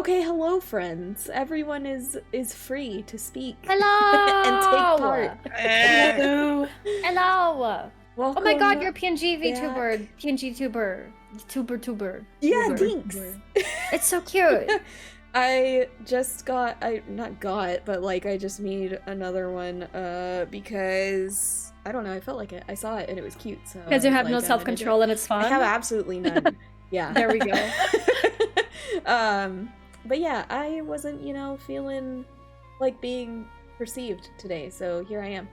Okay, hello friends. Everyone is free to speak. Hello! And take part. Hello! Hello! Welcome. Oh my god, you're PNG back. VTuber. PNG tuber. Tuber. Yeah, Tuber. Dinks. It's so cute. I just got, I just made another one, because, I don't know, I felt like it. I saw it and it was cute, so. Because you have no self-control and it's fun? I have absolutely none. Yeah. There we go. But yeah, I wasn't, feeling like being perceived today, so here I am.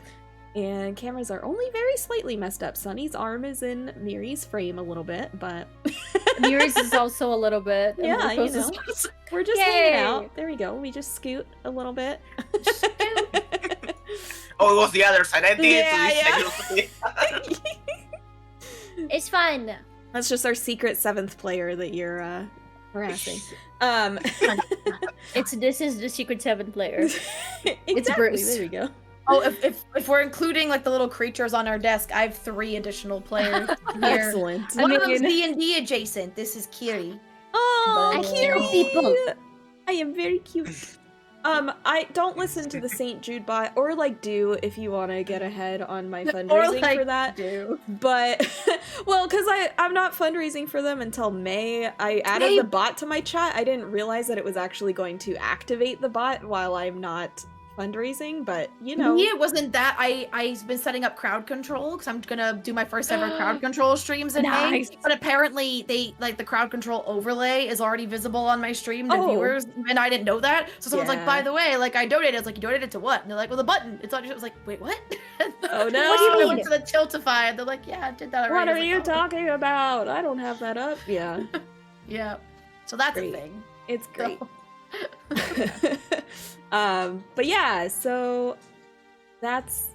And cameras are only very slightly messed up. Sunny's arm is in Miri's frame a little bit, but... Miri's is also a little bit. Yeah, we're just hanging out. There we go. We just scoot a little bit. Oh, it was the other side. I think It's fun. That's just our secret 7th player that you're harassing. This is the secret 7th player. Exactly, It's Bruce. there we go. Oh, if we're including like the little creatures on our desk, I have 3 additional players here. Excellent. One of them's D&D adjacent. This is Kiri. Oh, I hear cute. people. I am very cute. I don't listen to the St. Jude bot, or do if you want to get ahead on my fundraising for that. But, well, because I'm not fundraising for them until May. I added the bot to my chat. I didn't realize that it was actually going to activate the bot while I'm not fundraising, but Me, it wasn't that. I've been setting up crowd control because I'm gonna do my first ever crowd control streams in May. But apparently the crowd control overlay is already visible on my stream to viewers, and I didn't know that. So someone's like, by the way, I donated. I was like, you donated to what? And they're like, well, the button. It's on your. I was like, wait, what? Oh no! What do you mean? I went to the Tiltify, and they're like, yeah, I did that already. What are you talking about? I don't have that up. Yeah. Yeah. So that's great. a thing. It's great. But yeah, so that's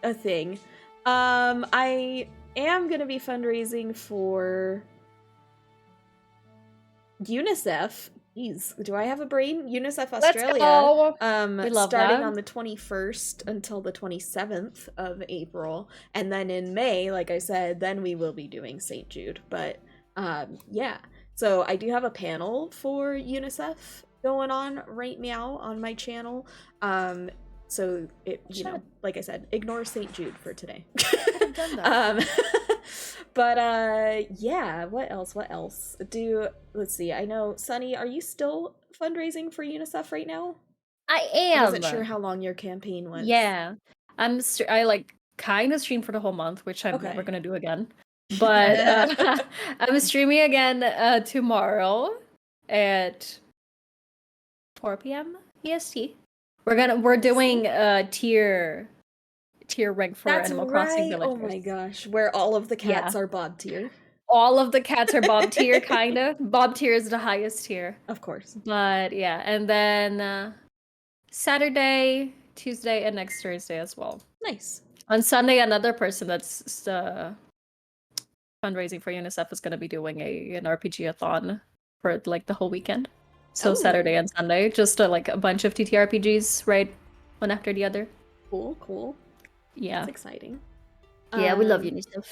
a thing. I am gonna be fundraising for UNICEF. Jeez, do I have a brain? UNICEF Australia. We love starting that. on the 21st until the 27th of April, and then in May, like I said, then we will be doing St. Jude. But yeah, so I do have a panel for UNICEF going on right now on my channel. So it, like I said, ignore St. Jude for today. I've done that. But yeah, what else? Let's see. I know, Sunny, are you still fundraising for UNICEF right now? I am. I wasn't sure how long your campaign was. Yeah. I kind of stream for the whole month, which I'm never gonna do again. But I'm streaming again tomorrow at 4 p.m. EST. We're doing tier rank for Animal Crossing Villagers. Oh my gosh, where all of the cats are Bob tier. All of the cats are Bob tier, kind of. Bob tier is the highest tier. Of course. But yeah, and then Saturday, Tuesday, and next Thursday as well. Nice. On Sunday, another person that's fundraising for UNICEF is going to be doing an RPG-a-thon for the whole weekend. So Saturday and Sunday, just a bunch of TTRPGs, right, one after the other. Cool. Yeah. That's exciting. Yeah, we love UNICEF.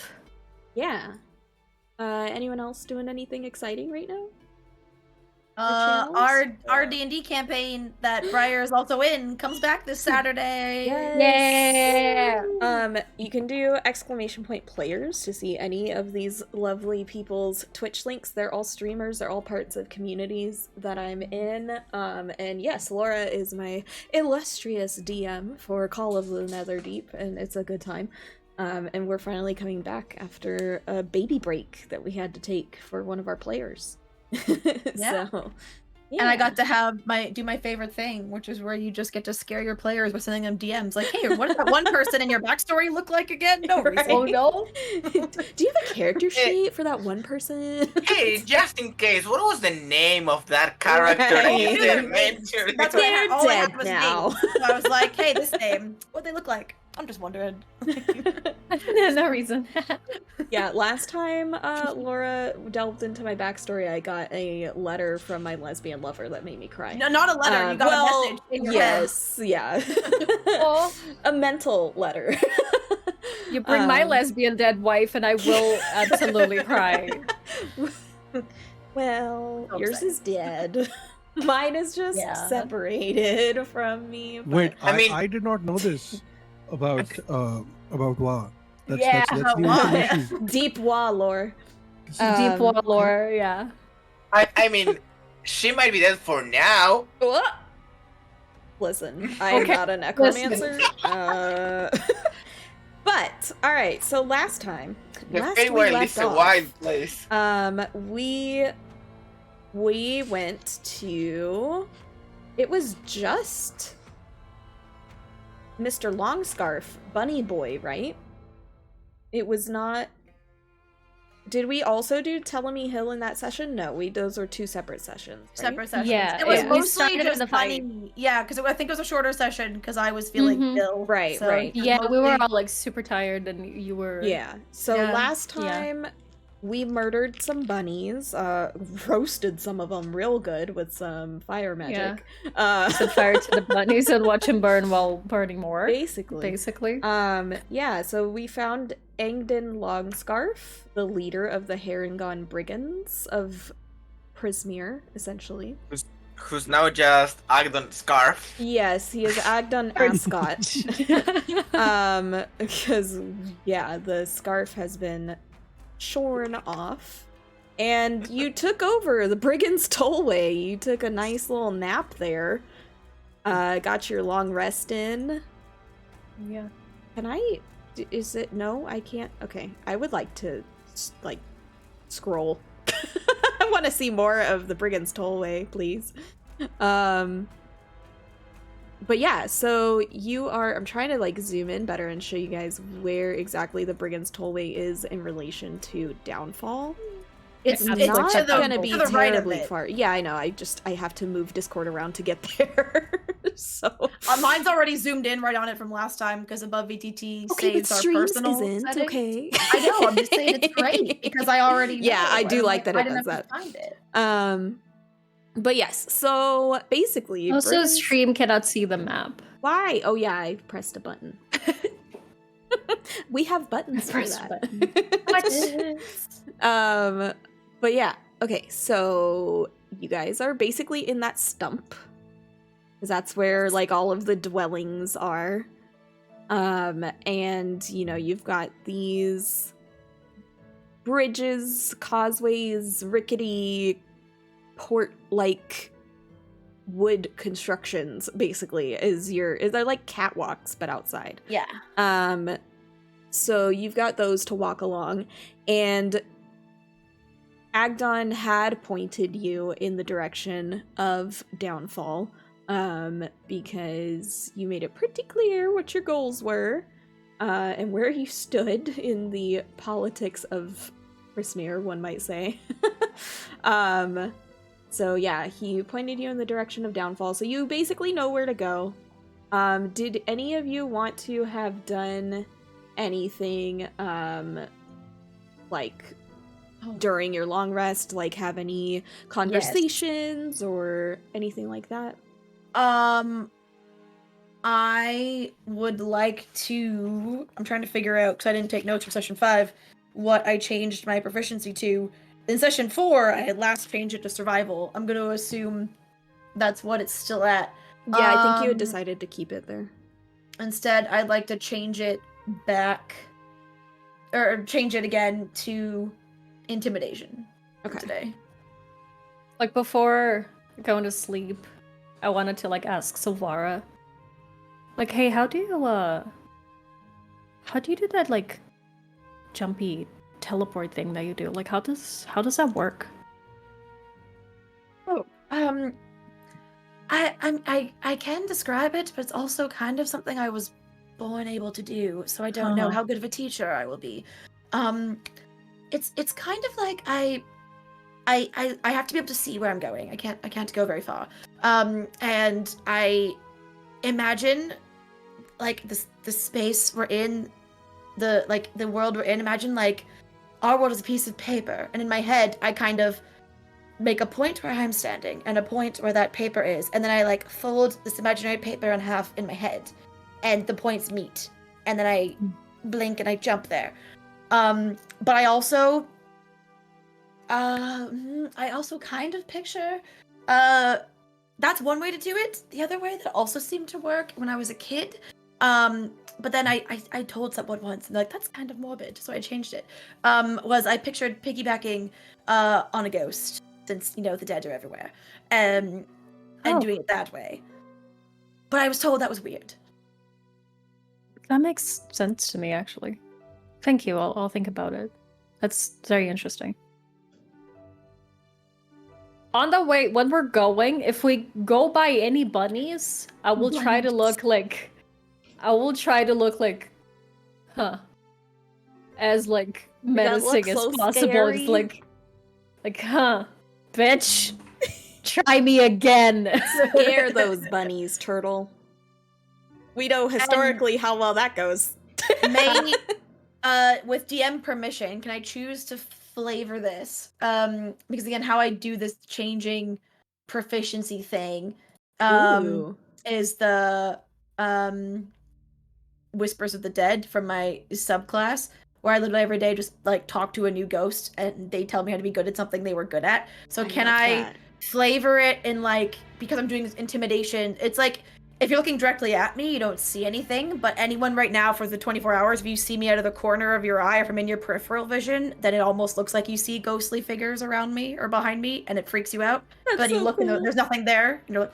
Yeah. Anyone else doing anything exciting right now? Our D&D campaign that Briar is also in comes back this Saturday. Yes. Yeah. You can do !players to see any of these lovely people's Twitch links. They're all streamers. They're all parts of communities that I'm in. And yes, Laura is my illustrious DM for Call of the Netherdeep, and it's a good time. And we're finally coming back after a baby break that we had to take for one of our players. Yeah. So, and I got to do my favorite thing, which is where you just get to scare your players by sending them DMs like, hey, what does that one person in your backstory look like again? No reason. Oh no. Do you have a character sheet for that one person? Hey, just in case, what was the name of that character you didn't mention? That's what I had was now. Names. So I was like, hey, this name, what they look like? I'm just wondering. No reason. Yeah, last time Laura delved into my backstory, I got a letter from my lesbian lover that made me cry. No, not a letter. You got a message in your head. Yeah. A mental letter. You bring my lesbian dead wife and I will absolutely cry. Well, yours is dead. Mine is just separated from me. But... Wait, I mean- I did not know this about Wa. That's about new Wa. information. Deep Wa lore. Deep wall lore, yeah. I mean, she might be dead for now. What? Listen, I'm Okay, not a necromancer. But all right. So last time, last we Anywhere left leaves a off, wild place. we went to. It was just Mr. Longscarf, Bunny Boy, right? It was not. Did we also do Telemy Hill in that session? No, those were two separate sessions. Right? Separate sessions. Yeah, it was we mostly started in just the fight. funny. Yeah, because I think it was a shorter session because I was feeling ill. Right, so right. it was Yeah, we were mostly- all like super tired, and you were. Yeah. So Yeah. last time we murdered some bunnies, roasted some of them real good with some fire magic. Set fire to the bunnies and watch them burn while burning more. Basically. Yeah, so we found Angdon Longscarf, the leader of the Harengon Brigands of Prismere, essentially. Who's now just Agdon Scarf. Yes, he is Agdon Ascot. Because, yeah, the scarf has been shorn off. And you took over the Brigands Tollway. You took a nice little nap there. Got your long rest in. Yeah. Can I... Is it... No, I can't... Okay. I would like to, like, scroll. I want to see more of the Brigands Tollway, please. But yeah, so you are... I'm trying to, like, zoom in better and show you guys where exactly the Brigands Tollway is in relation to Downfall. It's It's not like to the- gonna be to the right of terribly it. far. Yeah, I know. I have to move Discord around to get there. So mine's already zoomed in right on it from last time because above VTT okay, but saves our streams personal isn't settings. okay. I know. I'm just saying it's great because I already know. Yeah, I do and, like that I it didn't does have to find it. But yes. So basically, Also, Brigands- stream cannot see the map. Why? Oh yeah, I pressed a button. We have buttons for Press that. But yeah. Okay, so you guys are basically in that stump. Because that's where, like, all of the dwellings are. And, you know, you've got these bridges, causeways, rickety, port-like wood constructions, basically, they're like catwalks, but outside. Yeah. So you've got those to walk along, and Agdon had pointed you in the direction of Downfall, because you made it pretty clear what your goals were, and where you stood in the politics of Prismere, one might say. So yeah, he pointed you in the direction of Downfall, so you basically know where to go. Did any of you want to have done anything, like, during your long rest, like have any conversations or anything like that? I would like to... I'm trying to figure out, because I didn't take notes for session 5, what I changed my proficiency to. In session 4, I had last changed it to survival. I'm going to assume that's what it's still at. Yeah, I think you had decided to keep it there. Instead, I'd like to change it back, or change it again to intimidation for today. Like, before going to sleep, I wanted to, like, ask Silvara, like, hey, how do you do that, like, jumpy teleport thing that you do? Like, how does that work? I can describe it, but it's also kind of something I was born able to do, so I don't know how good of a teacher I will be. It's kind of like I have to be able to see where I'm going. I can't go very far. And I imagine, like, the space we're in, the world we're in. Imagine, like, our world is a piece of paper, and in my head, I kind of make a point where I'm standing and a point where that paper is, and then I, like, fold this imaginary paper in half in my head, and the points meet, and then I blink and I jump there. But I also kind of picture that's one way to do it. The other way that also seemed to work when I was a kid, but then I told someone once, and they're like, that's kind of morbid, so I changed it. Was I pictured piggybacking on a ghost, since the dead are everywhere, and doing it that way. But I was told that was weird. That makes sense to me, actually. Thank you. I'll think about it. That's very interesting. On the way, when we're going, if we go by any bunnies, I will try to look like, as like menacing as possible. Scary. It's like, bitch, try me again. Scare those bunnies, Turtle. We know historically how well that goes. May, with DM permission, can I choose to flavor this? Because again, how I do this changing proficiency thing, is the Whispers of the Dead from my subclass, where I literally every day just like talk to a new ghost, and they tell me how to be good at something they were good at. So can I flavor it in like, because I'm doing this intimidation? It's like, if you're looking directly at me, you don't see anything, but anyone right now for the 24 hours, if you see me out of the corner of your eye, if I'm in your peripheral vision, then it almost looks like you see ghostly figures around me or behind me, and it freaks you out. That's but you so look cool. and there's nothing there, and you're like,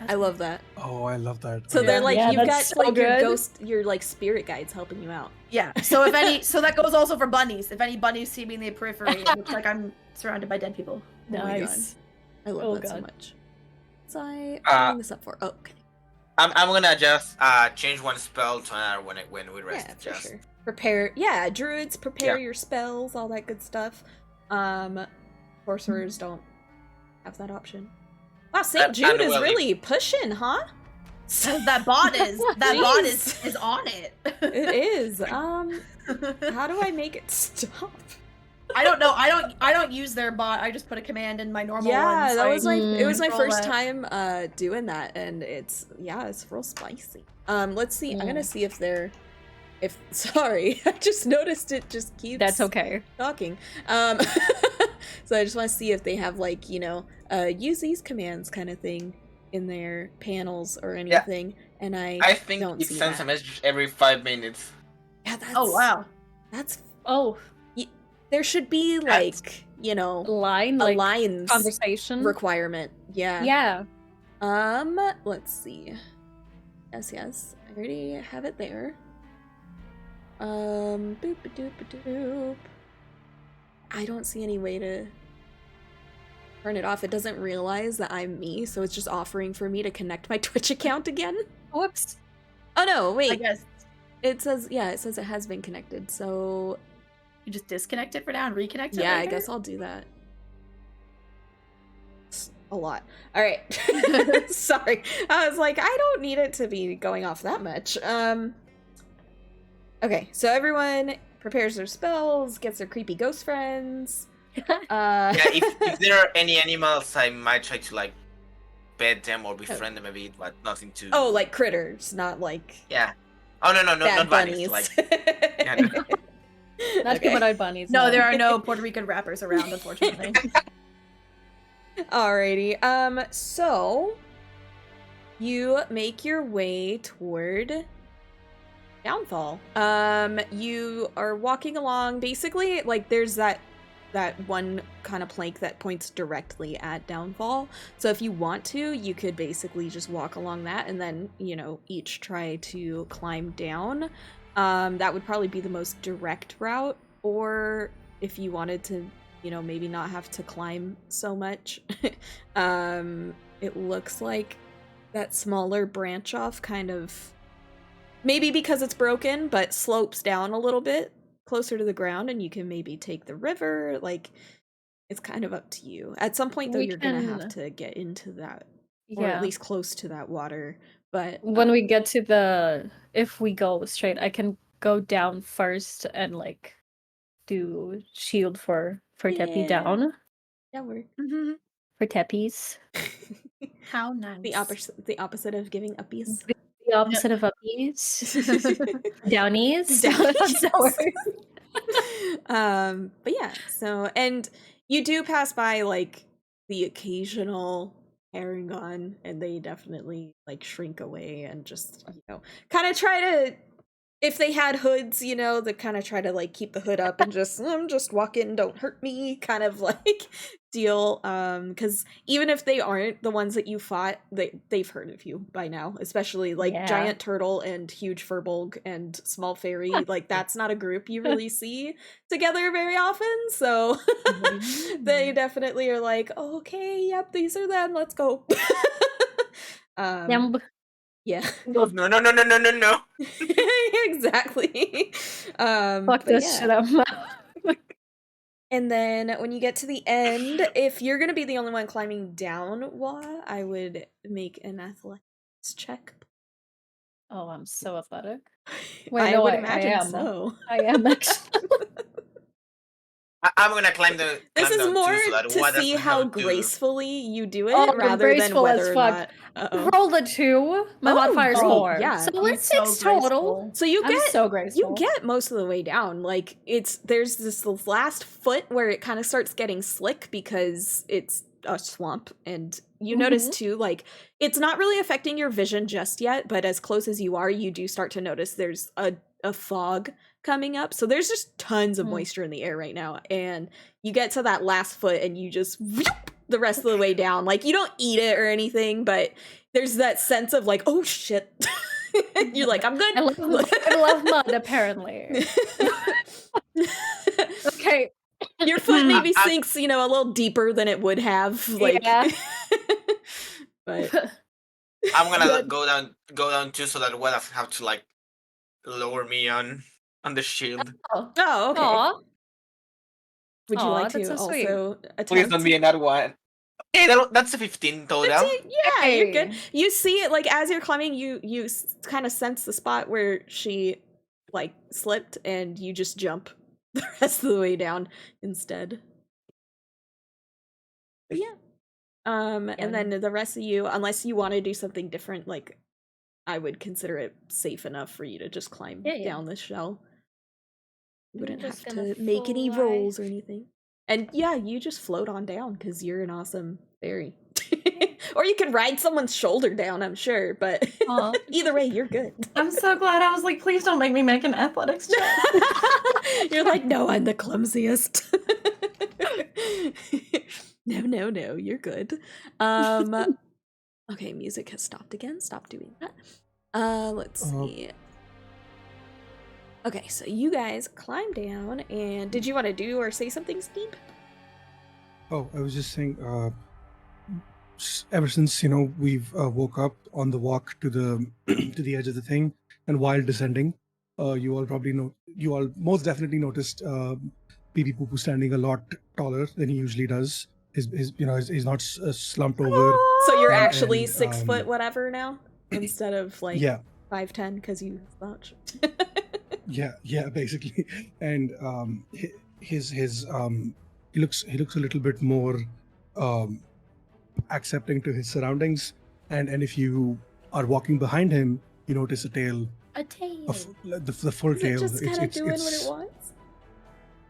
I love that. Oh, I love that. So they're like, you've got so like your good. ghost, your like spirit guides helping you out. Yeah. So if any, so that goes also for bunnies. If any bunnies see me in the periphery, it looks like I'm surrounded by dead people. Nice. I love Oh, that so God. much. So I'm bring this up for. Oh, okay. I'm gonna just change one spell to another when we rest. Yeah, for just. sure. Prepare. Yeah, druids prepare Yeah. your spells, all that good stuff. Sorcerers don't have that option. Wow, St. Jude is really pushing, huh? That bot is on it. It is. How do I make it stop? I don't know. I don't use their bot. I just put a command in my normal one. Yeah, so that I was like it was my control first that. time doing that, and it's real spicy. Let's see. I'm gonna see if they're sorry, I just noticed it just keeps That's okay. talking. So I just want to see if they have like, use these commands kind of thing in their panels or anything. And I think don't it see sends that. a message every 5 minutes. Yeah, that's Oh wow. That's Oh, there should be like, line, a like lines conversation requirement. Yeah. Yeah. Let's see. Yes. I already have it there. Boop-a-doop-a-doop. I don't see any way to turn it off. It doesn't realize that I'm me, so it's just offering for me to connect my Twitch account again. Whoops. Oh no, wait. I guess It says it has been connected, so you just disconnect it for now and reconnect it yeah, I later? guess I'll do that. It's a lot. All right. Sorry. I was like, I don't need it to be going off that much. Okay, so everyone prepares their spells, gets their creepy ghost friends. Yeah, if there are any animals, I might try to like pet them or befriend them a bit, but nothing too. Oh, like critters, not like Yeah. Oh no, bad not bunnies. Like yeah, no. Not Okay. humanoid bunnies. No, there are no Puerto Rican rappers around, unfortunately. Alrighty. So you make your way toward Downfall. You are walking along. Basically, like there's that one kind of plank that points directly at Downfall. So if you want to, you could basically just walk along that and then, each try to climb down. That would probably be the most direct route. Or if you wanted to, maybe not have to climb so much. It looks like that smaller branch off kind of, maybe because it's broken, but slopes down a little bit closer to the ground, and you can maybe take the river. Like, it's kind of up to you. At some point, though, you're gonna have to get into that, or at least close to that water. But when we get to if we go straight, I can go down first and like do shield for Teppy down. Yeah, we're for Teppies. How nice. The opposite of giving uppies. The opposite of uppies. Downies. But yeah, so, and you do pass by like the occasional carrying on, and they definitely like shrink away and just, kind of try to, if they had hoods, they kind of try to like keep the hood up and just walk in, don't hurt me, kind of like deal. Because even if they aren't the ones that you fought, they've heard of you by now, especially like giant turtle and huge furbolg and small fairy. Like that's not a group you really see together very often, so they definitely are like, oh, okay, yep, these are them, let's go. Yeah. No. Exactly. Fuck this shit up. And then when you get to the end, if you're gonna be the only one climbing down, I would make an athletics check. Oh, I'm so athletic. Wait, I would imagine so. I am actually. I'm gonna climb the. This is more to see how gracefully you do it, rather than whether or not. Roll a 2. My modifier is 4. Yeah, so it's 6 total. So you get so graceful. You get most of the way down. Like there's this last foot where it kind of starts getting slick because it's a swamp, and you notice too, like it's not really affecting your vision just yet, but as close as you are, you do start to notice there's a fog coming up, so there's just tons of moisture in the air right now, and you get to that last foot and you just the rest of the way down. Like you don't eat it or anything, but there's that sense of like, oh shit. You're like, I'm good. I love mud, apparently. Okay. Your foot maybe sinks, a little deeper than it would have, like. But I'm gonna go down too, so that one doesn't have to like lower me on the shield. Oh, okay. Aww. Would you like to so also attempt? Please don't be another one. Hey, that's a 15 total. Yeah, you're good. You see it, like, as you're climbing, you kind of sense the spot where she, like, slipped, and you just jump the rest of the way down instead. But yeah. And then the rest of you, unless you want to do something different, like, I would consider it safe enough for you to just climb down this shell. You wouldn't have to make any rolls or anything. And yeah, you just float on down because you're an awesome fairy. Or you can ride someone's shoulder down, I'm sure, but either way, you're good. I'm so glad. I was like, please don't make me make an athletics check. You're like, no, I'm the clumsiest. No, you're good. Okay, music has stopped again. Stop doing that. Let's see. Okay, so you guys climb down, and did you want to do or say something, Steve? Oh, I was just saying, ever since, we've woke up on the walk to the to the edge of the thing, and while descending, you all most definitely noticed Pee Poo standing a lot taller than he usually does. He's not slumped over. So you're actually 6 foot whatever now, instead of like 5'10" because you thought. Yeah, basically, and he looks a little bit more accepting to his surroundings, and if you are walking behind him, you notice a tail. A tail. The full tail. It's just kind of doing what it wants.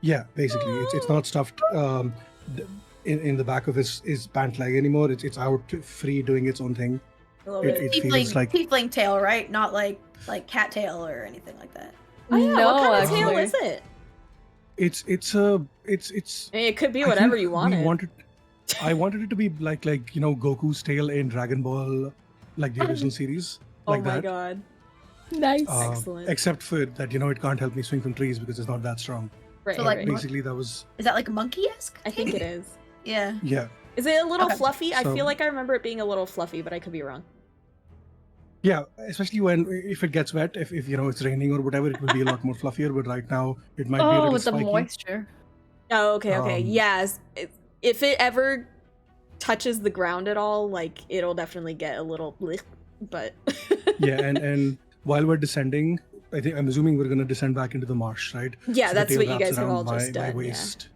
Yeah, basically, it's not stuffed in the back of his pant leg anymore. It's out free doing its own thing. It feels like tiefling tail, right? Not like cat tail or anything like that. Oh, yeah. No, what kind of tail is it? It's I mean, it could be whatever you wanted. I wanted it to be like Goku's tail in Dragon Ball, like the original series. Like my god. Nice. Excellent. Except for that, it can't help me swing from trees because it's not that strong. Right. So, basically, that was. Is that like monkey-esque? I think it is. Yeah. Yeah. Is it a little fluffy? So, I feel like I remember it being a little fluffy, but I could be wrong. Yeah, especially if it gets wet, if it's raining or whatever, it will be a lot more fluffier. But right now, it might be a little with spiky. the moisture. Oh, okay. Yes. If it ever touches the ground at all, like, it'll definitely get a little blech, but... Yeah, and while we're descending, I'm assuming we're going to descend back into the marsh, right? Yeah, so that's what you guys have all just done, my waist.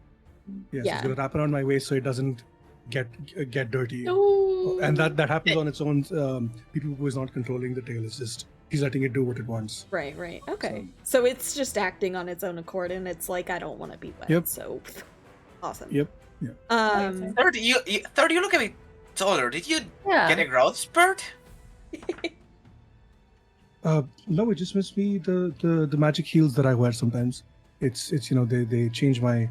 Yeah. So it's going to wrap around my waist so it doesn't get dirty. Ooh. And that happens on its own. People who is not controlling the tail, it's just he's letting it do what it wants. Right. Okay. So it's just acting on its own accord, and it's like, I don't want to be wet. Yep. So awesome. Yep. 30, you look at me. Toller, did you get a growth spurt? No, it just must be the magic heels that I wear sometimes. It's they change my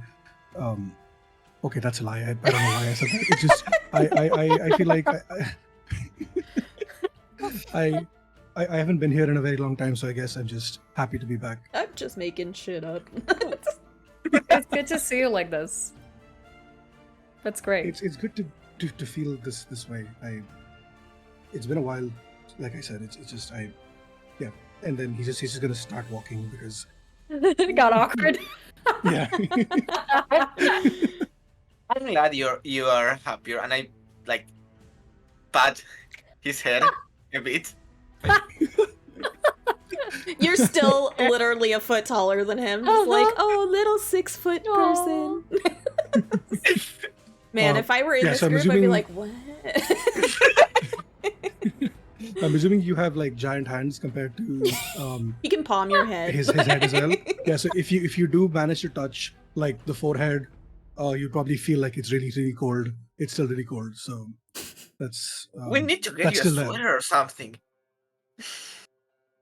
okay, that's a lie. I don't know why I said that. It's just I feel like I haven't been here in a very long time, so I guess I'm just happy to be back. I'm just making shit up. It's good to see you like this. That's great. It's good to feel this way. It's been a while. Like I said, it's just yeah. And then he's just gonna start walking because it got awkward. Yeah. I'm glad you are happier, and I like pat his head a bit. You're still literally a foot taller than him. Just like, oh, little 6 foot person. Man, if I were in this so group, I'd be like, what? I'm assuming you have like giant hands compared to he can palm your head. His head as well. Yeah, so if you do manage to touch like the forehead, you probably feel like it's really, really cold. It's still really cold, so that's we need to get you a sweater or something.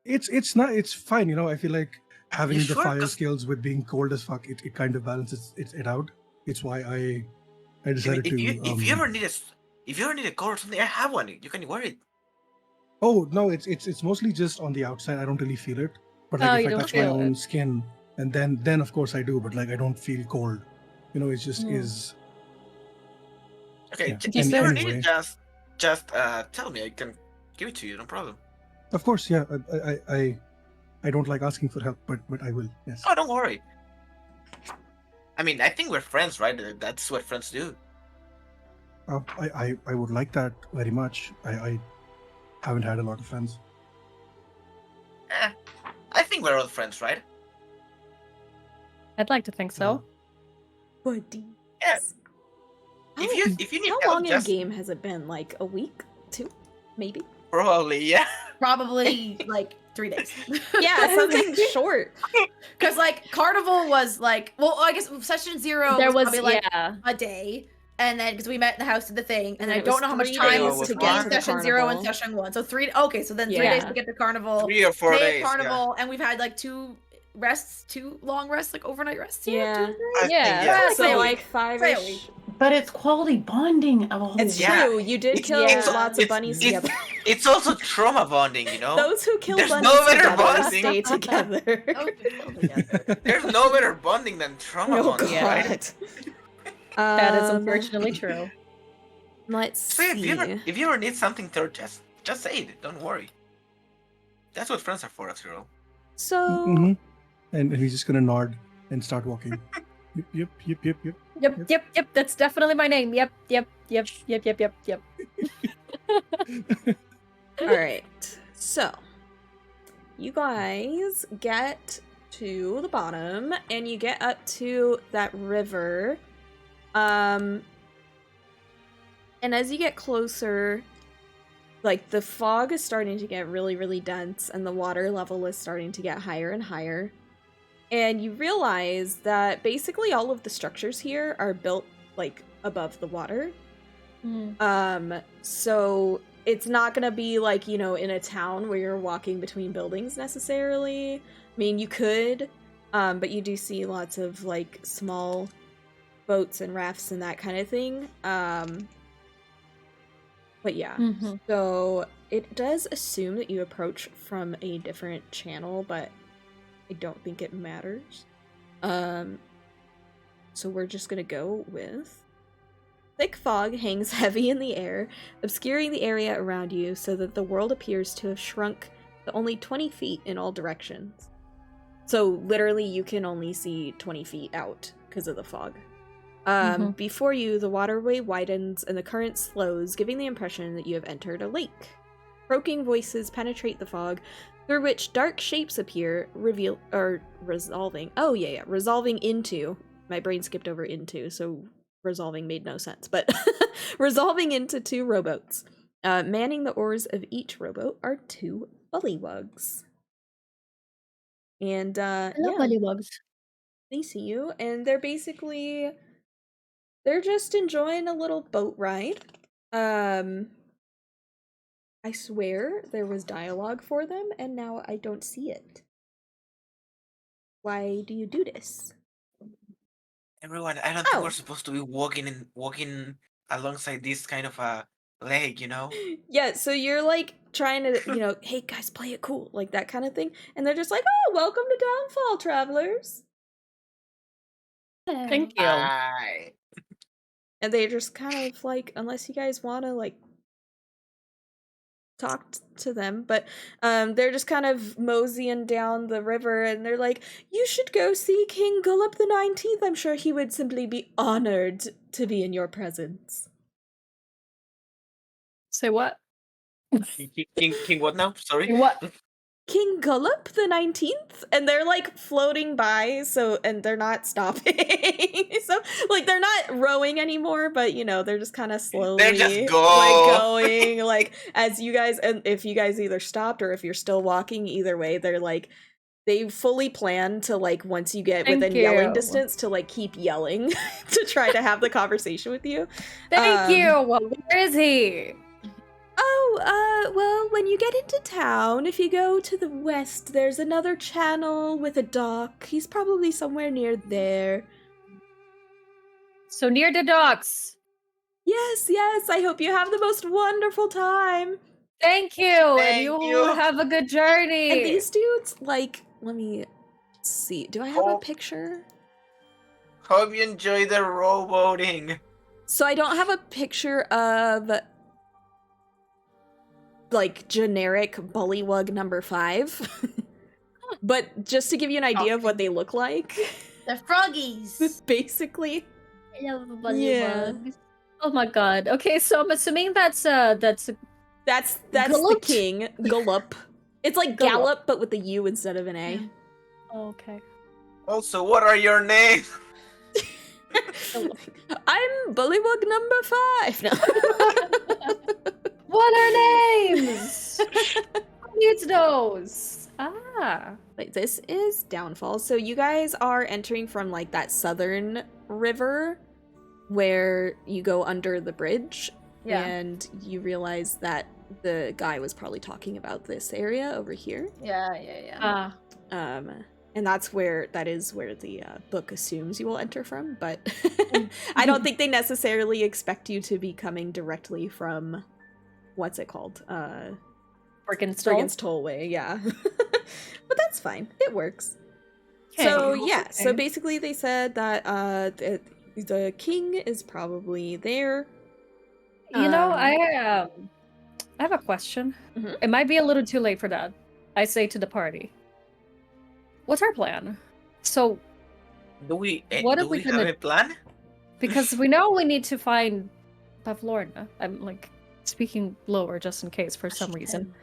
It's not, it's fine, I feel like having the fire skills with being cold as fuck, it kind of balances it out. It's why I decided if you ever need a coat or something, I have one. You can wear it. Oh no, it's mostly just on the outside. I don't really feel it, but like if I touch my own skin, and then of course I do, but like I don't feel cold. It's just is. Okay, if you ever need it, just tell me. I can give it to you. No problem. Of course, yeah. I don't like asking for help, but I will. Yes. Oh, don't worry. I mean, I think we're friends, right? That's what friends do. I would like that very much. I haven't had a lot of friends. I think we're all friends, right? I'd like to think so. Buddy. Yes. If you need how help, long in game has it been? Like a week, 2, maybe? Probably, yeah. Probably like 3 days. Yeah, something short. Because like Carnival was like, well, I guess session 0 there was probably like a day. And then because we met in the house of the thing, and I don't know how much time is to get to session 0 and session 1. So 3. Okay, so then 3 days to get to Carnival. 3 or 4 days. Carnival, and we've had like 2 long rests, like overnight rests. Yeah. So like 5-ish. But it's quality bonding of a whole. It's true. You did kill lots of bunnies together. It's also trauma bonding, Those who kill bunnies no better together bonding. stay together. There's no better bonding than trauma bonding, right? That is unfortunately true. Let's see. If you ever need something third, just say it. Don't worry. That's what friends are for, after all. So. And he's just gonna nod and start walking. Yep. That's definitely my name. Yep. All right. So, you guys get to the bottom, and you get up to that river. And as you get closer, like the fog is starting to get really, really dense, and the water level is starting to get higher and higher. And you realize that basically all of the structures here are built like above the water. So it's not gonna be like, in a town where you're walking between buildings necessarily. I mean, you could, but you do see lots of like small boats and rafts and that kind of thing. But yeah, so it does assume that you approach from a different channel, but I don't think it matters. So we're just gonna go with thick fog hangs heavy in the air, obscuring the area around you so that the world appears to have shrunk to only 20 feet in all directions. So literally you can only see 20 feet out because of the fog. Before you, the waterway widens and the current slows, giving the impression that you have entered a lake. Croaking voices penetrate the fog, through which dark shapes appear, resolving into, my brain skipped over into, so resolving made no sense, but resolving into 2 rowboats. Manning the oars of each rowboat are 2 bullywugs. And, Hello, bullywugs. They see you, and they're just enjoying a little boat ride. I swear there was dialogue for them, and now I don't see it. Why do you do this? Everyone, I don't think we're supposed to be walking alongside this kind of a leg, you know? Yeah, so you're like trying to, hey guys, play it cool, like that kind of thing. And they're just like, oh, welcome to Downfall, travelers. Thank you. Bye. And they just kind of like, unless you guys want to like talk to them, but they're just kind of moseying down the river, and they're like, you should go see King Gullop the 19th. I'm sure he would simply be honored to be in your presence. Say what? King what now? Sorry? What? King Gullop the 19th, and they're like floating by, and they're not stopping. So like they're not rowing anymore, but they're just kind of slowly They're just like going, like as you guys, and if you guys either stopped or if you're still walking, either way, they're like they fully plan to like once you get within yelling distance to like keep yelling to try to have the conversation with you. Thank you. Where is he? Well, when you get into town, if you go to the west, there's another channel with a dock. He's probably somewhere near there. So near the docks. Yes, I hope you have the most wonderful time. Thank you, and you have a good journey. And these dudes, like, let me see. Do I have a picture? Hope you enjoy the rowboating. So I don't have a picture of like generic bullywug number 5. But just to give you an idea of what they look like. They're froggies. Basically. I love bullywugs. Oh my god. Okay, so I'm assuming that's the king, Gullop. It's like Gallop, but with the U instead of an A. Oh, okay. Also, what are your names? I'm Bullywug number 5. No. What are names? Who needs those? Wait, this is Downfall. So you guys are entering from like that southern river where you go under the bridge. Yeah. And you realize that the guy was probably talking about this area over here. Yeah. And that is where the book assumes you will enter from, but I don't think they necessarily expect you to be coming directly from what's it called? Brigand's Tollway, yeah. But that's fine. It works. Okay. So yeah, so basically they said that the king is probably there. I have a question. Mm-hmm. It might be a little too late for that. I say to the party, what's our plan? So do we have a plan? Because we know we need to find Pavlorna. I'm like speaking lower just in case for some reason.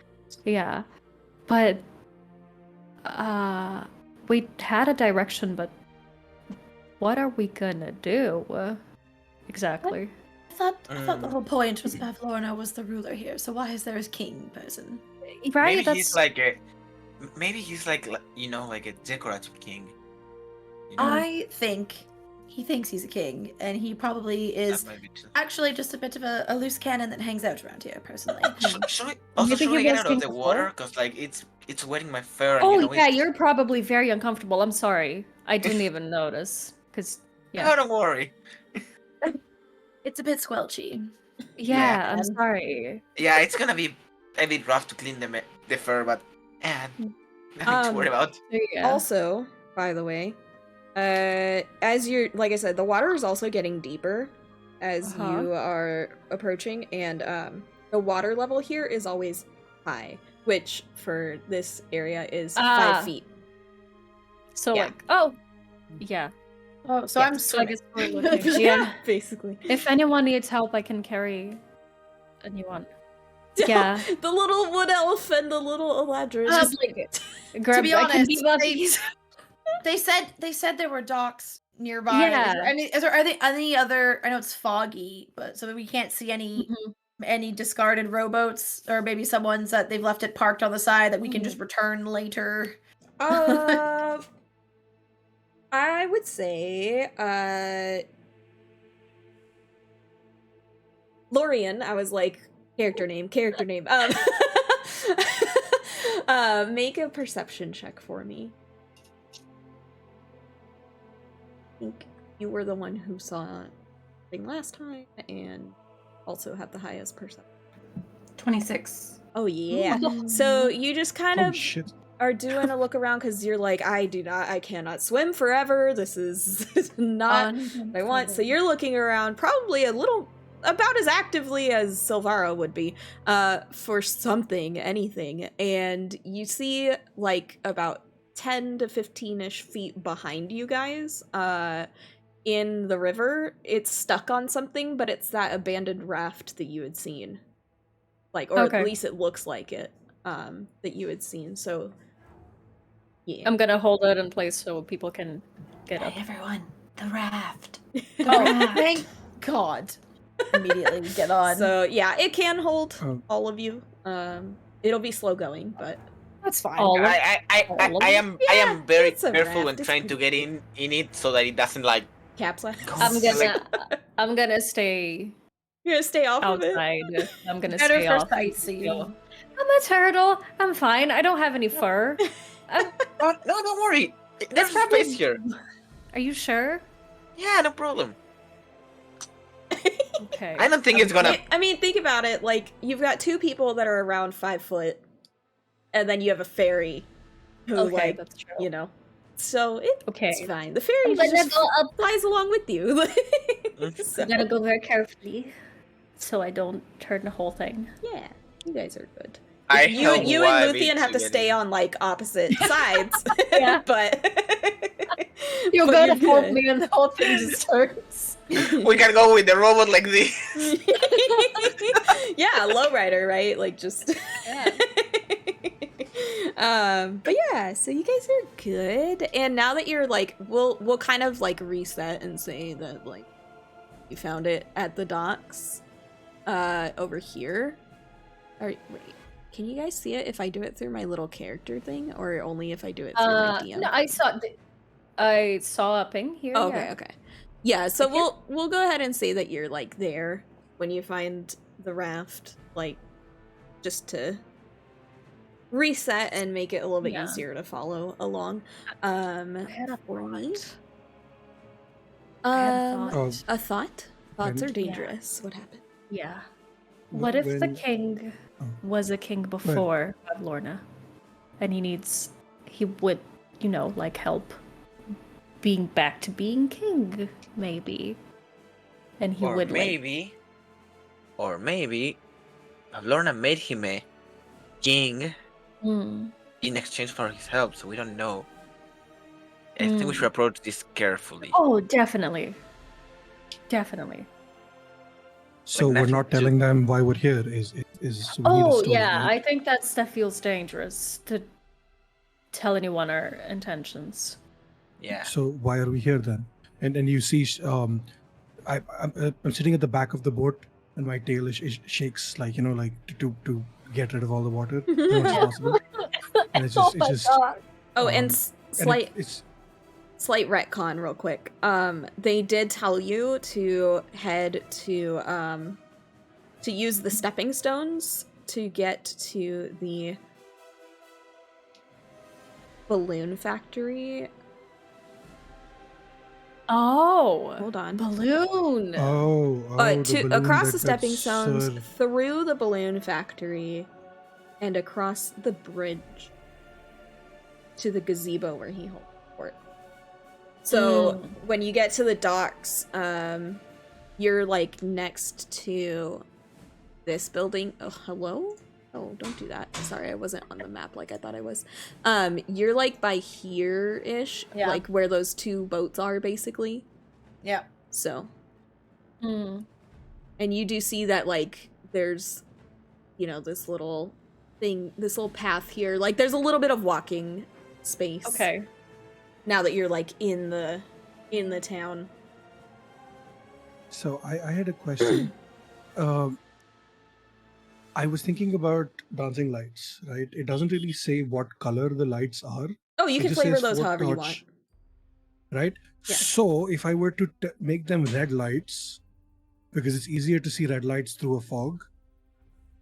Yeah. But we had a direction, but what are we gonna do? Exactly. I thought the whole point was Pavlorna was the ruler here, so why is there a king person? Right, maybe he's like a decorative king. I think he thinks he's a king, and he probably is actually just a bit of a loose cannon that hangs out around here, personally. Should we get out of the water? Because like it's wetting my fur. Oh yeah, you're probably very uncomfortable. I'm sorry, I didn't even notice. Because no, don't worry. It's a bit squelchy. Yeah, I'm sorry. Yeah, it's gonna be a bit rough to clean the fur, but nothing to worry about. Also, by the way, as you're, like I said, the water is also getting deeper as you are approaching, and the water level here is always high, which for this area is 5 feet. So yeah. Oh, so I'm I guess we're looking. Yeah, basically. If anyone needs help, I can carry a new one. Yeah. The little wood elf and the little Eladra. Just grab, to be honest, they said there were docks nearby. Yeah. Is there any other? I know it's foggy, but so we can't see any discarded rowboats, or maybe someone's that they've left it parked on the side that we can just return later. I would say, Lorian, I was like, character name. Make a perception check for me. I think you were the one who saw thing last time and also have the highest perception. 26. Oh yeah. So you just kind of shit. are doing a look around because you're like, I cannot swim forever. This is not what I want. So you're looking around probably a little about as actively as Silvara would be for something, anything. And you see like about 10 to 15-ish feet behind you guys in the river. It's stuck on something, but it's that abandoned raft that you had seen. Like, or at least it looks like it that you had seen. So yeah. I'm gonna hold it in place so people can get up. Hey, everyone, the raft. Thank God. Immediately get on. So yeah, it can hold all of you. It'll be slow going, but that's fine. I am very careful when trying to get in it so that it doesn't like capsize. I'm gonna stay. You're gonna stay off outside. of it. I'm gonna stay off. Sightseeing. I'm a turtle. I'm fine. I don't have any fur. No, don't worry. There's space here. Are you sure? Yeah, no problem. Okay. I don't think it's gonna. I mean, think about it. Like, you've got two people that are around 5 foot, and then you have a fairy who, that's true. you know. So it's fine. The fairy just flies along with you. So. I'm gonna go very carefully, so I don't turn the whole thing. Yeah, you guys are good. You and Luthien have to stay on like opposite sides. Yeah, but you're gonna hold me, and the whole thing just turns. We can go with the robot like this. Yeah, lowrider, right? Like just. Yeah. But yeah, so you guys are good, and now that you're like, we'll kind of like reset and say that like you found it at the docks, over here. All right, wait. Can you guys see it if I do it through my little character thing, or only if I do it through my DM? No, I saw a ping here. Oh, okay, okay. Yeah, so we'll go ahead and say that you're like there when you find the raft, like just to reset and make it a little bit easier to follow along. I had a a thought? Thoughts are dangerous. Yeah. What happened? Yeah. What if the king was a king before Lorna, and he would, like help being back to being king, maybe, and he would maybe Lorna made him a king in exchange for his help, so we don't know. I think we should approach this carefully. Oh, definitely. So we're not telling them why we're here. Is yeah, I think that stuff feels dangerous to tell anyone our intentions. Yeah. So why are we here then? And you see, I'm sitting at the back of the boat, and my tail shakes like to get rid of all the water as much as possible. And it's just. Oh, and slight retcon real quick. They did tell you to head to use the stepping stones to get to the balloon factory. Oh, hold on. Balloon. Across the stepping stones, through the balloon factory, and across the bridge to the gazebo where he holds the fort. So when you get to the docks, you're like next to this building. Oh, hello? Oh, don't do that. Sorry, I wasn't on the map like I thought I was. You're like by here-ish, like where those two boats are, basically. Yeah. So. And you do see that, like, there's, this little thing, this little path here. Like, there's a little bit of walking space. Okay. Now that you're, like, in the town. So I had a question. I was thinking about dancing lights, right? It doesn't really say what color the lights are. Oh, you can flavor those however you want. Right? Yeah. So if I were to make them red lights, because it's easier to see red lights through a fog.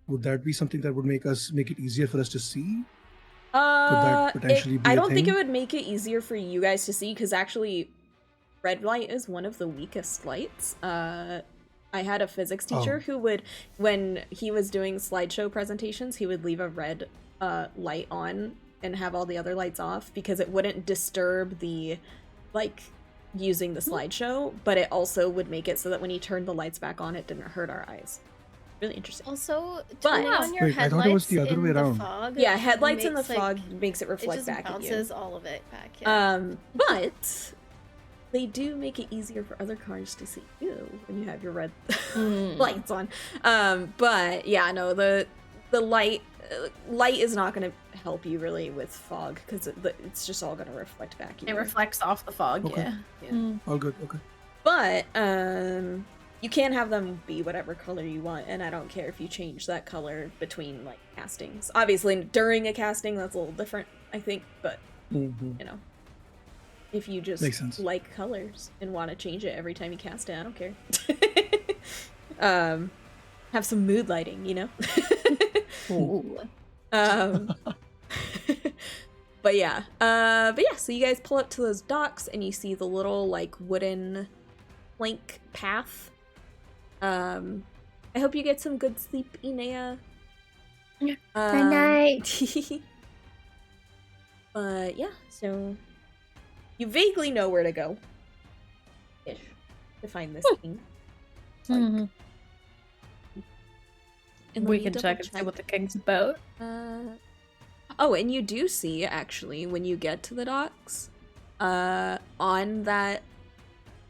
Would that be something that would make it easier for us to see? Could that potentially be I a don't think thing? it would make it easier for you guys to see, because actually red light is one of the weakest lights. I had a physics teacher who would, when he was doing slideshow presentations, he would leave a red light on and have all the other lights off because it wouldn't disturb the, like, using the slideshow, but it also would make it so that when he turned the lights back on, it didn't hurt our eyes. Really interesting. Also, turning on your Wait, I thought it was headlights the other in way the around. fog. Yeah, headlights in the makes, like, fog makes it It reflect just back at you. bounces all of it back. Yeah. But they do make it easier for other cars to see you when you have your red lights on. But yeah, no, the light is not going to help you really with fog because it's just all going to reflect back. It reflects off the fog. Okay. Yeah. All good. Okay. But you can have them be whatever color you want, and I don't care if you change that color between like castings. Obviously, during a casting, that's a little different, I think. But you know, if you just like colors and want to change it every time you cast it, I don't care. Have some mood lighting, you know. Ooh. But yeah, so you guys pull up to those docks and you see the little like wooden plank path. I hope you get some good sleep, Inea. Good night. But yeah, so you vaguely know where to go ish to find this king. And we let me can check and see what the king's about. Oh, and you do see, actually, when you get to the docks, on that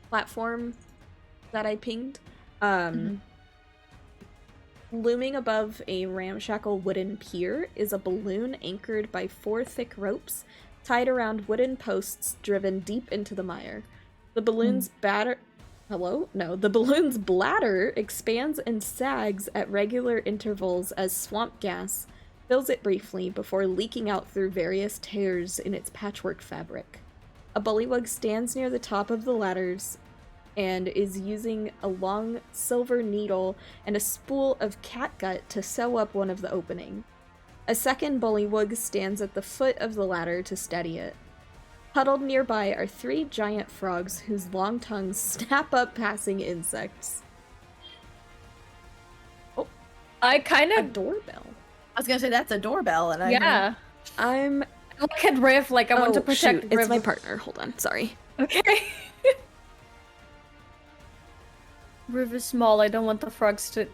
platform that I pinged, looming above a ramshackle wooden pier is a balloon anchored by 4 thick ropes tied around wooden posts driven deep into the mire. The balloon's the balloon's bladder expands and sags at regular intervals as swamp gas fills it briefly before leaking out through various tears in its patchwork fabric. A bullywug stands near the top of the ladders and is using a long silver needle and a spool of catgut to sew up one of the opening. A second bullywug stands at the foot of the ladder to steady it. Huddled nearby are 3 giant frogs whose long tongues snap up passing insects. Oh, I kind a of doorbell. I was gonna say that's a doorbell, and I'm look at Riv like I want to protect shoot, Riv. it's my partner. Hold on, sorry. Okay. Riv is small. I don't want the frogs to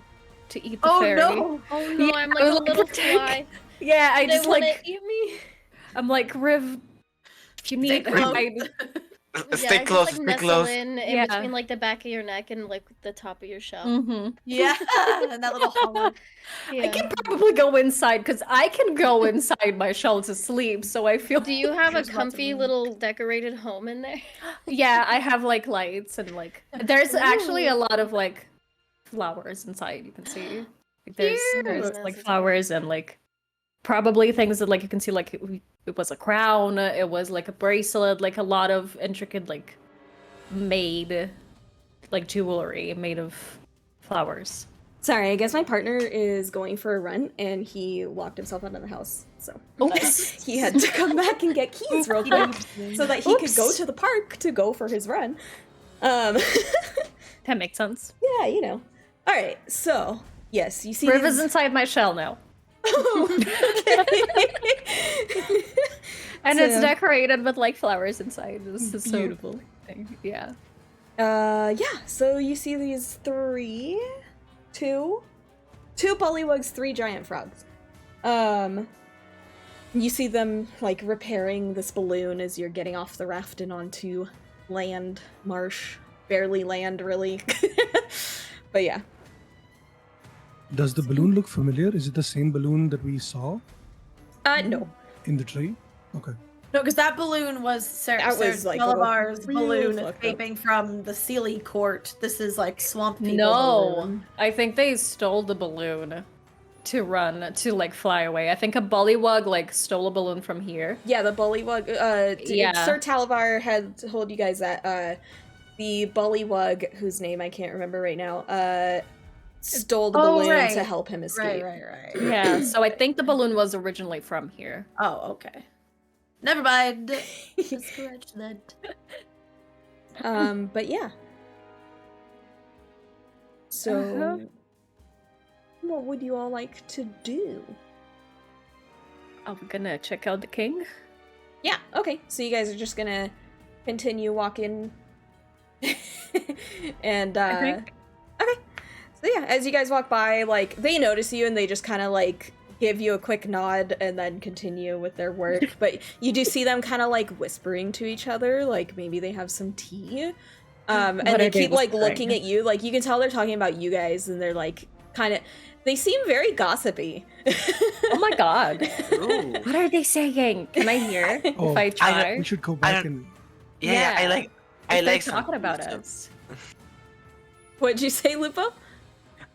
eat the fairy. No. Oh no, Yeah, I'm like I a was little like, fly. Yeah, I They just wanna like eat me. I'm like Riv. If you need Stay Yeah, close, just, stay like, close. nestle in between like the back of your neck and like the top of your shell. Yeah, and that little hollow. I can probably go inside because I can go inside my shell to sleep. So I feel. Do you have a There's lots of comfy room. little decorated home in there? Yeah, I have like lights and like there's actually a lot of like flowers inside. You can see like, there's like flowers and like probably things that like you can see like it was a crown, it was like a bracelet, like a lot of intricate like made like jewelry made of flowers. Sorry, I guess my partner is going for a run and he locked himself out of the house. So he had to come back and get keys real quick so that he could go to the park to go for his run. That makes sense. Yeah, you know. All right, so yes, you see. Riv is inside my shell now. And it's decorated with like flowers inside. This is beautiful. So yeah. So you see these two bullywugs, 3 giant frogs. You see them like repairing this balloon as you're getting off the raft and onto land, marsh, barely land really. But yeah. Does the balloon look familiar? Is it the same balloon that we saw? No. In the tree? Okay. No, because that balloon was Delavar's balloon escaping from the Sealy court. This is like swamp people balloon. I think they stole the balloon to run to like fly away. I think a bullywug like stole a balloon from here. Yeah, the bullywug. Sir Talavar had told you guys that the bullywug, whose name I can't remember right now, stole the balloon to help him escape. Right. Yeah, so I think the balloon was originally from here. Oh, okay. Never mind. Scratch that. But yeah. So, what would you all like to do? Are we gonna check out the king? Yeah, okay. So you guys are just gonna continue walking. And, okay. So yeah, as you guys walk by, like, they notice you and they just kind of, like, give you a quick nod and then continue with their work. But you do see them kind of, like, whispering to each other, like, maybe they have some tea. And they keep, like, looking at you. Like, you can tell they're talking about you guys, and they're, like, kind of... They seem very gossipy. Oh my god. Ooh. What are they saying? Can I hear if I try? We should go back and... Yeah, I like talking about us. What'd you say, Lupo?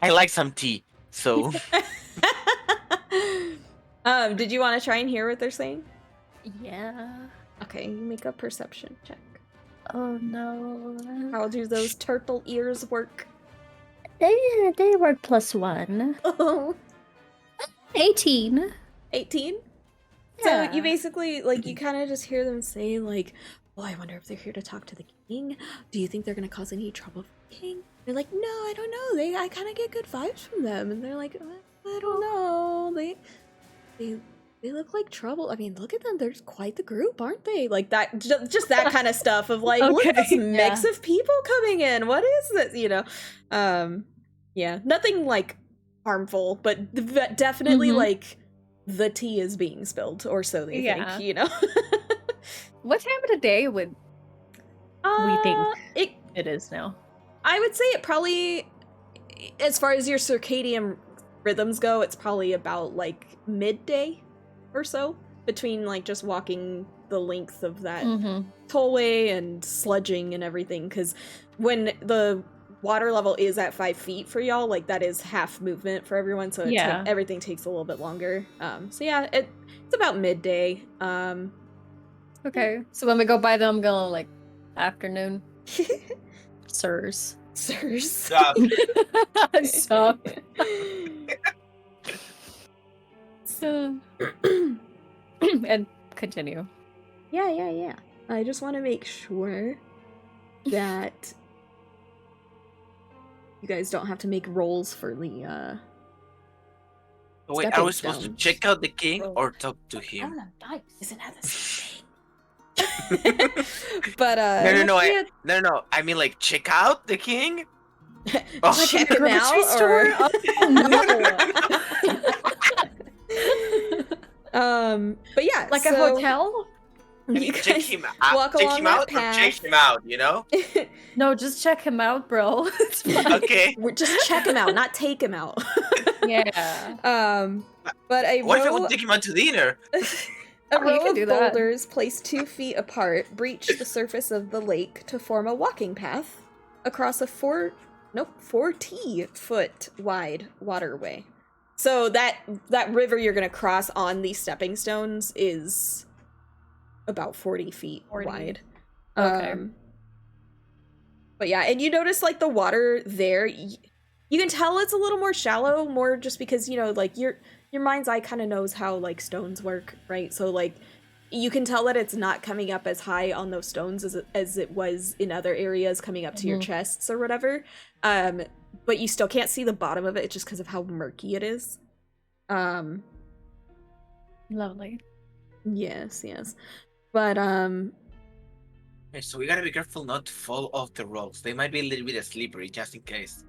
I like some tea, so... Did you want to try and hear what they're saying? Yeah. Okay, you make a perception check. Oh no. How do those turtle ears work? They work +1. Oh. 18. 18? Yeah. So you basically, like, you kind of just hear them say, like, oh, I wonder if they're here to talk to the king. Do you think they're going to cause any trouble for the king? They're like, no, I don't know. I kind of get good vibes from them. And they're like, I don't know. They look like trouble. I mean, look at them. They're quite the group, aren't they? Like that, just that kind of stuff of like, look at this mix of people coming in. What is this? You know? Yeah, nothing like harmful, but definitely like the tea is being spilled, or so they think. You know? What time of the day would we think it is now? I would say it probably, as far as your circadian rhythms go, it's probably about like midday or so, between like just walking the length of that tollway and sludging and everything, because when the water level is at 5 feet for y'all, like that is half movement for everyone, so everything takes a little bit longer. So yeah, it's about midday. Okay, so when we go by them, I'm gonna like afternoon. Sirs. Stop. Stop. And continue. Yeah. I just want to make sure that you guys don't have to make rolls for the Wait, are we supposed to check out the king or talk to him? I don't know, dice. Isn't that the same thing? But No. I mean, like, check out the king. Check him out, or but yeah, like a hotel. You check him out. Walk check along him that out path. or check him out. You know? No, just check him out, bro. It's fine. Okay. Just check him out, not take him out. Yeah. But what if I would take him out to dinner? A row of boulders placed 2 feet apart breach the surface of the lake to form a walking path across a 40-foot wide waterway. So that river you're gonna cross on these stepping stones is about 40 feet wide. Okay. But yeah, and you notice like the water there, you can tell it's a little more shallow, more just because, you know, like your mind's eye kind of knows how like stones work, right? So like you can tell that it's not coming up as high on those stones as it was in other areas coming up to your chests or whatever. But you still can't see the bottom of it just because of how murky it is. Lovely. Yes. But Okay, so we gotta be careful not to fall off the rocks. They might be a little bit slippery, just in case.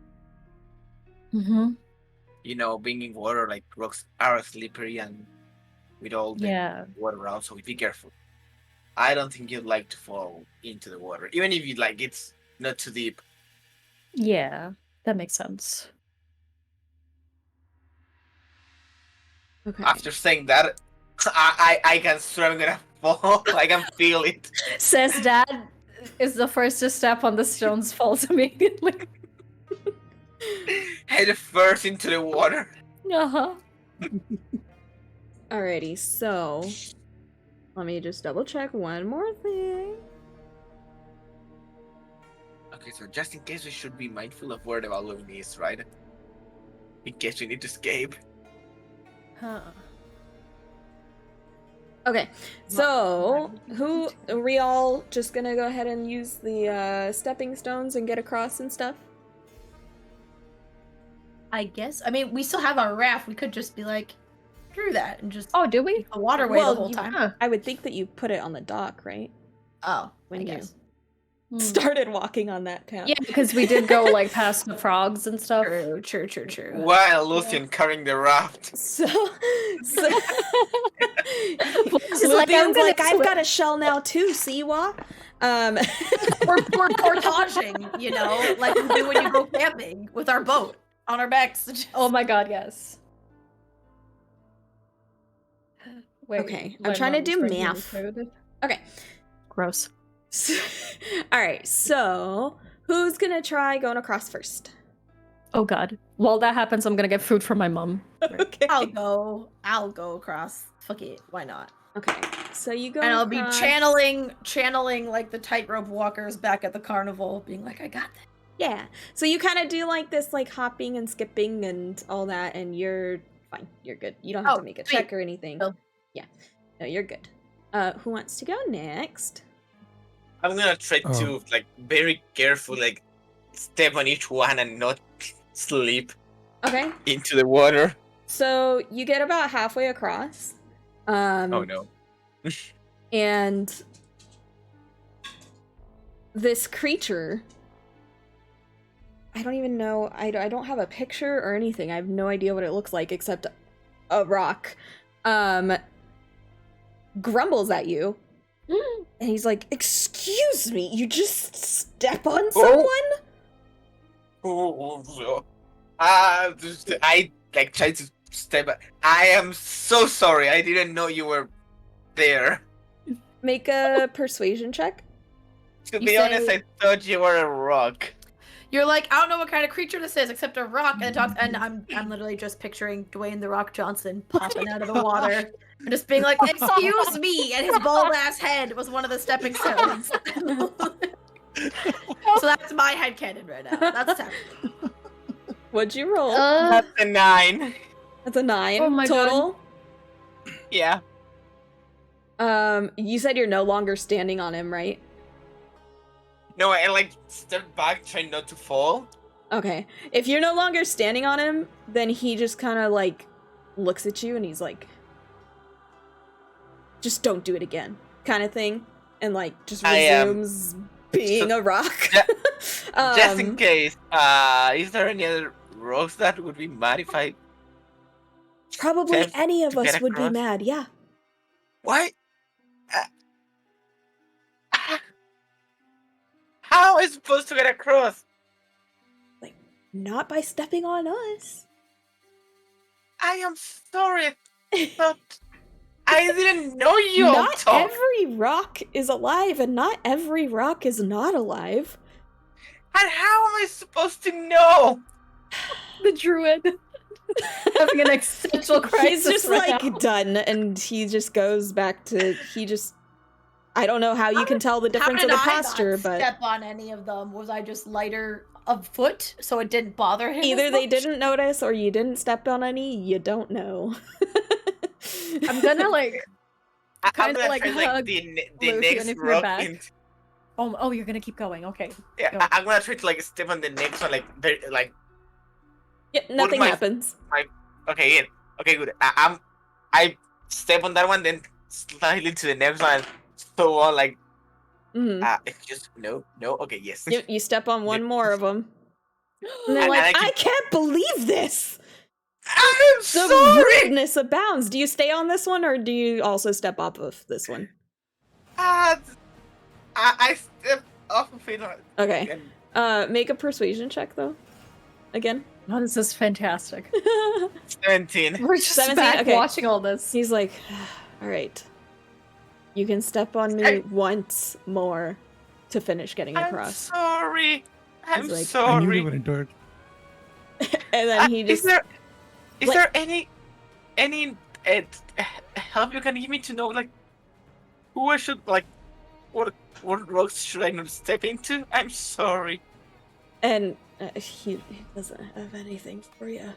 You know, being in water, like rocks are slippery and with all the water around, so be careful. I don't think you'd like to fall into the water, even if you like it's not too deep. Yeah, that makes sense. okay. After saying that, I can swear I'm gonna fall. I can feel it. Says Dad is the first to step on the stones, falls immediately. Head first into the water. Alrighty, so let me just double check one more thing. Okay, so just in case we should be mindful of where the balloon is, right? In case we need to escape. Huh. Okay, so are we all just gonna go ahead and use the stepping stones and get across and stuff? I guess. I mean, we still have our raft. We could just be like through that and just do we? the waterway the whole time. I would think that you put it on the dock, right? Oh, When I you guess. started walking on that path. Yeah, because we did go like past the frogs and stuff. True. While Lucian carrying the raft. So Lucian's like, I've got a shell now too, Siwa. We're portaging, you know, like we do when you go camping with our boat on our backs. Oh my god, yes. Wait, Okay, I'm trying to do math. Okay. Gross. All right, so who's gonna try going across first? Oh god. While that happens, I'm gonna get food from my mom. Okay. I'll go across. Fuck it, why not? Okay, so you go And I'll across. be channeling like the tightrope walkers back at the carnival, being like, I got that. Yeah. So you kind of do like this, like hopping and skipping and all that, and you're fine. You're good. You don't have to make a check or anything. No. Yeah. No, you're good. Who wants to go next? I'm gonna try to like very careful, like step on each one and not slip Okay. into the water. So you get about halfway across. Oh no. And this creature, I don't even know, I don't have a picture or anything. I have no idea what it looks like except a rock. Grumbles at you. And he's like, "Excuse me, you just step on someone?" I like tried to step. I am so sorry. I didn't know you were there. Make a persuasion check. To be honest, I thought you were a rock. You're like, I don't know what kind of creature this is, except a rock. And it talks, and I'm literally just picturing Dwayne the Rock Johnson popping out of the water and just being like, "Excuse me," and his bald ass head was one of the stepping stones. So that's my headcanon right now. That's 10. What'd you roll? That's a 9. That's a 9 Oh my total. Yeah. You said you're no longer standing on him, right? No, I like stepped back, trying not to fall. Okay. If you're no longer standing on him, then he just kind of like looks at you and he's like, "Just don't do it again," kind of thing, and like just resumes being a rock. Just in case, is there any other rocks that would be mad if I? Probably any of us would be mad. Yeah. Why? How am I supposed to get across? Like, not by stepping on us. I am sorry, but I didn't know you. Not every rock is alive, and not every rock is not alive. And how am I supposed to know? The druid having an existential crisis. He's just right like now. done, and he just goes back to I don't know how you can tell the difference of the posture, but step on any of them. Was I just lighter of foot, so it didn't bother him? either they didn't notice or you didn't step on any. You don't know. I'm gonna like I'm kind of gonna like try, hug the Lucian next if you're rock. back. Oh, you're gonna keep going. Okay. Yeah, Go. I'm gonna try to like step on the next one, like very, like. Yeah, nothing happens. Okay, yeah. Okay, good. I step on that one, then slightly to the next one, so on, like. It's just no. Okay, yes. You step on one more of them, and they're like, "I can't believe this." I'm The sorry. rudeness abounds. Do you stay on this one, or do you also step off of this one? I step off of it. Okay. Make a persuasion check though. Again. Oh, this is fantastic. 17. We're just 17? back Okay. watching all this. He's like, "All right, you can step on me once more to finish getting across." I'm sorry. I'm He's like, sorry. I knew you were into it. And then he just Is there any help you can give me to know, like, who I should, like, what rocks should I not step into? I'm sorry. And he doesn't have anything for you.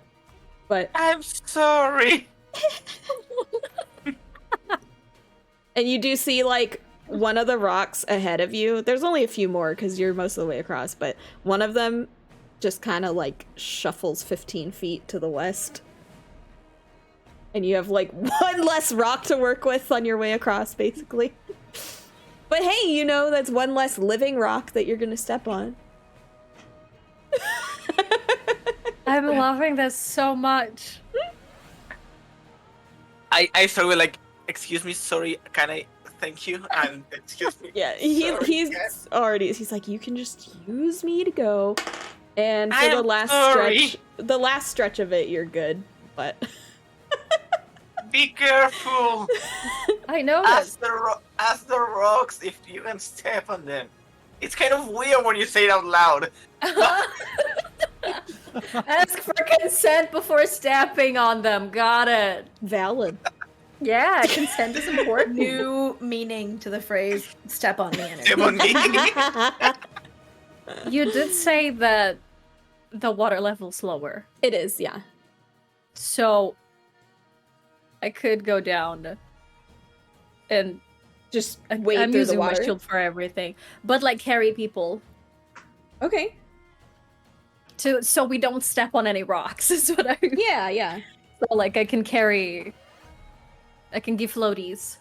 But I'm sorry. And you do see, like, one of the rocks ahead of you. There's only a few more because you're most of the way across, but one of them just kind of, like, shuffles 15 feet to the west. And you have, like, one less rock to work with on your way across, basically. But hey, you know, that's one less living rock that you're gonna step on. I'm loving this so much. I start with like, excuse me, sorry, can I, thank you, and excuse me. Yeah, sorry, he's already, he's like, you can just use me to go. And for the last stretch of it, you're good, but... Be careful! I know Ask the rocks if you can step on them. It's kind of weird when you say it out loud. Ask for consent before stepping on them. Got it. Valid. Yeah, consent is important. New meaning to the phrase "step on me." Step on me. You did say that the water level's lower. It is, yeah. So I could go down and just wade I'm through using the water. my shield for everything, but like carry people. Okay. So we don't step on any rocks. Is what I. Yeah. So like I can give floaties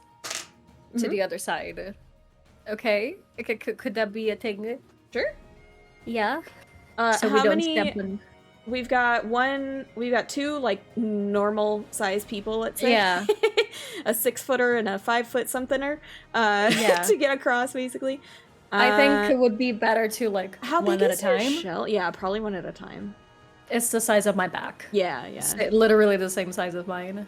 to the other side. Okay. Could that be a thing? Sure. Yeah. So how we don't many? step on. We've got two like normal size people, let's say. Yeah. A 6-footer and a 5-foot somethinger. To get across, basically. I think it would be better to like how one big at is a time. Your shell? Yeah, probably one at a time. It's the size of my back. Yeah. It's literally the same size as mine.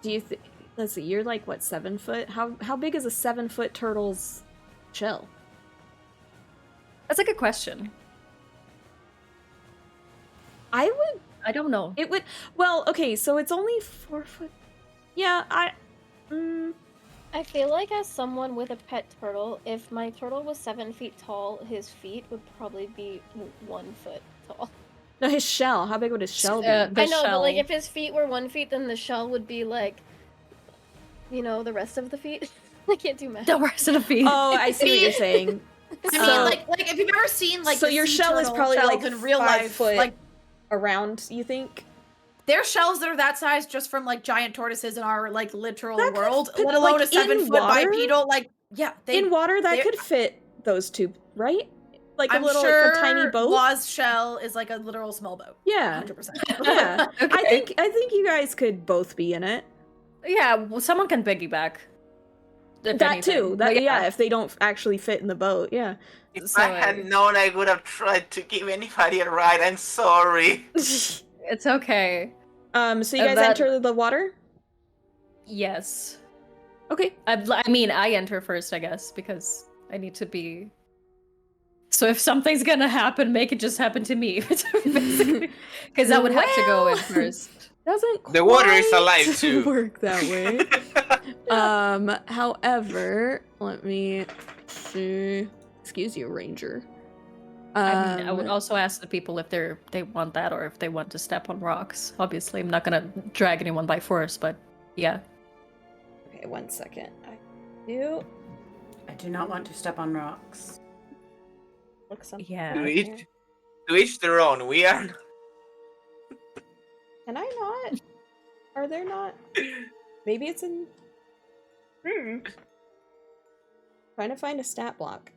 Do you think? Let's see. You're like what, 7 foot? How big is a 7-foot turtle's shell? That's a good question. I don't know. It would. Well, okay. So it's only 4 foot. Yeah. I feel like as someone with a pet turtle, if my turtle was 7 feet tall, his feet would probably be 1 foot tall. No, his shell. How big would his shell be? I know, but like if his feet were 1 feet, then the shell would be like, you know, the rest of the feet. I can't do math. The rest of the feet. Oh, I see what you're saying. I mean, like if you've ever seen like so the your sea shell is turtle probably shells like in real 5 life, foot like around. You think? There's shells that are that size just from like giant tortoises in our like literal That world, could, let alone like, a 7-foot water? bipedal. Like, yeah, In water, that could fit those two, right? Like I'm a little sure like a tiny boat. Law's shell is like a literal small boat. Yeah, 100%. Yeah, Okay. I think you guys could both be in it. Yeah, well, someone can piggyback. That too. That yeah, if they don't actually fit in the boat, yeah. If I had known, I would have tried to give anybody a ride. I'm sorry. It's okay. So you guys enter the water? Yes. Okay. I mean, I enter first, I guess, because I need to be. So if something's gonna happen, make it just happen to me, because I would have to go in first. Doesn't the water is alive too. Work that way. However, let me see. Excuse you, Ranger. I mean, I would also ask the people if they want that or if they want to step on rocks. Obviously, I'm not gonna drag anyone by force, but yeah. Okay, 1 second. I do not want to step on rocks. Look something. Yeah. To each their own. We are. Can I not? Are there not? Maybe it's in. Trying to find a stat block.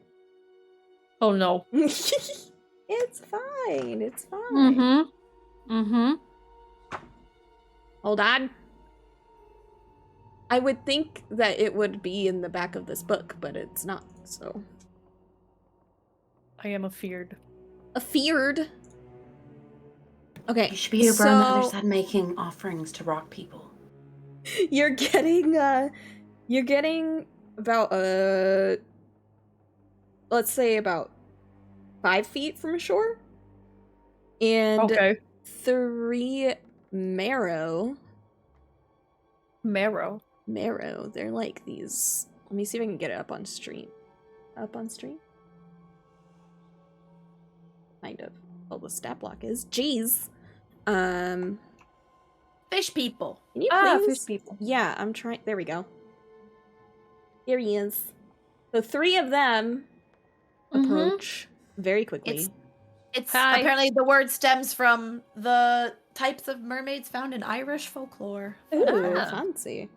Oh no. It's fine. It's fine. Hold on. I would think that it would be in the back of this book, but it's not, so. I am afeared. Afeared? Okay. You should be over on the other side making offerings to rock people. You're getting about let's say about 5 feet from shore. And 3 marrow. Marrow. They're like these. Let me see if I can get it up on stream. Up on stream? kind of. Well, the stat block is. Jeez. Fish people. Can you please? Fish people. Yeah, I'm trying. There we go. Here he is. So 3 of them approach very quickly. It's apparently the word stems from the types of mermaids found in Irish folklore. Ooh, fancy.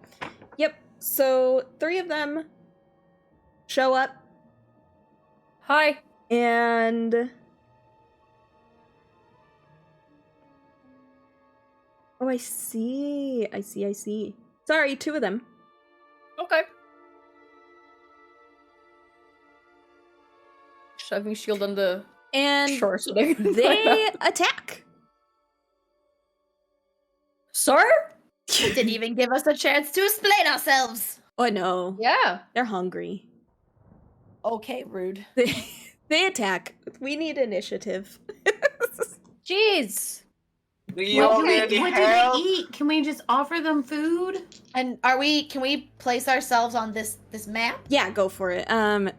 Yep. So 3 of them show up. Hi. And oh, I see. Sorry, 2 of them. Okay. Shoving shield on the shore. They attack. Sir? Didn't even give us a chance to explain ourselves. Oh no. Yeah. They're hungry. Okay, rude. They attack. We need initiative. Jeez. What do they eat? Can we just offer them food? And can we place ourselves on this map? Yeah, go for it.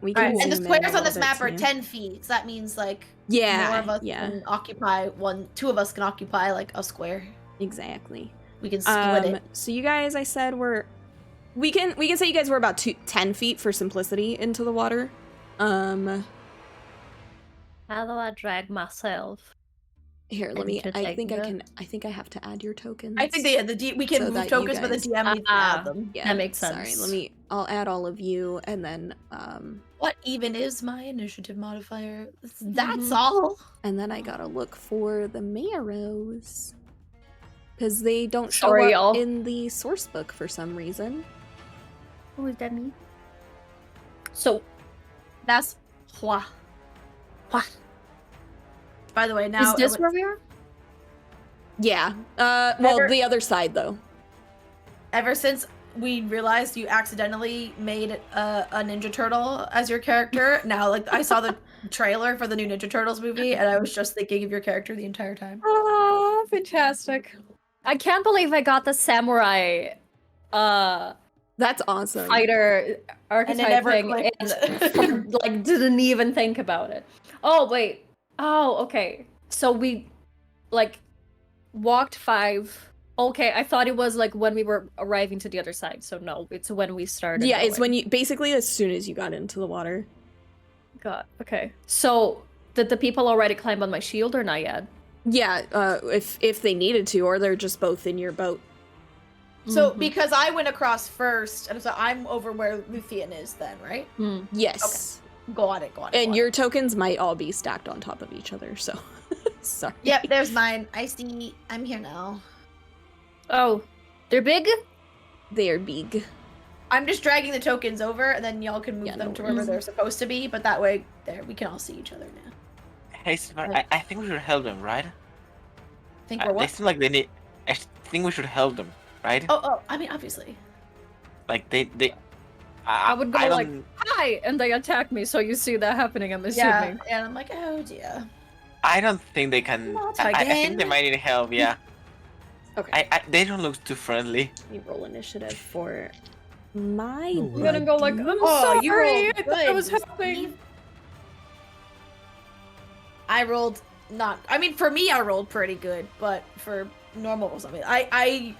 We can. And the squares on this map are 10 feet. So that means like more of us can occupy 2 of us can occupy like a square. Exactly. We can split it. So you guys, I said we can say you guys were about 10 feet for simplicity into the water. How do I drag myself? Here, let me. I think I have to add your tokens. I think we can move tokens, but the DM needs to add them. Yeah, that makes sense. Sorry, I'll add all of you, and then What even is my initiative modifier? That's all. And then I gotta look for the marrows because they don't show up in the source book for some reason. What does that mean? So that's Hua. By the way, now is this where we are? Yeah. Well, the other side though. Ever since we realized you accidentally made a Ninja Turtle as your character, now like I saw the trailer for the new Ninja Turtles movie, and I was just thinking of your character the entire time. Oh, fantastic! I can't believe I got the samurai. That's awesome. Fighter archetype thing, and like didn't even think about it. Oh wait. Oh, okay. So we, like, walked 5. Okay, I thought it was, like, when we were arriving to the other side. So no, it's when we started. Yeah, it's when you, basically as soon as you got into the water. God, okay. So, did the people already climb on my shield or not yet? Yeah, if they needed to, or they're just both in your boat. So, because I went across first, and so I'm over where Luthien is then, right? Yes. Okay. Got it. And your tokens might all be stacked on top of each other, so sorry. Yep, there's mine. I see. I'm here now. Oh, they're big? They're big. I'm just dragging the tokens over, and then y'all can move them to wherever they're supposed to be, but that way, we can all see each other now. Hey, Smart, I think we should help them, right? Think we're what? They seem like they need... I think we should help them, right? Oh, I mean, obviously. Like, they I would go like, hi, and they attack me, so you see that happening, I'm assuming. Yeah, and I'm like, oh dear. I don't think they can... I think they might need help, yeah. Okay. They don't look too friendly. Let me roll initiative for my... I'm gonna go like, I'm sorry, you I thought I was helping. I rolled not... I mean, for me, I rolled pretty good, but for normal or something, I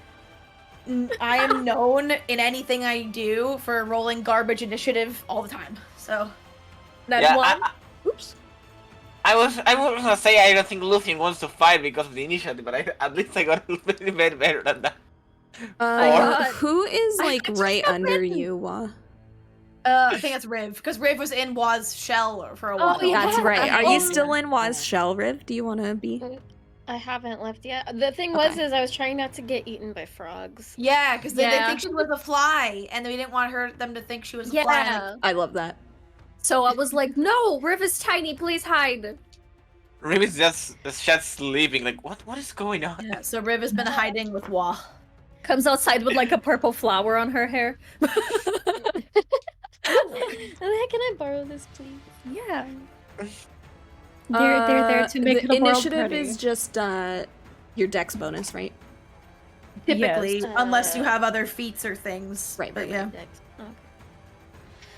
am known in anything I do for rolling garbage initiative all the time. So that's one. Oops. I was gonna say I don't think Luthien wants to fight because of the initiative, but at least I got a little bit better than that. Who is like right under you, Wa? I think that's Riv, because Riv was in Wa's shell for a while. Oh, yeah. That's right. Are you still in Wa's shell, Riv? Do you want to be? I haven't left yet. The thing was, I was trying not to get eaten by frogs. Yeah, because they think she was a fly, and we didn't want them to think she was a fly. I love that. So I was like, no, Riv is tiny, please hide. Riv is just sleeping, like, what is going on? Yeah, so Riv has been hiding with Wa. Comes outside with like a purple flower on her hair. Can I borrow this, please? Yeah. They're there to make the initiative is just your dex bonus, right? Typically, unless you have other feats or things. Right, but yeah. Dex. Okay.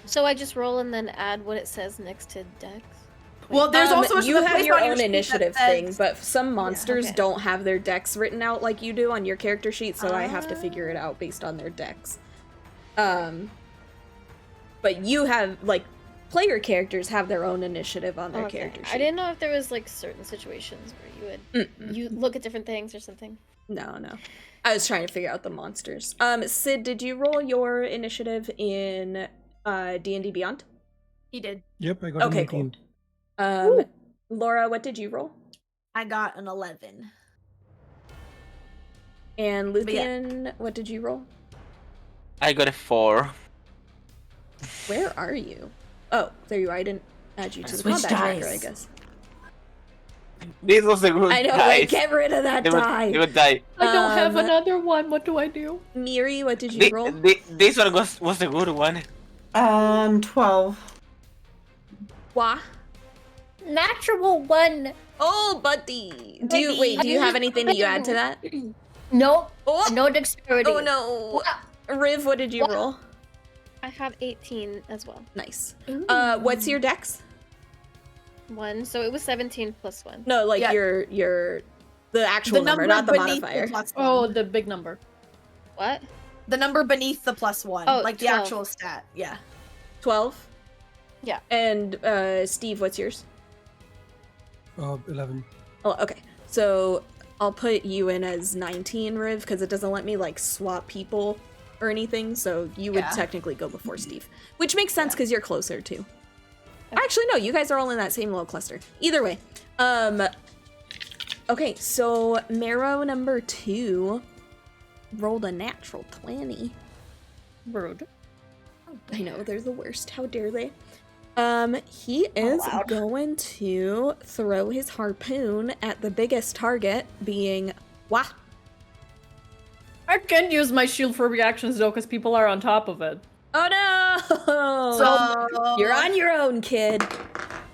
So I just roll and then add what it says next to dex? Well, there's also you have your own sheet initiative that thing, says- but some monsters okay. don't have their dex written out like you do on your character sheet, so I have to figure it out based on their dex. But you have, like, player characters have their own initiative on their character sheet. I didn't know if there was, like, certain situations where you look at different things or something. No. I was trying to figure out the monsters. Sid, did you roll your initiative in D&D Beyond? He did. Yep, I got an 18. Cool. Laura, what did you roll? I got an 11. And Luthien, what did you roll? I got a 4. Where are you? Oh, there you are. I didn't add you to the Switch combat dice. tracker, I guess. This was a good I know, dice. right? Get rid of that die. They would die. I don't have another one. What do I do? Miri, what did you roll? This one was a good one. 12. Wah. Natural 1. Oh, buddy. Do you have anything that you add to that? Nope. Oh, No dexterity. oh no. Riv, what did you roll? I have 18 as well. Nice. What's your dex? 1, so it was 17 plus 1. No, like your the actual number, not the beneath modifier. +1. Oh, the big number. What? The number beneath the +1. Oh, like the 12. actual stat. Yeah. 12? Yeah. And Steve, what's yours? 11. Oh, okay. So I'll put you in as 19, Riv, because it doesn't let me like swap people or anything. So you would technically go before Steve, which makes sense because you're closer too. Actually, no, you guys are all in that same little cluster. Either way. Okay, so Marrow number 2 rolled a natural 20. Rude. I know, they're the worst. How dare they? He is going to throw his harpoon at the biggest target, being Wah. I can use my shield for reactions though, because people are on top of it. Oh no! So You're on your own, kid.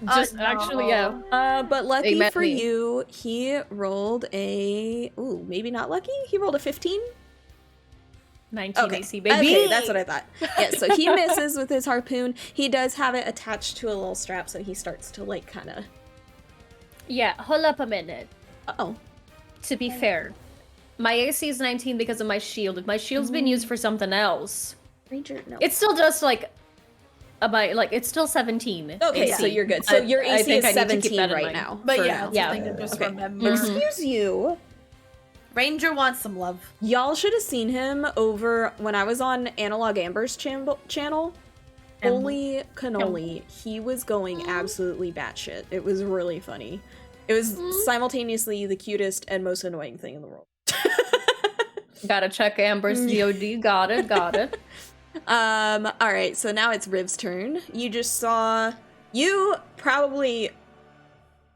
Just actually, yeah. But lucky met for me. you, he rolled a maybe not lucky. He rolled a 15. 19 AC, baby. Okay, that's what I thought. Yeah, so he misses with his harpoon. He does have it attached to a little strap, so he starts to like kind of. Yeah, hold up a minute. Oh. To be fair, my AC is 19 because of my shield. If my shield's been used for something else, Ranger, no. it's still just like it's still 17. Okay, AC. so you're good. So your I AC think is I need to keep 17 that in right mind. now. But for yeah, now. Yeah. I think to just Okay. remember. Excuse you. Ranger wants some love. Y'all should have seen him over when I was on Analog Amber's channel. Holy cannoli. He was going absolutely batshit. It was really funny. It was simultaneously the cutest and most annoying thing in the world. Gotta check Amber's GOD. Got it. Alright, so now it's Riv's turn. You just saw... You probably,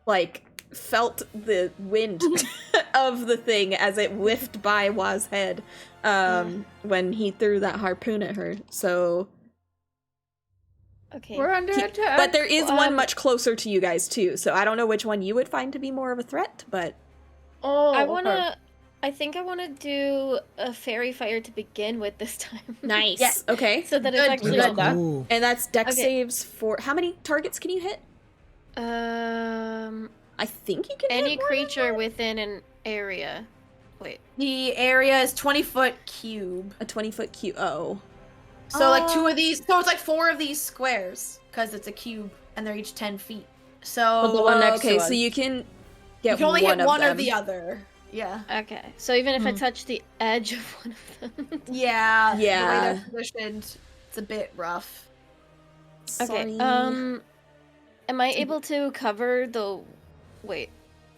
like, felt the wind of the thing as it whiffed by Wa's head when he threw that harpoon at her. So... Okay. We're under attack. But there is one much closer to you guys, too. So I don't know which one you would find to be more of a threat, but... Oh, I think I wanna do a fairy fire to begin with this time. Nice. Yes. Okay. So that it's Good. actually Good. That. Ooh. And that's dex Okay. saves for... How many targets can you hit? I think you can hit any more than creature one. within an area. Wait. The area is 20-foot cube. A 20-foot cube. Oh. So like 2 of these. So it's like 4 of these squares because it's a cube and they're each 10 feet. So the one next okay, to so us. you can get you can only one hit of one or them. the other. Yeah. Okay. So even if I touch the edge of one of them. Yeah. Yeah. The way they're positioned, it's a bit rough. Okay. Sorry. Am I able to cover the? Wait.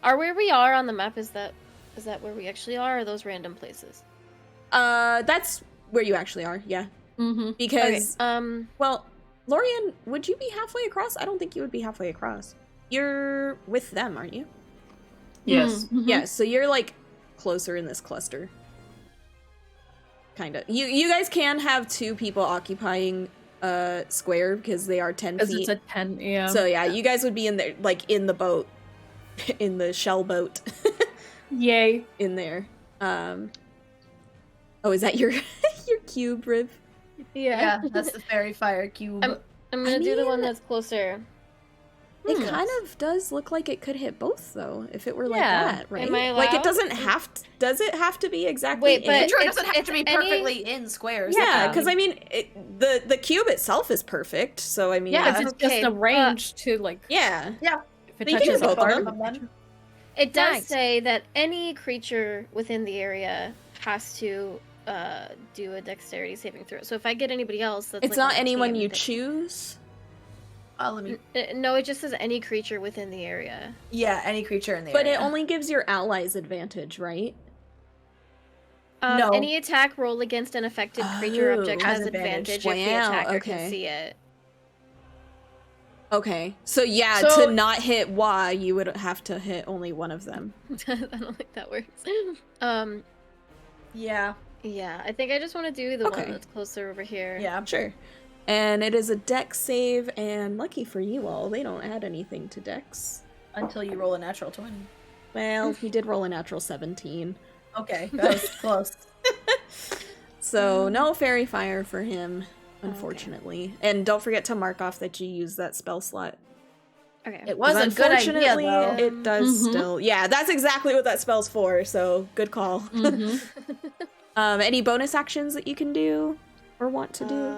Are where we are on the map? Is that where we actually are? Or are those random places? That's where you actually are. Yeah. Mm-hmm. Because Okay. well, Lorian, would you be halfway across? I don't think you would be halfway across. You're with them, aren't you? Yes. Yeah, so you're like closer in this cluster. Kind of. You guys can have 2 people occupying a square because they are 10 Because feet. it's a 10, yeah. So yeah, you guys would be in there, like in the boat, in the shell boat, Yay. in there. Oh, is that your your cube, Riv? Yeah, that's the fairy fire cube. I'm gonna do the one that's closer. It kind of does look like it could hit both, though, if it were like that, right? Am I allowed? Like, it doesn't have to... Does it have to be exactly Wait, but in? Sure, it doesn't have to be perfectly in squares. Yeah, because, I mean, the cube itself is perfect, so, I mean... Yeah, it's just a range to, like... Yeah. Yeah. If it touches a part. It does say that any creature within the area has to do a dexterity saving throw. So if I get anybody else, that's it's not anyone you choose? Let me... No, it just says any creature within the area. Yeah, any creature in the area. But it only gives your allies advantage, right? No. Any attack roll against an affected creature or object has advantage if the attacker can see it. Okay. So yeah, to not hit Wa, you would have to hit only one of them. I don't think that works. Yeah. Yeah, I think I just want to do the one that's closer over here. Yeah. Sure. And it is a dex save, and lucky for you all, they don't add anything to dex. Until you roll a natural 20. Well, he did roll a natural 17. Okay, that was close. So, no fairy fire for him, unfortunately. Okay. And don't forget to mark off that you use that spell slot. Okay. It was a good idea, though. It does still. Yeah, that's exactly what that spell's for, so good call. Any bonus actions that you can do or want to do?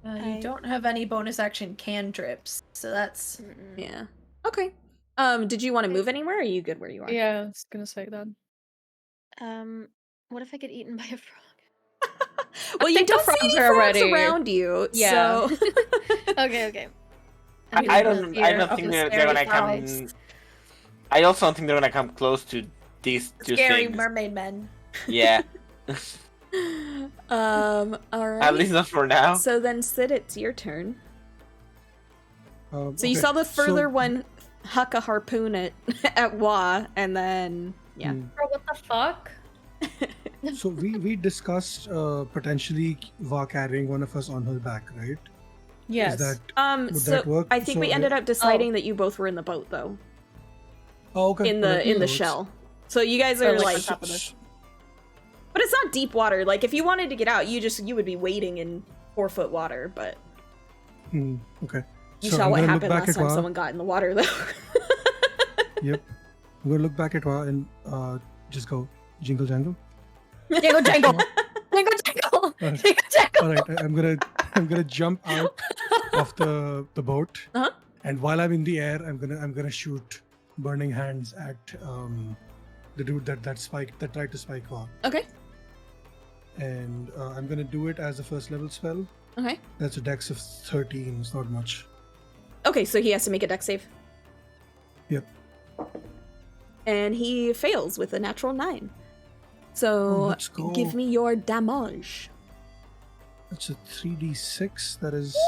You don't have any bonus action cantrips, so that's... Yeah. Okay. Did you want to move anywhere, or are you good where you are? Yeah, I was gonna say that. What if I get eaten by a frog? Well, you don't see any frogs around you, so... Okay. I don't think they're gonna come... I also don't think they're gonna come close to these two scary things. mermaid men. Yeah. Alright. At least not for now. So then, Sid, it's your turn. So you saw the further one huck a harpoon at Wa, and then Bro, what the fuck? So we discussed potentially Va carrying one of us on her back, right? Yes. Would that work? I think we ended up deciding that you both were in the boat, though. Oh, okay. In the shell. So you guys are like, but it's not deep water. Like if you wanted to get out, you would be wading in 4-foot water. But okay. You saw what happened last time someone got in the water, though. Yep. I'm gonna look back at Wa and just go jingle jangle. Jingle jangle. Jingle jangle. Jingle jangle. All right. I'm gonna jump out of the boat, and while I'm in the air, I'm gonna shoot burning hands at the dude that tried to spike Wa. Okay. And I'm gonna do it as a first level spell. Okay. That's a dex of 13. It's not much. Okay, so he has to make a dex save. Yep. And he fails with a natural 9. So give me your damage. That's a 3d6. That is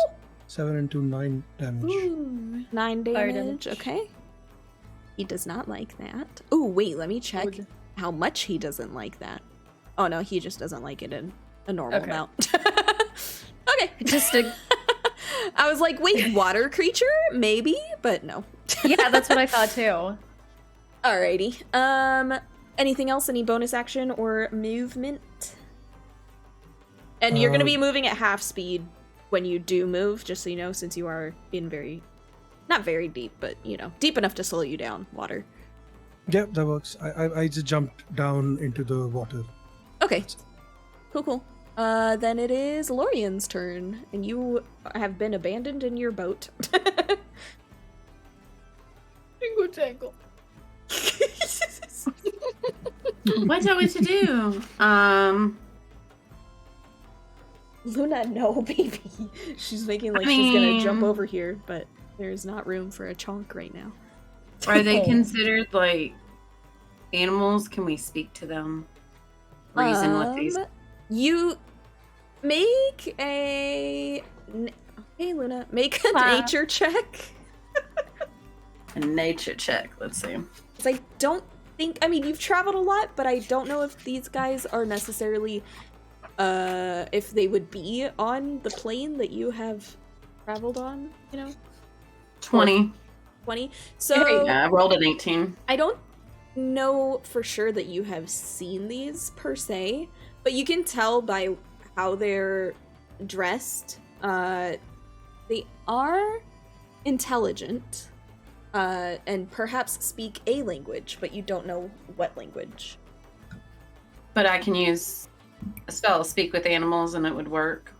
7 into 9 damage. Ooh, 9 damage. Okay. He does not like that. Ooh, wait, let me check how much he doesn't like that. Oh no, he just doesn't like it in a normal amount. Okay. Just a... I was like, wait, water creature? Maybe, but no. Yeah, that's what I thought too. Alrighty. Anything else? Any bonus action or movement? And you're gonna be moving at half speed when you do move, just so you know, since you are in not very deep, but deep enough to slow you down water. Yep, that works. I just jumped down into the water. Okay. Cool. Then it is Lorian's turn, and you have been abandoned in your boat. Jingle jangle. What are we to do? Luna, no, baby. She's making she's gonna jump over here, but there's not room for a chonk right now. Are they considered like animals? Can we speak to them? Reason with these. You make a. Hey, Luna, make a nature check. A nature check. Let's see. I don't think. I mean, you've traveled a lot, but I don't know if these guys are necessarily. If they would be on the plane that you have traveled on, 20. 20. So I rolled an 18. I don't know for sure that you have seen these per se, but you can tell by how they're dressed. They are intelligent, and perhaps speak a language, but you don't know what language. But I can use a spell, speak with animals, and it would work.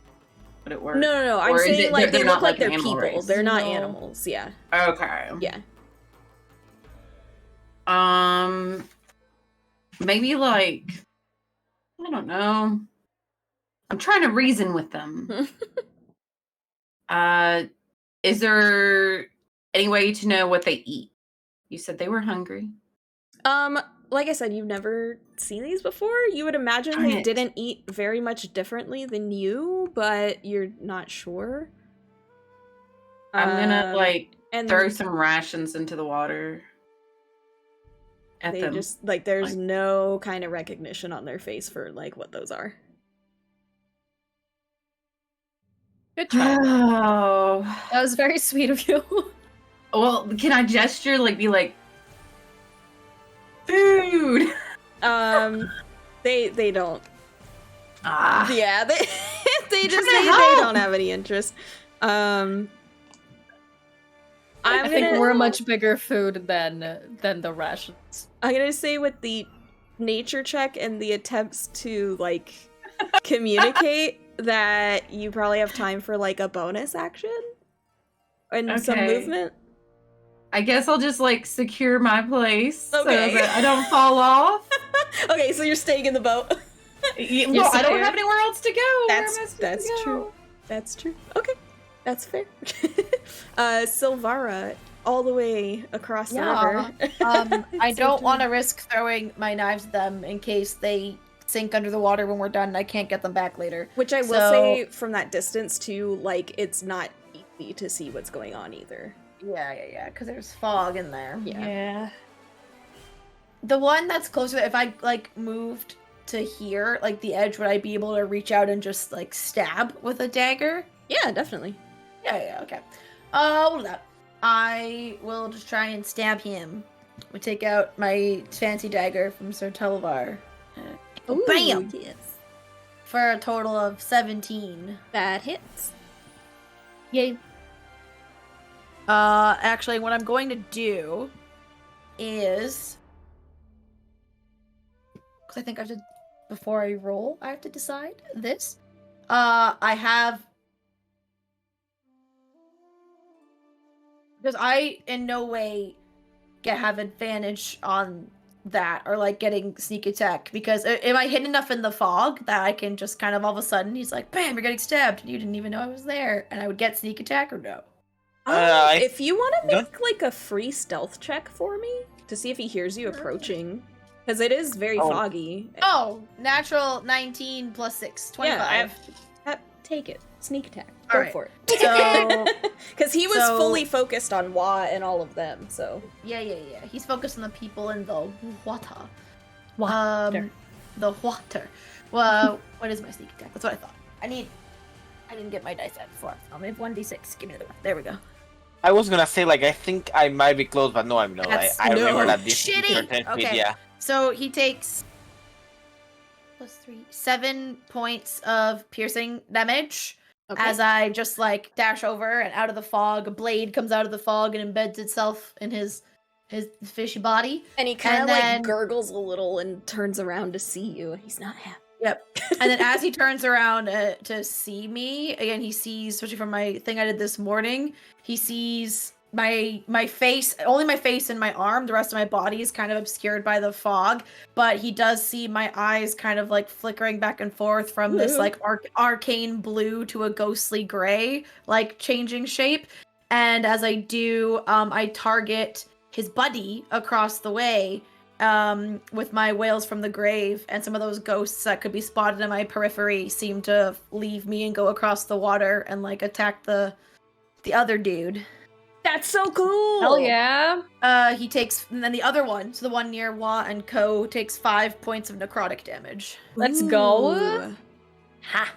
Would it work? No. I'm saying like they look like they're people. Race? They're not animals. Yeah. Okay. Yeah. Maybe like, I don't know. I'm trying to reason with them. Is there any way to know what they eat? You said they were hungry. Like I said, you've never seen these before. You would imagine they didn't eat very much differently than you, but you're not sure. I'm gonna throw some rations into the water. They just there's no kind of recognition on their face for like what those are. Good try. Oh, that was very sweet of you. Well, can I gesture be like food? They don't. Yeah, they just say they don't have any interest. I think we're a much bigger food than the rations. I'm gonna say with the nature check and the attempts to like communicate that you probably have time for like a bonus action and some movement. I guess I'll just secure my place so that I don't fall off. Okay, so you're staying in the boat. Well, I don't have anywhere else to go. That's true. That's true. Okay. That's fair. Silvara, all the way across the river. I don't want to risk throwing my knives at them in case they sink under the water when we're done and I can't get them back later. Which I will say, from that distance too, it's not easy to see what's going on either. Yeah, because there's fog in there. Yeah. The one that's closer, if I moved to here, the edge, would I be able to reach out and just stab with a dagger? Yeah, definitely. Yeah, okay. What is that? I will just try and stab him. We take out my fancy dagger from Sir Televar. Ooh, bam! Yes. For a total of 17. That hits. Yay. Actually, what I'm going to do is... Because I think I have to... Before I roll, I have to decide this. I have... Because I, in no way, have advantage on that, or, getting sneak attack. Because am I hidden enough in the fog that I can just kind of all of a sudden, he's like, bam, you're getting stabbed. You didn't even know I was there. And I would get sneak attack, or no? If you want to make, a free stealth check for me, to see if he hears you approaching, because it is very foggy. Oh, natural 19 plus 6, 25. Yeah, take it. Sneak attack. Go for it. So, because he was fully focused on Wa and all of them, so. Yeah. He's focused on the people in the water. The water. Well, what is my sneak attack? That's what I thought. I didn't get my dice out before. I'll make 1d6. Give me the one. There we go. I was gonna say, I think I might be close, but no, I'm not. I remember that this is shitty. Okay. Yeah. So he takes plus 3, 7 points of piercing damage. Okay. As I just dash over and out of the fog, a blade comes out of the fog and embeds itself in his fishy body. And he kind of gurgles a little and turns around to see you. He's not happy. Yep. And then as he turns around to see me, again, he sees, especially from my thing I did this morning, he sees my face, only my face and my arm. The rest of my body is kind of obscured by the fog, but he does see my eyes kind of flickering back and forth from this arcane blue to a ghostly gray, changing shape. And as I do, I target his buddy across the way with my wails from the grave, and some of those ghosts that could be spotted in my periphery seem to leave me and go across the water and attack the other dude. That's so cool! Hell yeah! He takes, and then the other one, so the one near Wa and Co, takes 5 points of necrotic damage. Let's go! Ha!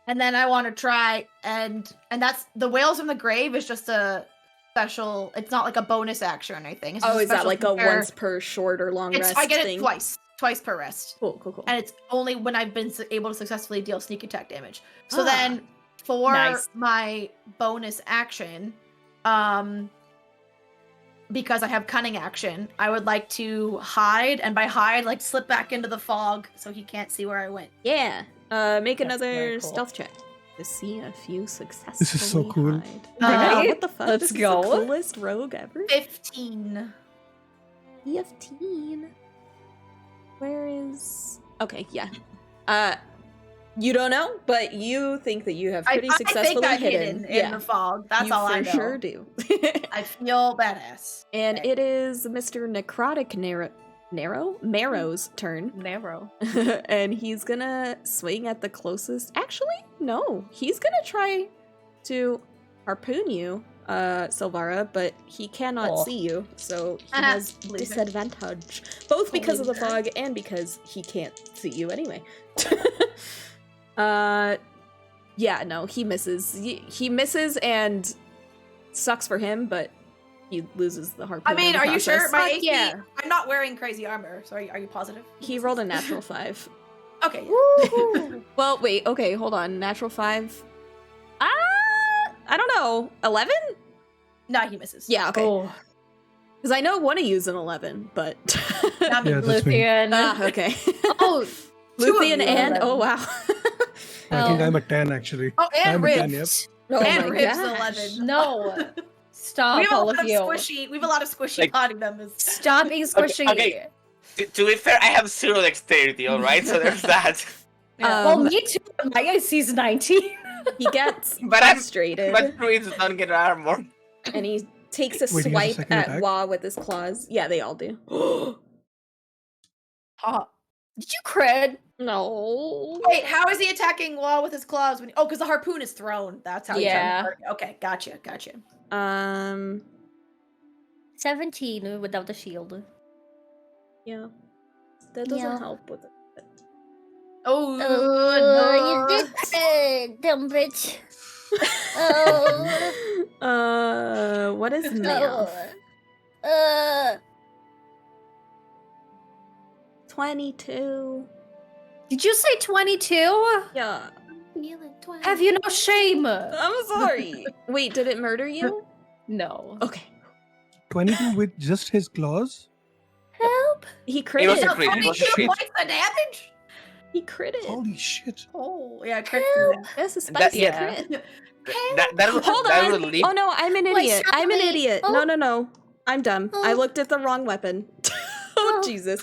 And then I want to try, and that's, the wails from the grave is just a special, it's not a bonus action or anything. Is that a once per short or long rest I get thing? it twice. twice per rest. Cool. And it's only when I've been able to successfully deal sneak attack damage. So then for my bonus action, because I have cunning action, I would like to hide, and by hide, like slip back into the fog so he can't see where I went. Yeah. Make another stealth check to see if you successfully This is so cool. hide. What the fuck? Let's this go. is the coolest rogue ever. 15. 15. Where is... Okay, yeah. You don't know, but you think that you have pretty successfully I think I'm hidden in the fog. That's all I know. You for sure do. I feel badass. And it is Mr. Necrotic Marrow's turn. Narrow. And he's gonna swing at the closest... Actually, no. He's gonna try to harpoon you, Silvara, but he cannot see you, so he has disadvantage. Both because of the fog and because he can't see you anyway. Yeah, no, he misses. He misses and sucks for him, but he loses the harpoon. I mean, are you sure? My AC, yeah. I'm not wearing crazy armor, so are you positive? He rolled a natural 5. Okay. Well, wait, okay, hold on. Natural 5. I don't know. 11? Nah, he misses. Yeah, okay. Because I know one of you's an 11, but... Not me. Yeah, that's me. Okay. Oh, Luthien and... Oh, wow. I think I'm a 10, actually. Oh, and I'm a 10, yep. Ribs. Oh and my Ribs gosh. 11. no. Stop, We have all of you. squishy. We have a lot of squishy Like- body members. Stop being squishy. Okay. To be fair, I have 0 dexterity, alright? So there's that. Well, me too. My IC's 19. He gets But I'm- frustrated, But druids don't get armor. and he takes a Wait, he has a swipe second at attack? Wah with his claws. Yeah, they all do. Did you crit? No. Wait, how is he attacking Wall with his claws? When because the harpoon is thrown. That's how. Yeah. He's okay, gotcha. 17 without the shield. Yeah. That doesn't help with it. Oh, you no. did crit, dumb bitch. What is math? 22. Did you say 22? Yeah. Have you no shame? I'm sorry. Wait, did it murder you? No. Okay. 22 with just his claws? Help! He It was a critted. crit. It was a 22 crit. points of damage. He critted. Holy shit. Oh, yeah, crit. That's a spicy yeah. crit. That Hold that on. would leave. Oh no, I'm an Wait, idiot. I'm an Sally. idiot. Oh. No. I'm dumb. I Oh. looked at the wrong weapon. Oh. Jesus.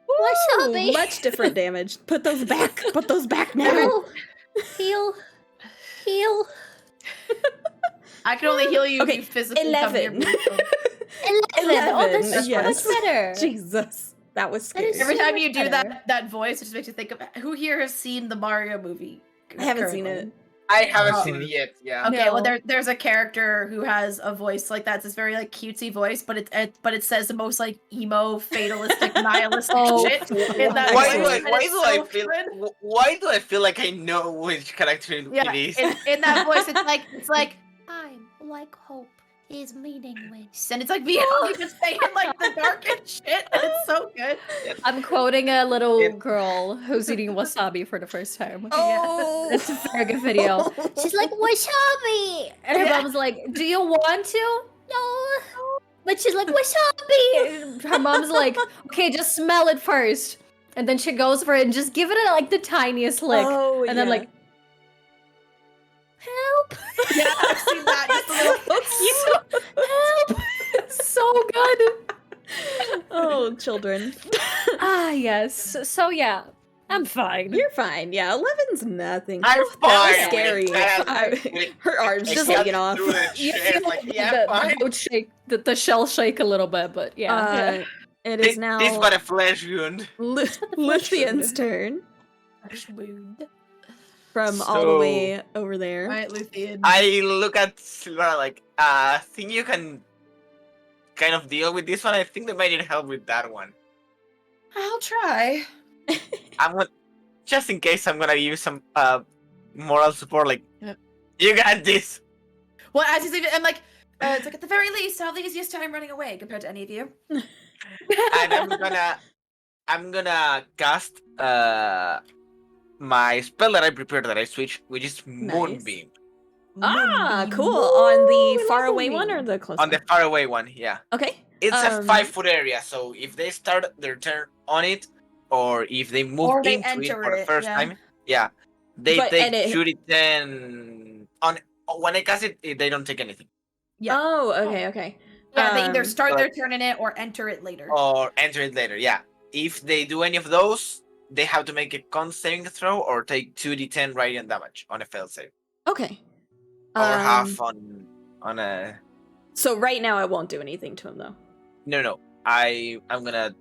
What's Woo, up, babe? much different damage. Put those back. Put those back now. No. Heal. I can only heal you Okay, if you physically come near 11. me. 11. Oh, that's 11, yes. much better. Jesus. That was That is scary. Every so time much you do better. that voice, it just makes you think of who here has seen the Mario movie. I haven't seen currently? it. I haven't Oh. seen it yet. Yeah. Okay, No. well there's a character who has a voice like that. It's this very like cutesy voice, but it says the most like emo, fatalistic, nihilistic Oh. shit in that Why voice. do I? and Why it's do I so feel? good. Why do I feel like I know which character Yeah, it is? in that voice, it's like I'm like hope is meaningless, and it's like being like just saying like the darkest shit. And it's so good. I'm quoting a little girl who's eating wasabi for the first time. Oh. It's a very good video. She's like, wasabi! And her Yeah. mom's like, do you want to? No. But she's like, wasabi! And her mom's like, okay, just smell it first. And then she goes for it and just give it like the tiniest lick. Oh, and then yeah. like, help! Yeah, I've seen that. Just a little Help! It's so good. Oh, children. Ah, yes. So yeah, I'm fine. You're fine. Yeah, 11's nothing. I'm That was fine. scary. Her arms just hanging off. You feel Like, yeah, the fine. boat shake, the shell shake a little bit, but yeah. It is now This got a flesh wound. Luthien's turn from all the So- way over there. Right, Luthien. I look at Silvara like, think you can kind of deal with this one? I think they might need help with that one. I'll try. I'm gonna, just in case, I'm gonna use some moral support. Like, Yep. you got this. Well, as he's leaving, I'm like, it's like at the very least, I'll have the easiest time running away compared to any of you. And I'm gonna I'm gonna cast my spell that I prepared that I switched, which is Moonbeam. Cool. On the far away one or the close on one? the far away one, yeah. Okay. It's a 5-foot area, so if they start their turn on it, or if they move Or they into it enter for the it, first yeah. time, yeah, they But- and take it- 2d10 on when I cast it. They don't take anything. Yeah. Oh, okay. Yeah, they either start their but- turn in it or enter it later. Or enter it later. Yeah, if they do any of those, they have to make a con saving throw or take 2d10 radiant damage on a failed save, Okay. or half on a. So right now I won't do anything to him though. No. I'm gonna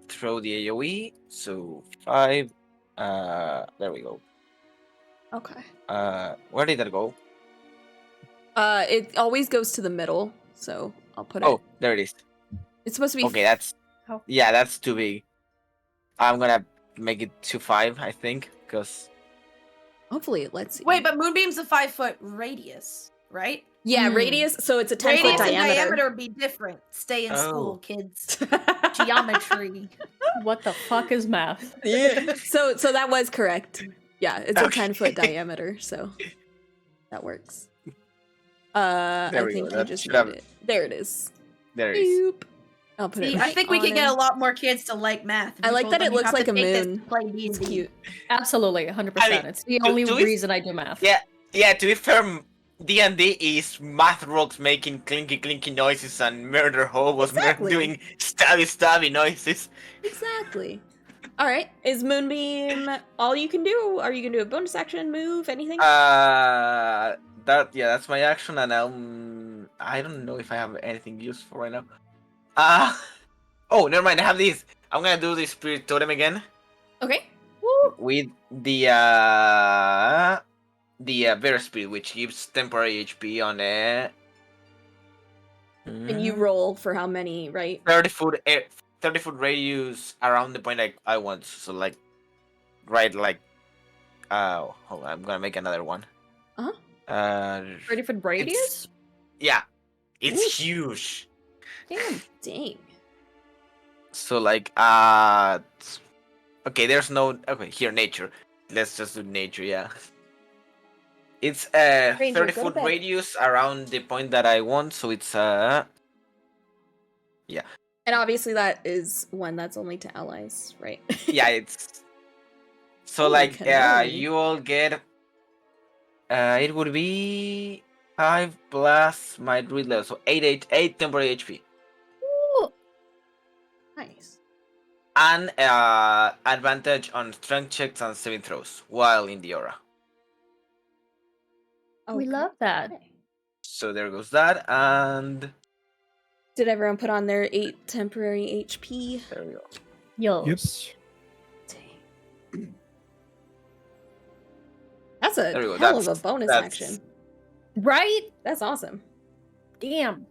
throw the AoE. So 5. There we go. Okay. Where did that go? It always goes to the middle, so I'll put it. Oh, there it is. It's supposed to be. Okay, that's too big. I'm gonna make it to 5, I think, because Hopefully it lets you. Wait, but Moonbeam's a 5-foot radius, right? Yeah, radius. So it's a 10-foot Radius and diameter. diameter be different. Stay in school, kids. Geometry. What the fuck is math? Yeah. So that was correct. Yeah, it's a Okay. 10-foot diameter, so that works. There I we think go. you That just should made have- it. There it is. there it is. Boop. I'll put See, it. I Right think we on could get a him. lot more kids to like math. if I we like told that them it you looks have like to a take this to moon. play D&D. It's cute. Absolutely, 100%. I mean, It's the to- only to be- reason I do math. Yeah. To be fair, D&D is math rocks making clinky noises and murder hobos Exactly. doing stabby noises. Exactly. All right. Is Moonbeam all you can do? Are you gonna do a bonus action move? Anything? That's my action, and I don't know if I have anything useful right now. Oh, never mind. I have these. I'm gonna do the spirit totem again Okay. with the Vera Spirit, which gives temporary HP on a And you roll for how many, right? 30-foot radius around the point I want. So like, right, like, hold on, I'm gonna make another one. 30-foot radius? Yeah, it's Ooh. huge. Damn. Dang. So like, okay, there's no here nature. Let's just do nature, yeah. It's a Ranger, go to 30-foot bed. radius around the point that I want, so it's And obviously that is one that's only to allies, right? yeah, it's so Holy like cannoli. you all get it would be 5 plus my druid level, so 8 temporary HP. Nice. And advantage on strength checks and saving throws while in the aura. We love that. Okay. So there goes that, and Did everyone put on their 8 temporary HP? there we go. Yo. Yep. Dang. That's a There we go. hell of That's- a bonus that's- action. Right? That's awesome. Damn.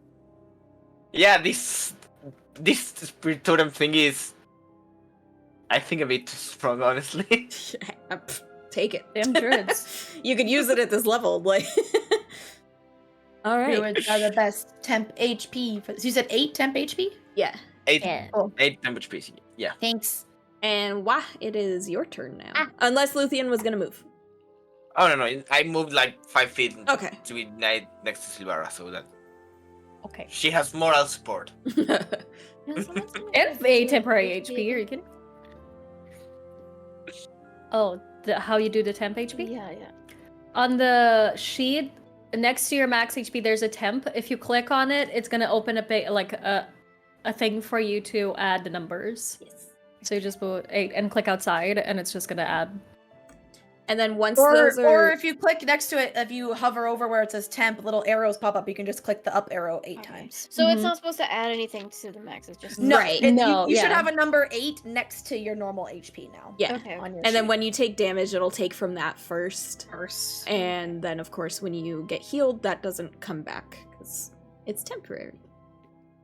Yeah, this spirit totem thing is, I think, a bit too strong, honestly. Take it. Damn druids. You could use it at this level, like. All right. Druids are the best temp HP. So you said 8 temp HP? Yeah. 8 Cool. damage piece. Yeah. Thanks. And it is your turn now. Ah. Unless Luthien was gonna move. Oh no, I moved like 5 feet Okay. to be next to Silvara, so that Okay. she has moral support. And a temporary HP, are you kidding? Oh, how you do the temp HP? Yeah. On the sheet, next to your max HP, there's a temp. If you click on it, it's gonna open a thing for you to add the numbers. Yes. So you just put 8 and click outside, and it's just gonna add. And then once Or, those are. or if you click next to it, if you hover over where it says temp, little arrows pop up. You can just click the up arrow 8 times. So it's Mhm. not supposed to add anything to the max. It's just No, Right. No, you should yeah. have a number 8 next to your normal HP now. Yeah. Okay. On your And then sheet. when you take damage, it'll take from that first. First. And then, of course, when you get healed, that doesn't come back because it's temporary.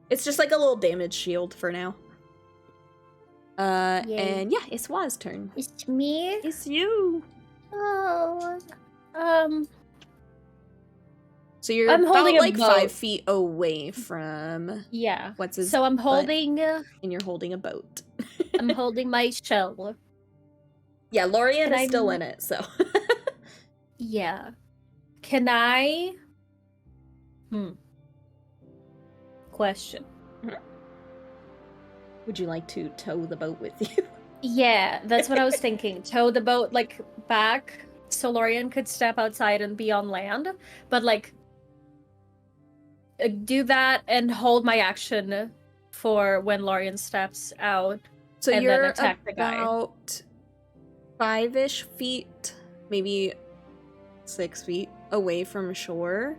It's just like a little damage shield for now. Yay. And yeah, it's Wa's turn. It's me. It's you. Oh. So you're I'm about holding a like boat. 5 feet away from Yeah. what's his. So I'm butt, holding. and you're holding a boat. I'm holding my shell. Yeah, Lorian is still in it, so. Yeah. Can I... Question. Would you like to tow the boat with you? Yeah, that's what I was thinking. Tow the boat, like, back so Lorian could step outside and be on land. But, like, do that and hold my action for when Lorian steps out. So and you're then attack the guy. About 5-ish feet, maybe 6 feet away from shore,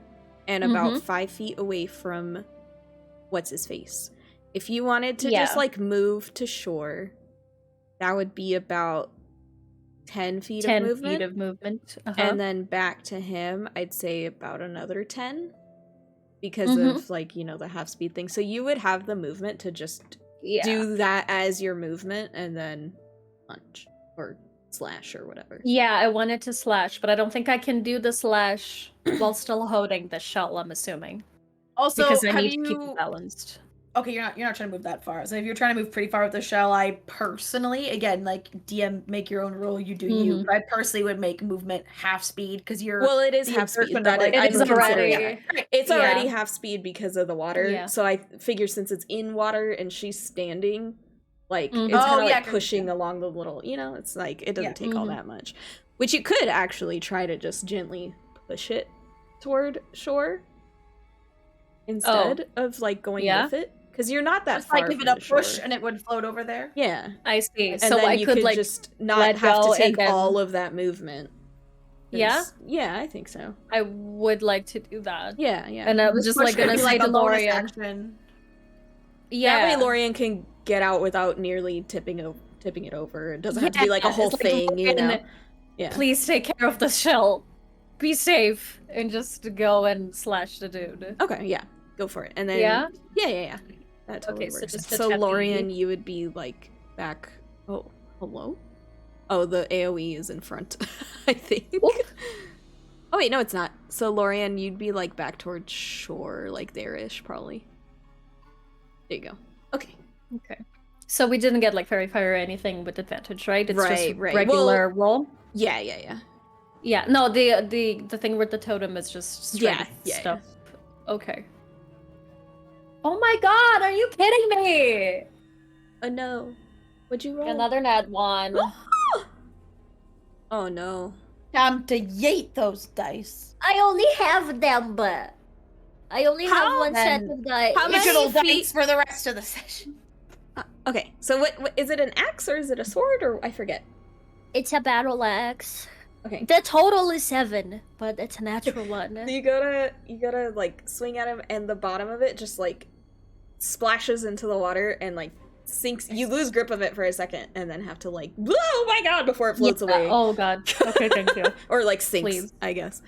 and about 5 feet away from what's his face. If you wanted to just like move to shore, that would be about 10 feet of movement. 10 feet of movement. And then back to him, I'd say about another 10 because of like, you know, the half speed thing. So you would have the movement to just do that as your movement and then punch or slash or whatever. Yeah, I wanted to slash, but I don't think I can do the slash while still holding the shell, I'm assuming. Also, because I need to keep it balanced. Okay, you're not trying to move that far. So if you're trying to move pretty far with the shell, I personally, again, like DM, make your own rule. You do you. But I personally would make movement half speed because you're. Well, it is half speed. That it is already. It's already half speed because of the water. Yeah. So I figure since it's in water and she's standing, like it's kind of like pushing along the little. You know, it's like it doesn't take all that much. Which you could actually try to just gently push it toward shore instead of like going with it. Because you're not that far. Like give it a push and it would float over there. Yeah, I see. And so then I you could like just not have to take all of that movement. Yeah, yeah, I think so. I would like to do that. Yeah. And I was just like gonna say to Lorian. Yeah, that way Lorian can get out without nearly tipping it over. It doesn't have to be like a whole thing, you know. Yeah. Please take care of the shell. Be safe and just go and slash the dude. Okay, yeah. Go for it. And then yeah. That totally works. So Lorian, you would be like back. Oh, hello? Oh, the AoE is in front, I think. Oh wait, no, it's not. So Lorian, you'd be like back towards shore, like there-ish, probably. There you go. Okay. So we didn't get like fairy fire or anything with advantage, right? It's just regular roll. Yeah. Yeah. No, the thing with the totem is just straight stuff. Yeah. Okay. Oh my god, are you kidding me? No. What'd you roll? Another nat 1. Oh no. Time to yeet those dice. I only have them, but I only have one set of dice. How many dice for the rest of the session? Okay, so what is it, an axe or is it a sword, or I forget? It's a battle axe. Okay. The total is 7, but it's a natural one. So you gotta like swing at him, and the bottom of it just like splashes into the water and like sinks. You lose grip of it for a second, and then have to like, oh my god, before it floats away. Oh god. Okay, thank you. Or like sinks, please. I guess.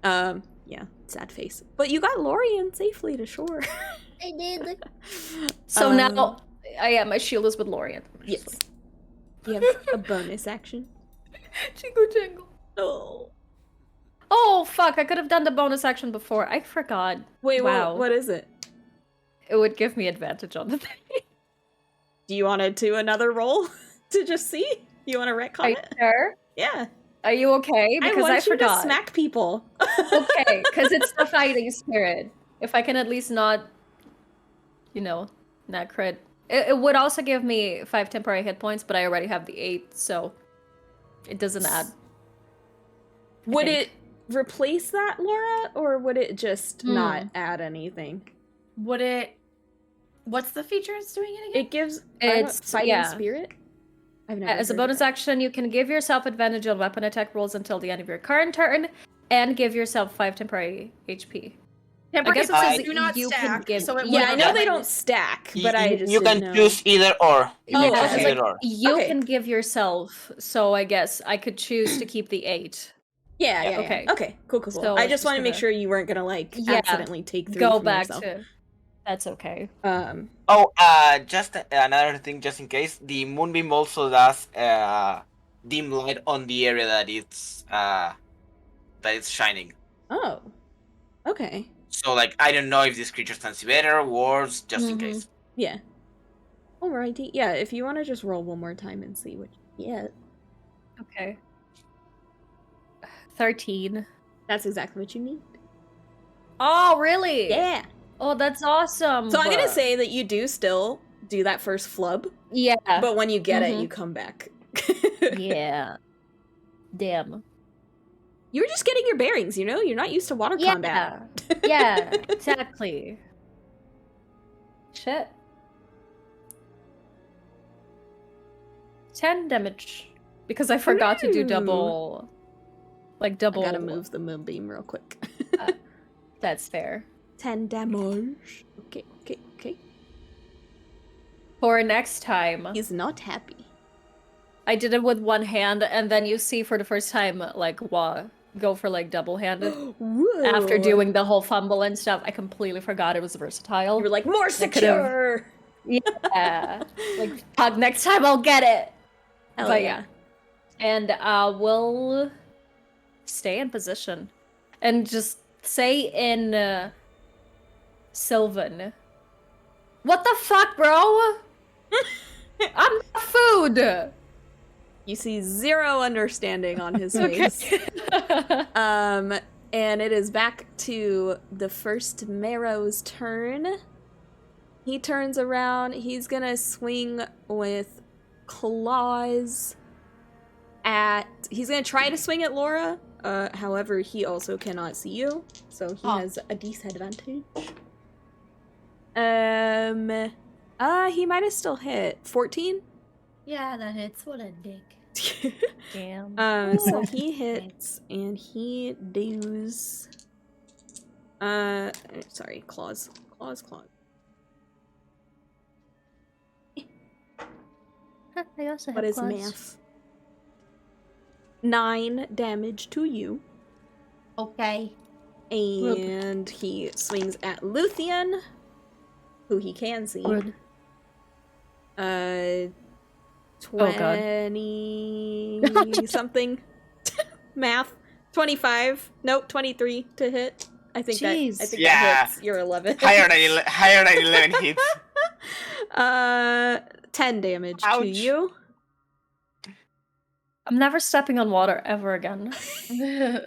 Yeah, sad face. But you got Lorian safely to shore. I did. So now, my shield is with Lorian. Yes. You have a bonus action. Jingle. Oh fuck! I could have done the bonus action before. I forgot. Wait, wow. What is it? It would give me advantage on the thing. Do you want to do another roll to just see? You want to retcon it? Sure. Yeah. Are you okay? Because I forgot. To smack people. Okay, because it's the fighting spirit. If I can at least not, not crit. It would also give me 5 temporary hit points, but I already have the 8, so it doesn't add. Would it replace that, Laura, or would it just not add anything? Would it? What's the feature it's doing it again? It gives fighting spirit. As a bonus action, you can give yourself advantage on weapon attack rolls until the end of your current turn, and give yourself 5 temporary HP. I guess it says do not stack. I know they don't stack, but you can choose either or. You can give yourself. So I guess I could choose to keep the 8. Yeah. Okay. Cool. So I just want to make sure you weren't gonna accidentally take 3 go back yourself. to. That's okay. Just another thing, just in case, the moonbeam also does dim light on the area that it's shining. Oh, okay. So, like, I don't know if this creature can see better or worse, just in case. Yeah. Alrighty. Yeah, if you want to just roll one more time and see what you get. Okay. 13. That's exactly what you need. Oh, really? Yeah. Oh, that's awesome. So I'm gonna say that you do still do that first flub. Yeah. But when you get it, you come back. Yeah. Damn. You were just getting your bearings, you know? You're not used to water combat. Yeah, exactly. Shit. 10 damage. Because I forgot to do double. Like double. I gotta move the moonbeam real quick. That's fair. 10 damage. Okay. For next time. He's not happy. I did it with one hand, and then you see for the first time, like, go for, like, double-handed. After doing the whole fumble and stuff, I completely forgot it was versatile. You were like, more secure! Yeah. Like, next time I'll get it! But yeah. And we'll stay in position. And just say in Sylvan. What the fuck, bro? I'm not food! You see 0 understanding on his face. And it is back to the first Marrow's turn. He turns around. He's gonna swing with claws at... He's gonna try to swing at Laura. However, he also cannot see you. So he has a disadvantage. He might have still hit. 14? Yeah, that hits. What a dick. Damn. So he hits, and he does... sorry, claws. I also What have is claws. math? 9 damage to you. Okay. And he swings at Luthien, who he can see. Good. 20 something. Math. 25. Nope, 23 to hit. I think that hits your 11. Higher than 11 hits. 10 damage Ouch. to you. I'm never stepping on water ever again.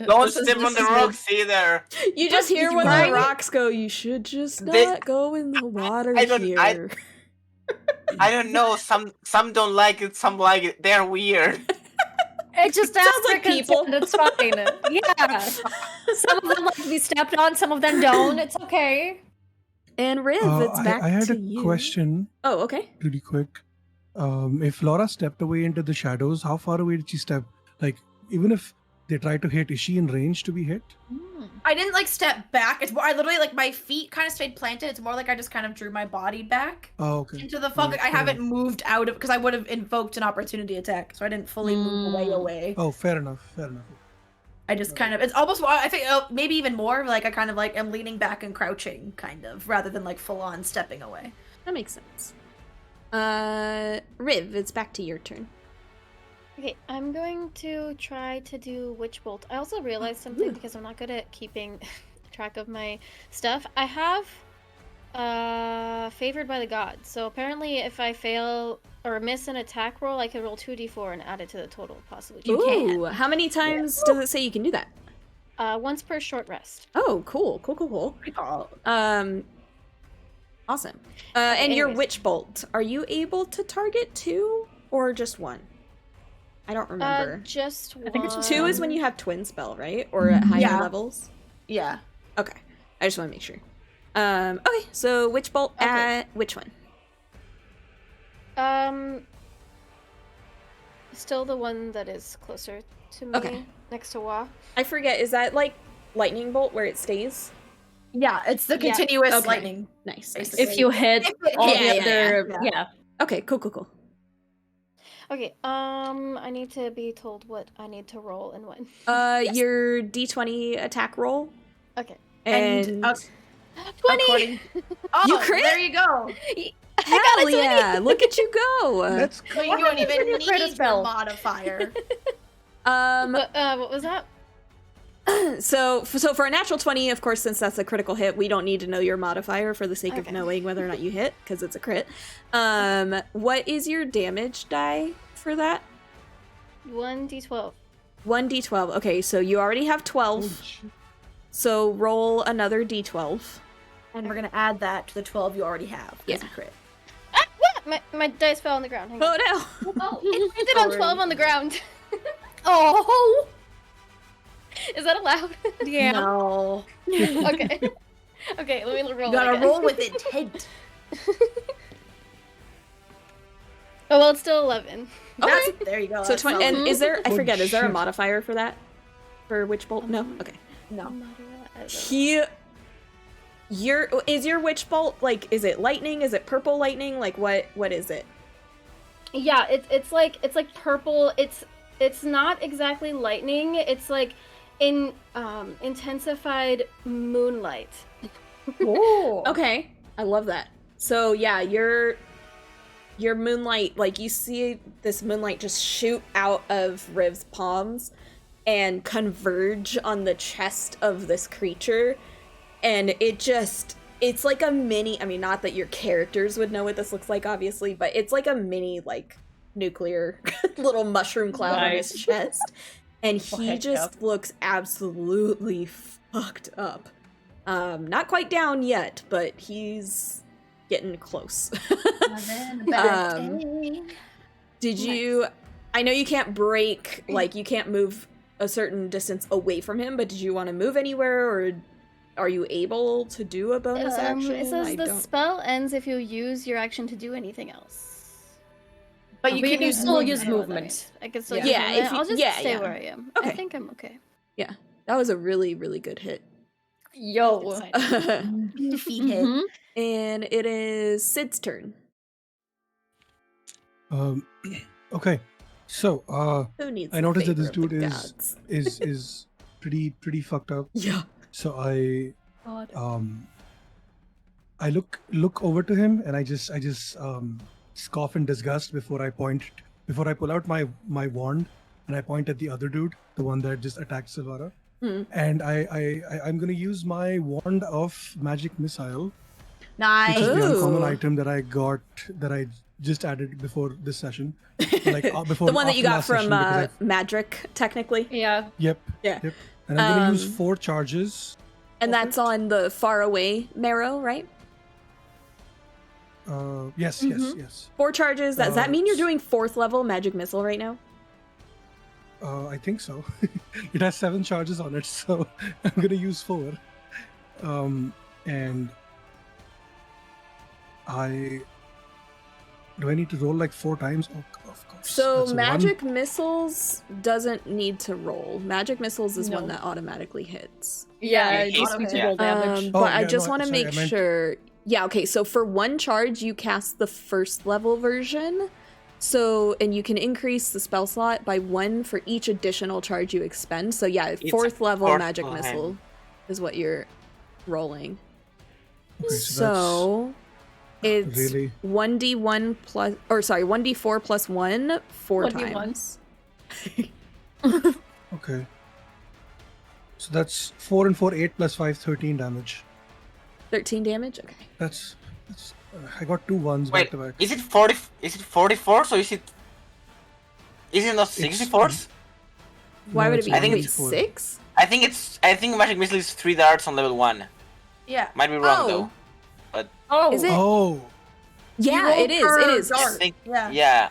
Don't step on the rocks either. You just hear when the rocks go, you should just not go in the water here. I don't know. Some don't like it. Some like it. They're weird. It just sounds like people. It's fine. Yeah. Some of them like to be stepped on. Some of them don't. It's okay. And Riv, it's back to you. I had a question. Oh, okay. Really quick. If Laura stepped away into the shadows, how far away did she step? Like, even if they try to hit, is she in range to be hit? I didn't like step back. It's more, I literally like my feet kind of stayed planted. It's more like I just kind of drew my body back into the fog. I haven't moved out of because I would have invoked an opportunity attack, so I didn't fully move away. Oh, fair enough. I just kind of, it's almost, I think maybe even more like I kind of like am leaning back and crouching kind of rather than like full on stepping away. That makes sense. Riv, it's back to your turn. Okay, I'm going to try to do Witch Bolt. I also realized something because I'm not good at keeping track of my stuff. I have Favored by the Gods. So apparently if I fail or miss an attack roll, I can roll 2d4 and add it to the total, possibly. Ooh, how many times does it say you can do that? Once per short rest. Oh, cool. Awesome. And your Witch Bolt, are you able to target 2 or just 1? I don't remember. Just 1. I think it's 2 is when you have twin spell, right? Or at higher levels? Yeah. Okay. I just want to make sure. Okay, so Witch Bolt at which one? Still the one that is closer to me, next to Wa. I forget, is that like Lightning Bolt where it stays? Yeah, it's the continuous lightning. Nice. If you hit all the other... Yeah. Okay, cool. Okay, I need to be told what I need to roll and when. Your D20 attack roll. Okay. And 20! Oh, you crit? There you go. Hell yeah! Look at you go. That's cool. You don't even need your modifier. What was that? So for a natural 20, of course, since that's a critical hit, we don't need to know your modifier for the sake of knowing whether or not you hit, because it's a crit. What is your damage die for that? 1d12. 1d12. Okay, so you already have 12. So roll another d12. And we're gonna add that to the 12 you already have. Yeah. Crit. My dice fell on the ground. Hang on. Oh no! Oh, it landed on 12 on the ground. Oh! Is that allowed? Yeah. No. Okay. Okay, let me roll. You gotta again. roll with intent. Oh well, it's still 11. Okay. There you go. So 20. And is there? I Holy forget. Is there a shit. modifier for that? For Witch Bolt? No. Okay. No. Is your Witch Bolt like? Is it lightning? Is it purple lightning? Like what? What is it? Yeah, it's like purple. It's not exactly lightning. It's like intensified moonlight. Oh. Okay, I love that. So yeah, your moonlight, like you see this moonlight just shoot out of Riv's palms and converge on the chest of this creature, and it's like a mini, I mean, not that your characters would know what this looks like, obviously, but it's like a mini, like, nuclear little mushroom cloud on his chest, and he just looks absolutely fucked up. Not quite down yet, but he's getting close. Did you, I know you can't break, like, you can't move a certain distance away from him, but did you want to move anywhere, or are you able to do a bonus action? It says the spell ends if you use your action to do anything else. But you can still use movement. I can still Yeah. use Yeah, movement. if you- I'll just yeah, stay yeah. where I am. Okay. I think I'm okay. Yeah, that was a really, really good hit. Yo. Beefy hit. And it is Sid's turn. Okay. So, Who needs I the noticed that favor this of the dude gods? is pretty fucked up. Yeah. So I look over to him and I just scoff in disgust before I pull out my wand and I point at the other dude, the one that just attacked Silvara. And I'm gonna use my wand of magic missile. Nice. Which is the uncommon item that I just added before this session. Like before The one that you got after last from session, because Madrick, technically. Yeah. Yep. Yeah. Yep. And I'm gonna use 4 charges. And that's on the far away marrow, right? Yes. 4 charges. Does that mean you're doing 4th level magic missile right now? I think so. It has 7 charges on it, so I'm gonna use 4. And do I need to roll like 4 times? Oh, of course. So That's a magic 1. missiles doesn't need to roll. Magic missiles is one that automatically hits. Yeah, it just hits, to roll damage. But Oh, I yeah, just no, want to sorry, make I meant- sure. Yeah, okay. So for 1 charge, you cast the 1st level version. So, and you can increase the spell slot by 1 for each additional charge you expend. So yeah, 4th level 4th magic level. missile is what you're rolling. Okay, So it's really 1d1 plus, or sorry, 1d4 plus 1 4 1d1. times. okay. So that's 4 and 4, 8 plus 5, 13 damage. 13 damage? Okay. That's I got 2 ones Wait, back to back. is it 40? Is it 44? So is it not 64? Why No, would it it's be I think only it's 6? I think magic missile is 3 darts on level 1. Yeah. Might be wrong Oh. though. Oh. Is it? Oh, Yeah, roll it is. per It is. I dart. think, Yeah. yeah.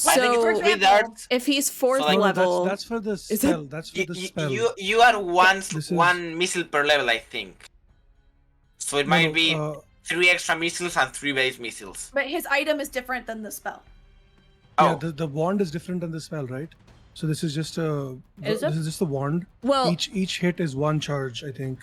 I think So it's 3 example, darts. if he's 4th So, like- no, level, that's for the Is it- spell. That's for the spell. You are This is- one missile per level, I think. So it might be 3 extra missiles and 3 base missiles. But his item is different than the spell. Yeah, Oh, the wand is different than the spell, right? So this is just Is it? this is just the wand. well, Each hit is 1 charge, I think.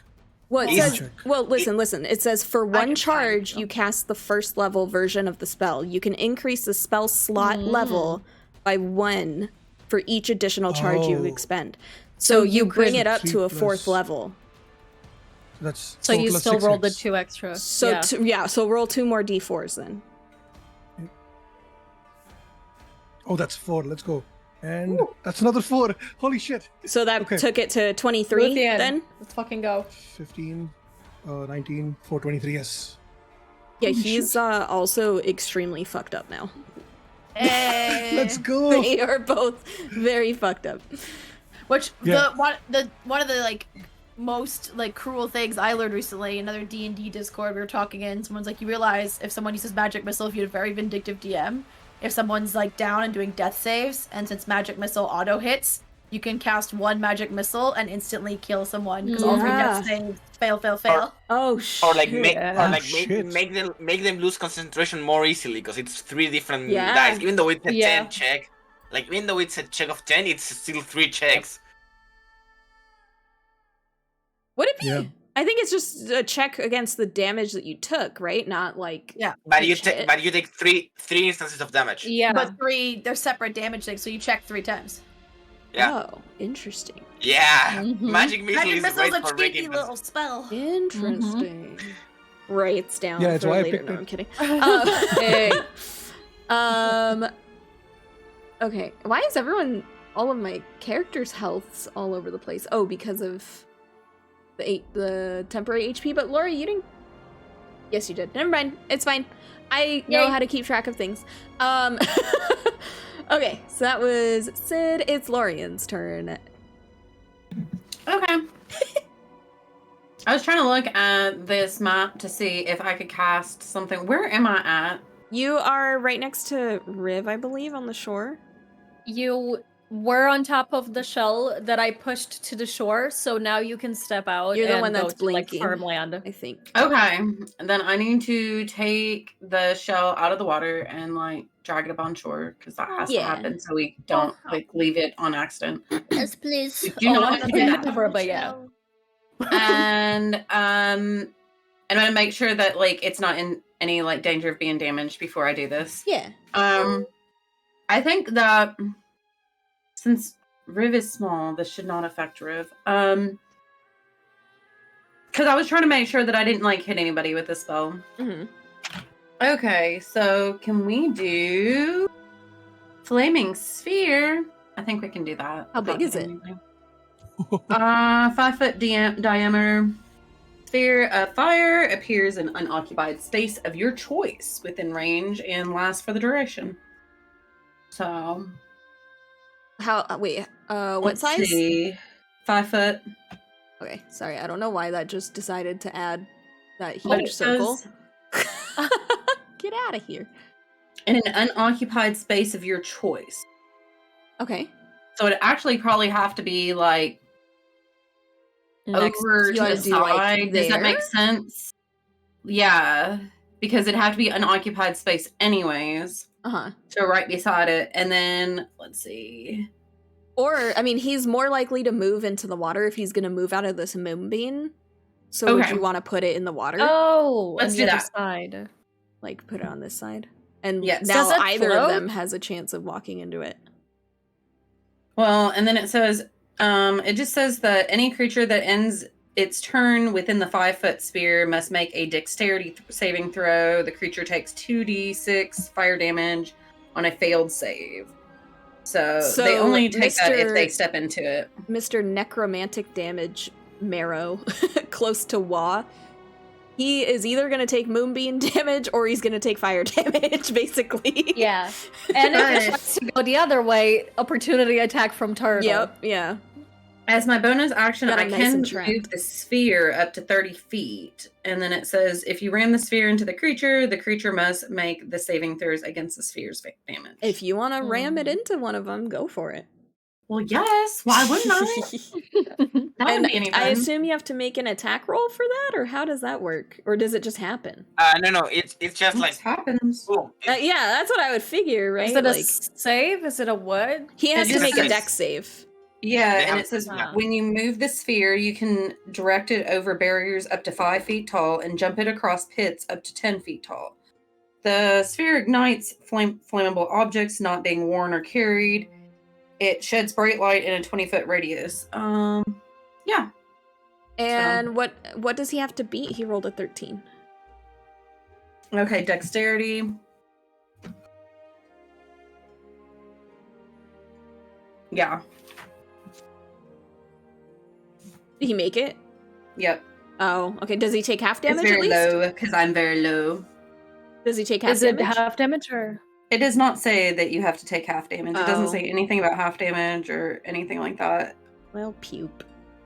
well, it Is- says, well, listen. It says for 1 can find charge, them. you cast the 1st level version of the spell. You can increase the spell slot level by 1 for each additional charge you Oh. expend. So you bring could- it up to a 4th 3 level. That's So you total of still 6 rolled the hits. 2 extra. So yeah. so roll 2 more d4s then. Oh, that's 4. Let's go. And that's another 4. Holy shit. So that took it to 23 then? Let's fucking go. 15, 19, 423, yes. Yeah, he's also extremely fucked up now. Let's go. They are both very fucked up. Which one of the like most like cruel things I learned recently, another D&D Discord we were talking in, someone's like, you realize if someone uses magic missile, if you have a very vindictive DM, if someone's like down and doing death saves, and since magic missile auto hits, you can cast 1 magic missile and instantly kill someone because all 3 death saves fail. Or like make them lose concentration more easily because it's 3 different dice. Even though it's a 10 check, like even though it's a check of 10, it's still 3 checks. Would it be? Yeah. I think it's just a check against the damage that you took, right? Not like But you take three instances of damage. Yeah, but 3 they're separate damage things, so you check 3 times. Yeah. Oh, interesting. Yeah, magic missile is great a for cheeky little spell. Interesting. Writes down. Yeah, it's for why later. I picked no, it. I'm kidding. Okay. Why is all of my characters' healths all over the place? Oh, because of the temporary HP. But Laura, you didn't. Yes, you did. Never mind. It's fine. I know how to keep track of things. Okay, so that was Sid. It's Lorian's turn. Okay. I was trying to look at this map to see if I could cast something. Where am I at? You are right next to Riv, I believe, on the shore. You were on top of the shell that I pushed to the shore, so now you can step out. You're the and one that's go to, blinking. Like, farmland, I think. Okay, then I need to take the shell out of the water and like drag it up on shore because that has to happen so we don't like leave it on accident. Yes, please. We do not do that. But yeah. And I'm gonna make sure that like it's not in any like danger of being damaged before I do this. Yeah. I think that since Riv is small, this should not affect Riv. Because I was trying to make sure that I didn't like hit anybody with this spell. Mm-hmm. Okay, so can we do Flaming Sphere? I think we can do that. How big is it? 5 foot diameter. Sphere of fire appears in unoccupied space of your choice within range and lasts for the duration. So, what size? See. 5 foot. Okay, sorry, I don't know why that just decided to add that huge circle. Get out of here. In an unoccupied space of your choice. Okay. So it actually probably have to be like over to the side. Like, does that make sense? Yeah, because it'd have to be unoccupied space anyways. So right beside it, and then let's see. Or I mean, he's more likely to move into the water if he's going to move out of this moonbeam. So would you want to put it in the water? Oh, let's do that. Side. Like put it on this side, and yes. Now either of them has a chance of walking into it. Well, and then it says, it just says that any creature that ends its turn within the 5 foot sphere must make a dexterity saving throw. The creature takes 2d6 fire damage on a failed save. So they only take that if they step into it. Mr. Necromantic Damage Marrow, close to Wah. He is either going to take moonbeam damage or he's going to take fire damage, basically. Yeah. And if it wants to go the other way, opportunity attack from Turtle. Yep, yeah. As my bonus action, I can move the sphere up to 30 feet. And then it says, if you ram the sphere into the creature must make the saving throws against the sphere's damage. If you want to ram it into one of them, go for it. Well, yes. Why wouldn't I? That wouldn't be any fun. I assume you have to make an attack roll for that, or how does that work? Or does it just happen? No. It's just it like happens. Boom. Yeah, that's what I would figure, right? Is it a save? Is it a what? He has to make a dex save. Yeah, and it says when you move the sphere, you can direct it over barriers up to 5 feet tall and jump it across pits up to 10 feet tall. The sphere ignites flammable objects not being worn or carried. It sheds bright light in a 20-foot radius. Yeah. And what does he have to beat? He rolled a 13. Okay, dexterity. Yeah. Did he make it? Yep. Oh, okay. Does he take half damage It's very at least? low because I'm very low. Does he take half Is damage? it half damage or? It does not say that you have to take half damage. It doesn't Oh. say anything about half damage or anything like that. Well, puke.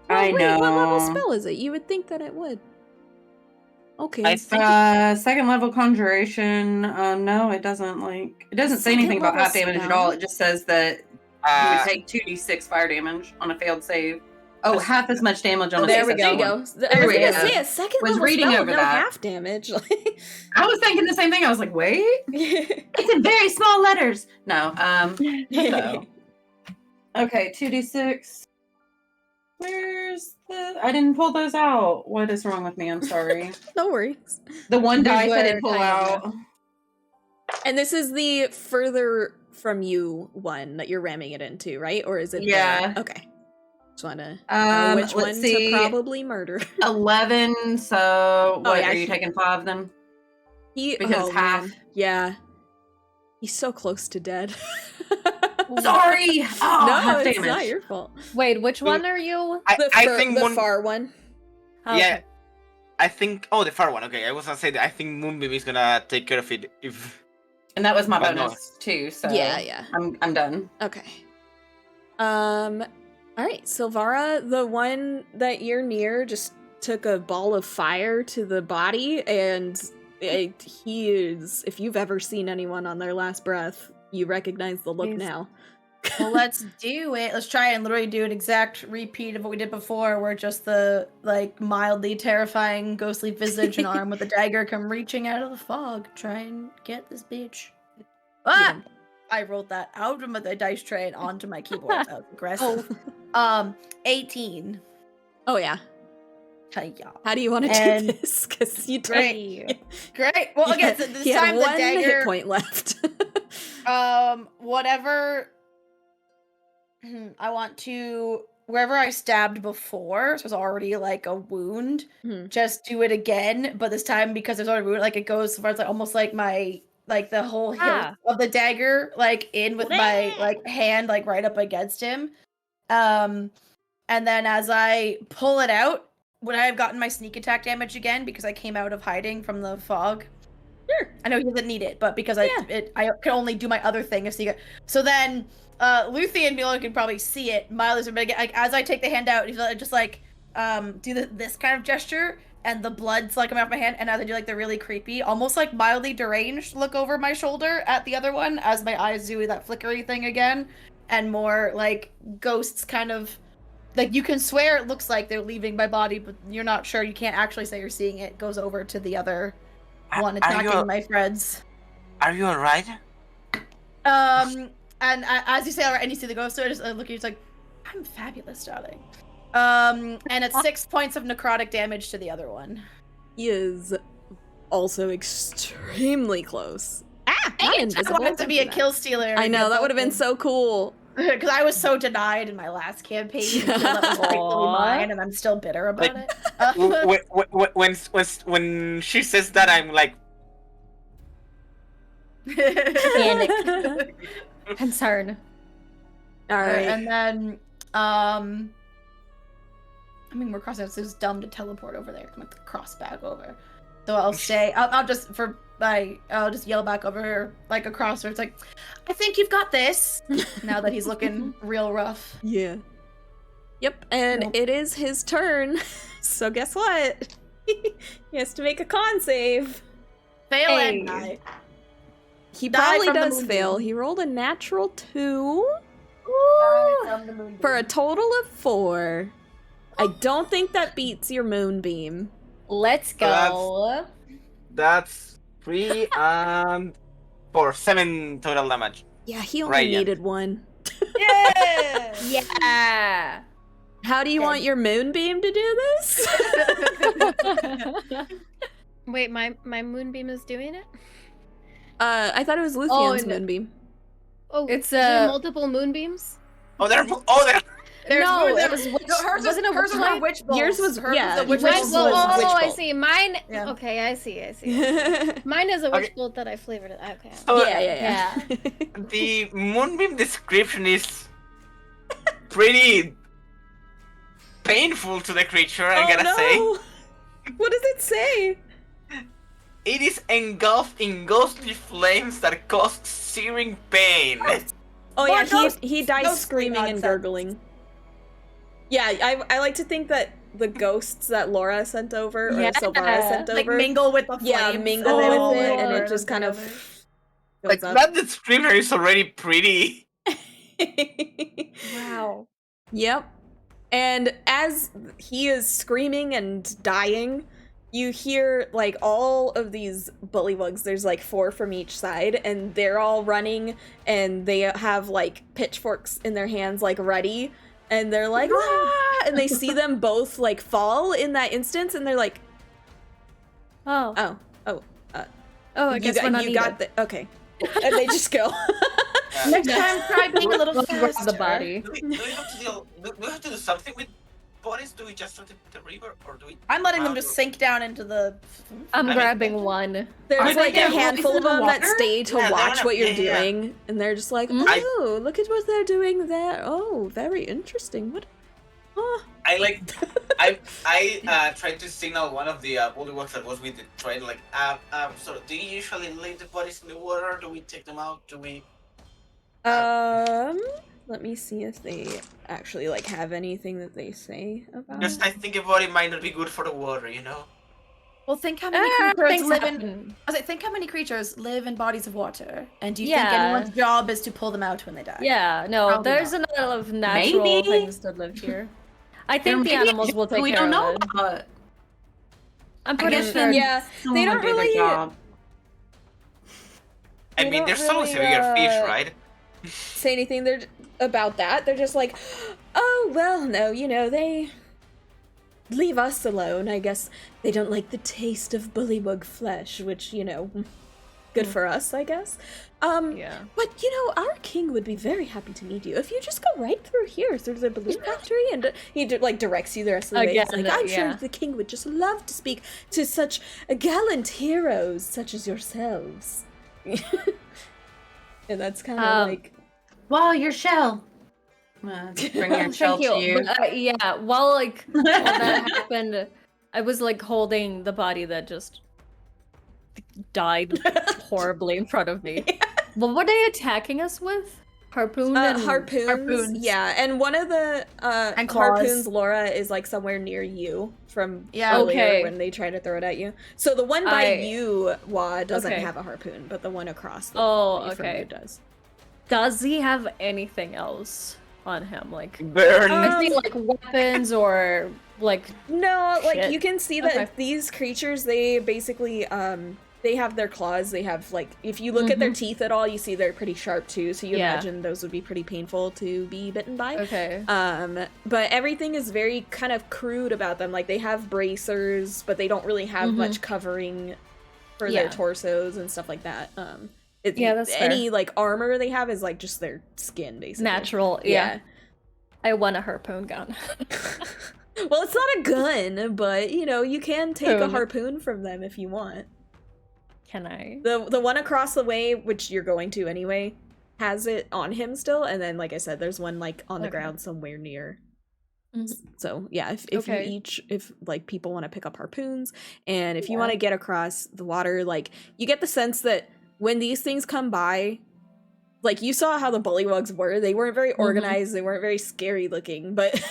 I know. What level spell is it? You would think that it would. Okay. Second level conjuration. No, it doesn't. It doesn't say anything about half damage at all. It just says that you would take 2d6 fire damage on a failed save. Oh, half as much damage on a there we successful go. one. I was gonna say a second level spell, no half damage. I was thinking the same thing. I was like, wait, it's in very small letters. No, no. Okay, 2d6. Where's the? I didn't pull those out. What is wrong with me? I'm sorry. No worries. The one dice I didn't pull out. And this is the further from you one that you're ramming it into, right? Or is it? Yeah. Okay. Just wanna know which one to probably murder. 11. So what? Are you taking 5 then? Because half. Man. Yeah. He's so close to dead. Sorry. Oh, no, half it's damage. not your fault. Wait, which one are you? I think the far one. Oh, yeah. okay. I think. Oh, the far one. Okay, I was gonna say that I think Moonbeam is gonna take care of it if. And that was my bonus too. So yeah. I'm done. Okay. All right, Silvara, the one that you're near, just took a ball of fire to the body, and he is. If you've ever seen anyone on their last breath, you recognize the look now. Well, let's do it. Let's try and literally do an exact repeat of what we did before, where just the mildly terrifying ghostly visage and arm with a dagger come reaching out of the fog. Try and get this bitch. Ah! Yeah. I rolled that out of the dice tray and onto my keyboard. That was aggressive. 18. Oh yeah. Hi-ya. How do you want to do this? Because you great. Well, again, so this he time had the one dagger hit point left. Whatever. I want to wherever I stabbed before, so it's already like a wound. Just do it again, but this time because there's already a wound, it goes so far as almost like my the whole hilt of the dagger in with my hand right up against him. And then as I pull it out, would I have gotten my sneak attack damage again because I came out of hiding from the fog? Sure. I know he doesn't need it, but because I can only do my other thing of sneak. So then Luthien and Mila can probably see it. Miles, as I take the hand out, he's just do this kind of gesture, and the blood's coming off my hand, and as I do the really creepy, almost mildly deranged look over my shoulder at the other one as my eyes do that flickery thing again, and more ghosts kind of you can swear it looks like they're leaving my body, but you're not sure. You can't actually say you're seeing it. It goes over to the other one attacking my friends. Are you alright? And as you say alright, and you see the ghost, so I just look at you, I'm fabulous, darling. And it's 6 points of necrotic damage to the other one. He is also extremely close. I wanted to be a kill stealer. I know, that would have been so cool. Because I was so denied in my last campaign. That was rightfully mine, and I'm still bitter about it. When she says that, I'm panic. Concern. Alright. And then we're crossing out, so it's dumb to teleport over there. I'm gonna cross back over. So I'll stay. I'll just yell back over her, across her. It's I think you've got this. Now that he's looking real rough. Yeah. Yep, and it is his turn. So guess what? He has to make a con save. Fail and die. He probably does fail. He rolled a natural 2. For a total of 4. I don't think that beats your moonbeam. Let's go. That's 3 and 4. 7 total damage. Yeah, he only needed 1. Yeah! Yeah! How do you want your moonbeam to do this? Wait, my moonbeam is doing it? I thought it was Luthien's moonbeam. Oh, is there multiple moonbeams? There. No, it was wasn't a witch bolt. Yours was witch bolt. Oh, I see. Mine. Yeah. Okay, I see. Mine is a witch bolt that I flavored it. Okay. So, yeah. The moonbeam description is pretty painful to the creature, I'm gonna say. What does it say? It is engulfed in ghostly flames that cause searing pain. Oh yeah, he dies screaming and gurgling. Yeah, I like to think that the ghosts that Laura sent over, or Silvara sent over, like mingle with the flames. Yeah, mingle with it, and it just kind of like up. that description is already pretty. Wow. Yep. And as he is screaming and dying, you hear like all of these bullywugs. There's like 4 from each side, and they're all running, and they have like pitchforks in their hands, like ready, and they're like, ah! And they see them both like fall in that instance, and they're like, I guess you got the okay, and they just go. Next time, try being a little faster. The body. Do we have to do something with bodies? Do we just throw the river, or do we? I'm letting them just sink down into the. I'm grabbing one. There's like a handful of them that stay to Yeah, watch what you're yeah. doing, and they're just like, oh, look at what they're doing there. Oh, very interesting. What? Oh. I tried to signal one of the bullywugs that was with the train, like, so do you usually leave the bodies in the water? Do we take them out? Do we? Let me see if they actually like have anything that they say about Just, I think a body might not be good for the water, you know. Well, think how many creatures live in. I was like, think how many creatures live in bodies of water, and do you think anyone's job is to pull them out when they die? Yeah, no, Probably there's not. a lot of natural things that live here. I think the animals will take care we don't know of it. about. I'm pretty sure. Yeah, they don't really. I mean, there's always a bigger fish, right? Say anything they're about that. They're just like, oh well, no, you know, they leave us alone. I guess they don't like the taste of bullywug flesh, which, you know, good for us, I guess. Yeah. But you know, our king would be very happy to meet you if you just go right through here, through the balloon factory, and he like directs you the rest of the way. He's like, I'm sure the king would just love to speak to such gallant heroes such as yourselves. And that's kind of like, well, your shell. Bring your shell to you. But, yeah, while that happened, I was like holding the body that just died horribly in front of me. What were they attacking us with? Harpoons. Yeah, and one of the harpoons, Laura, is like somewhere near you from earlier when they tried to throw it at you. So the one by you, Wa, doesn't have a harpoon, but the one across the way from you does. Does he have anything else on him? Like burn? I see like weapons or like no, shit. like you can see that these creatures, they basically they have their claws. They have like, if you look at their teeth at all, you see they're pretty sharp too. So you imagine those would be pretty painful to be bitten by. Okay. But everything is very kind of crude about them. Like they have bracers, but they don't really have much covering for their torsos and stuff like that. That's any fair. Like armor they have is like just their skin, basically. Natural. Yeah. I want a harpoon gun. Well, it's not a gun, but you know, you can take a harpoon from them if you want. Can I? The one across the way, which you're going to anyway, has it on him still, and then like I said, there's one like on the ground somewhere near. So yeah, if like people want to pick up harpoons, and if you want to get across the water, like you get the sense that when these things come by, like you saw how the bullywugs were, they weren't very organized, they weren't very scary looking, but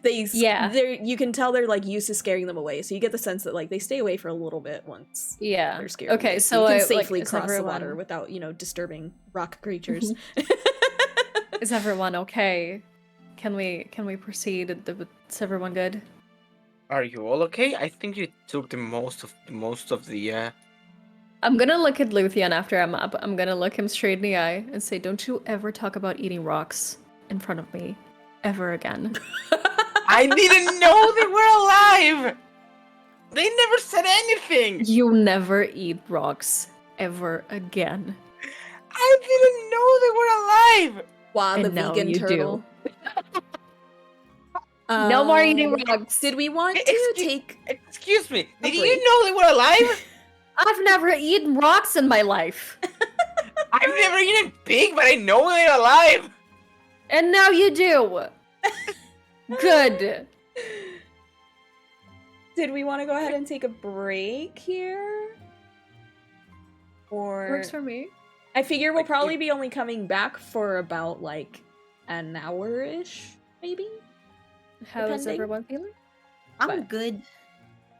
you can tell they're like used to scaring them away. So you get the sense that like they stay away for a little bit once they're scared. Okay, so you can safely cross the water without, you know, disturbing rock creatures. Is everyone okay? Can we proceed? Is everyone good? Are you all okay? I think you took the most of the I'm gonna look at Luthien after I'm up. I'm gonna look him straight in the eye and say, don't you ever talk about eating rocks in front of me ever again. I didn't know they were alive! They never said anything! You never eat rocks ever again. I didn't know they were alive! Wow, the vegan turtle. No more eating rocks. Did we want to take... Excuse me, did you know they were alive? I've never eaten rocks in my life. I've never eaten pig, but I know they're alive! And now you do! Good. Did we want to go ahead and take a break here? Or works for me. I figure we'll probably be only coming back for about like an hour-ish, maybe. How is everyone feeling? I'm good.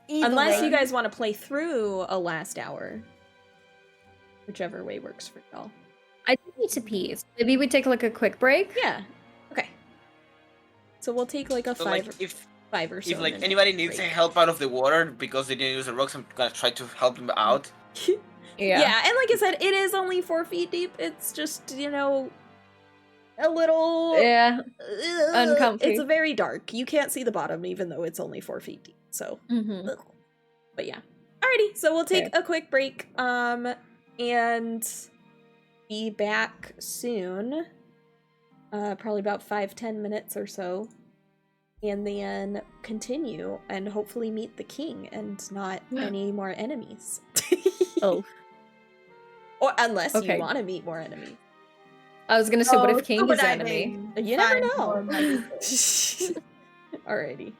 Unless you guys want to play through a last hour. Whichever way works for y'all. I do need to pee. So maybe we take like a quick break? Yeah. Okay. So we'll take like a So, five or so. If like anybody needs help out of the water because they didn't use the rocks, I'm gonna try to help them out. Yeah, and like I said, it is only 4 feet deep. It's just, you know, a little uncomfy. It's very dark. You can't see the bottom even though it's only 4 feet deep. So but yeah. Alrighty, so we'll take a quick break and be back soon. Probably about 5-10 minutes or so. And then continue and hopefully meet the king and not any more enemies. Oh. Or unless you want to meet more enemies. I was gonna say, what if King is enemy? You never know. Alrighty.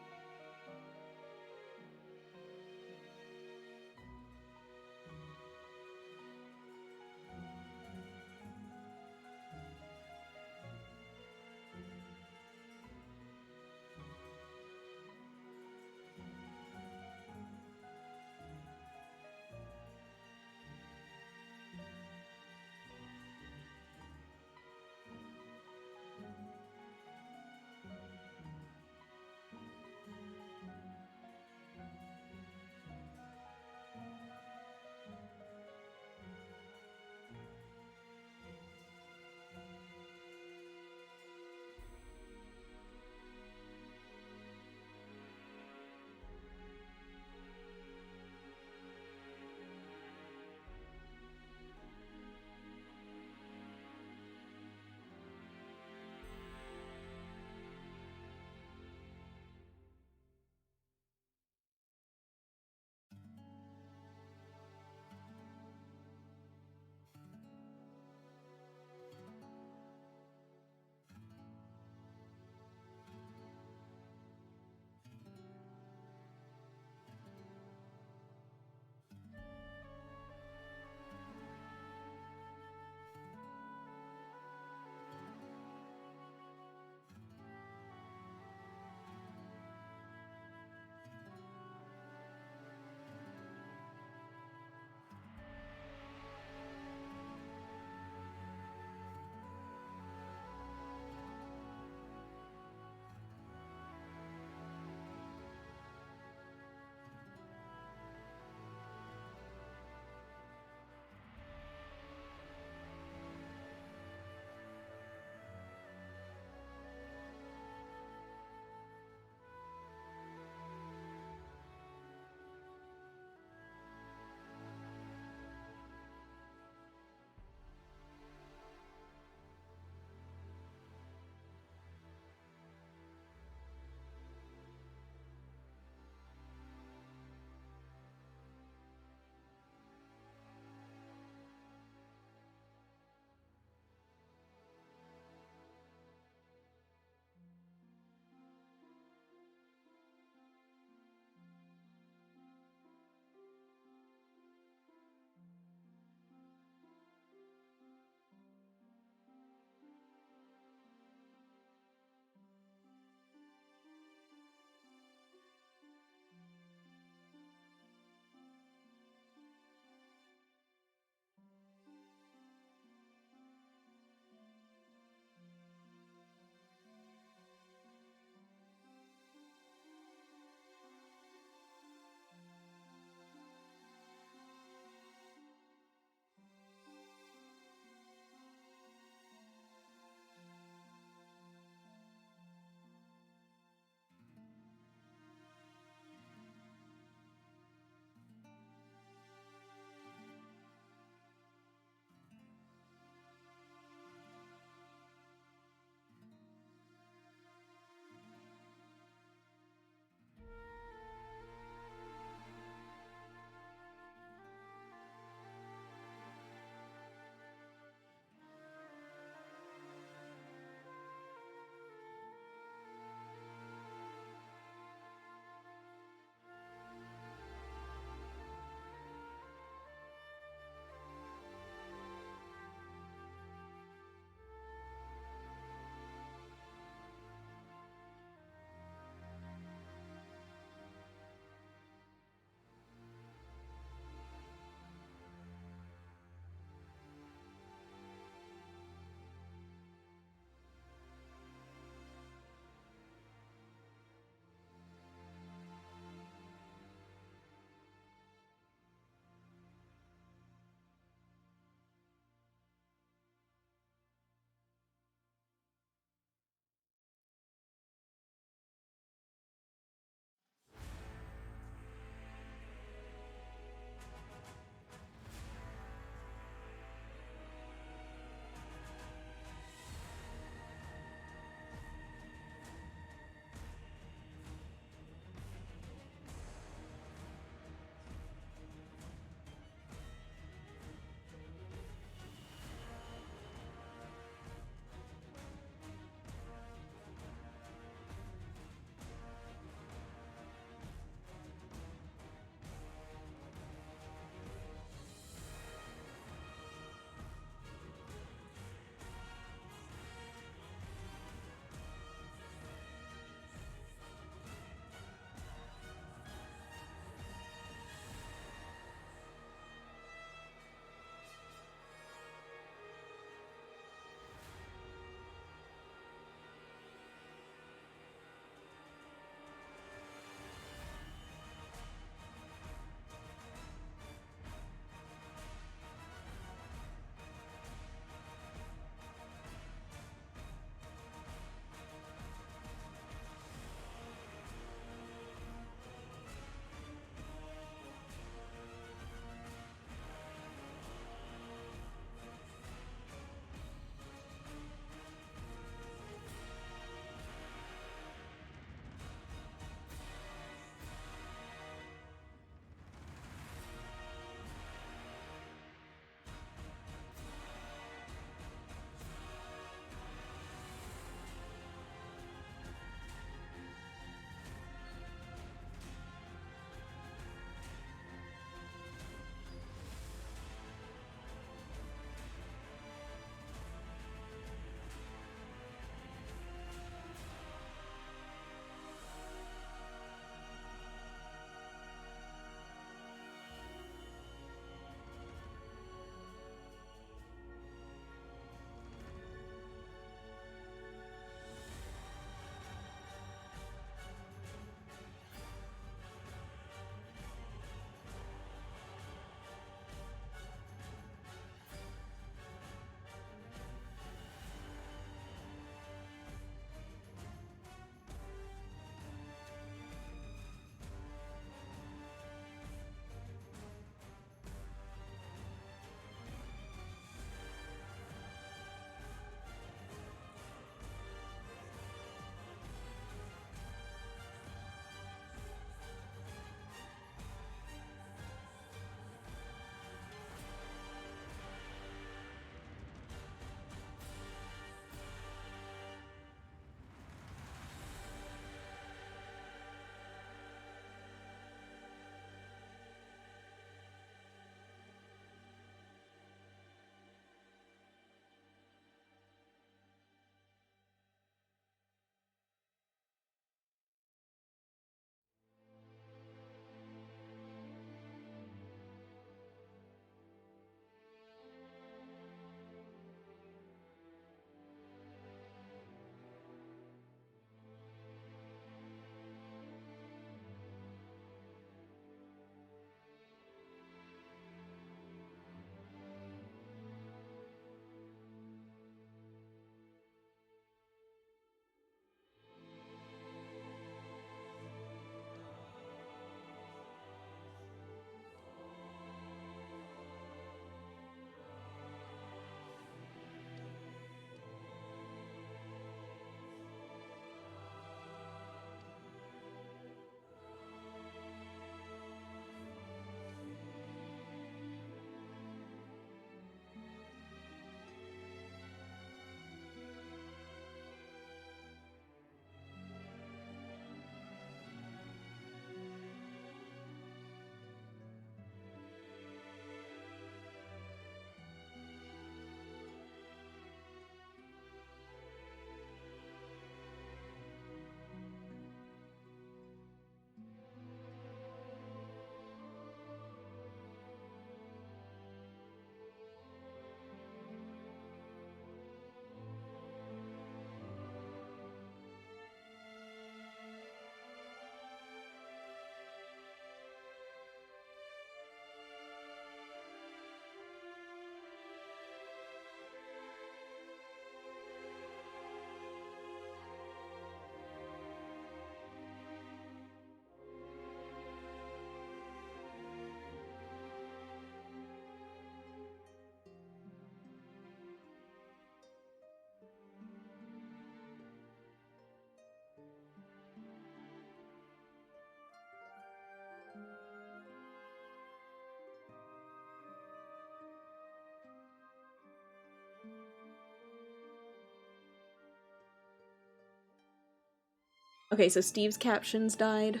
Okay, so Steve's captions died.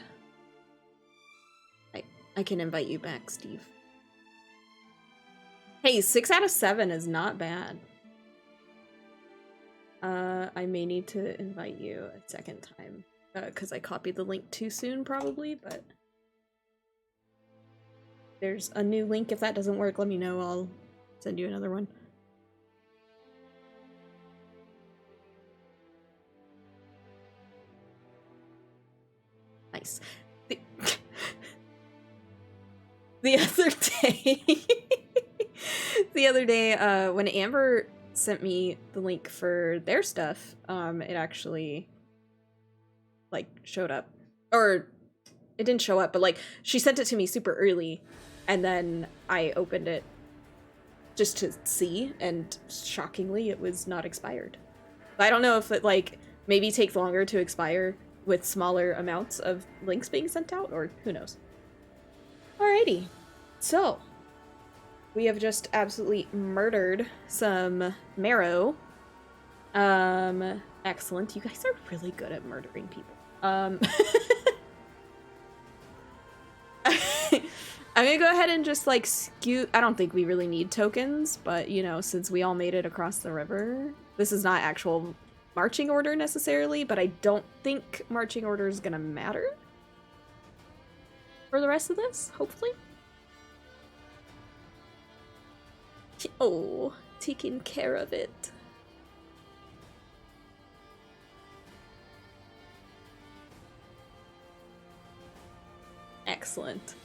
I can invite you back, Steve. Hey, 6 out of 7 is not bad. I may need to invite you a second time. Because I copied the link too soon, probably, but... There's a new link. If that doesn't work, let me know. I'll send you another one. Nice. The other day... the other day, when Amber sent me the link for their stuff, it actually, like, showed up. Or, it didn't show up, but, like, she sent it to me super early, and then I opened it just to see, and shockingly, it was not expired. I don't know if it, like, maybe takes longer to expire with smaller amounts of links being sent out, or who knows. Alrighty. So, we have just absolutely murdered some marrow. Excellent. You guys are really good at murdering people. I'm gonna go ahead and just, like, scoot. I don't think we really need tokens, but, you know, since we all made it across the river, this is not actual marching order necessarily, but I don't think marching order is gonna matter for the rest of this, hopefully. Oh, taking care of it. Excellent.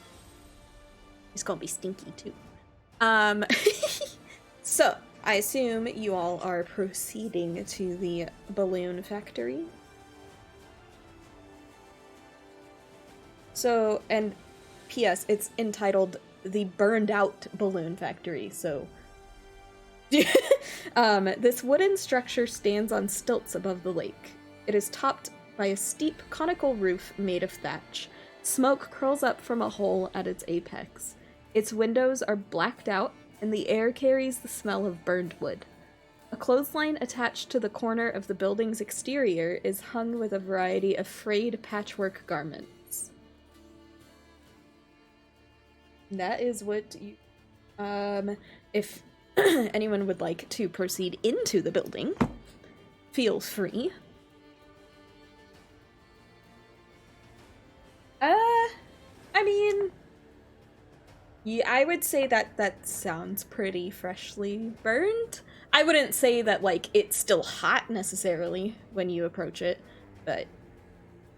He's gonna be stinky too. So, I assume you all are proceeding to the balloon factory. So, and P.S., it's entitled the Burned Out Balloon Factory, so... this wooden structure stands on stilts above the lake. It is topped by a steep conical roof made of thatch. Smoke curls up from a hole at its apex. Its windows are blacked out, and the air carries the smell of burned wood. A clothesline attached to the corner of the building's exterior is hung with a variety of frayed patchwork garments. That is what you... if anyone would like to proceed into the building, feel free. I mean... yeah, I would say that sounds pretty freshly burned. I wouldn't say that, like, it's still hot necessarily when you approach it, but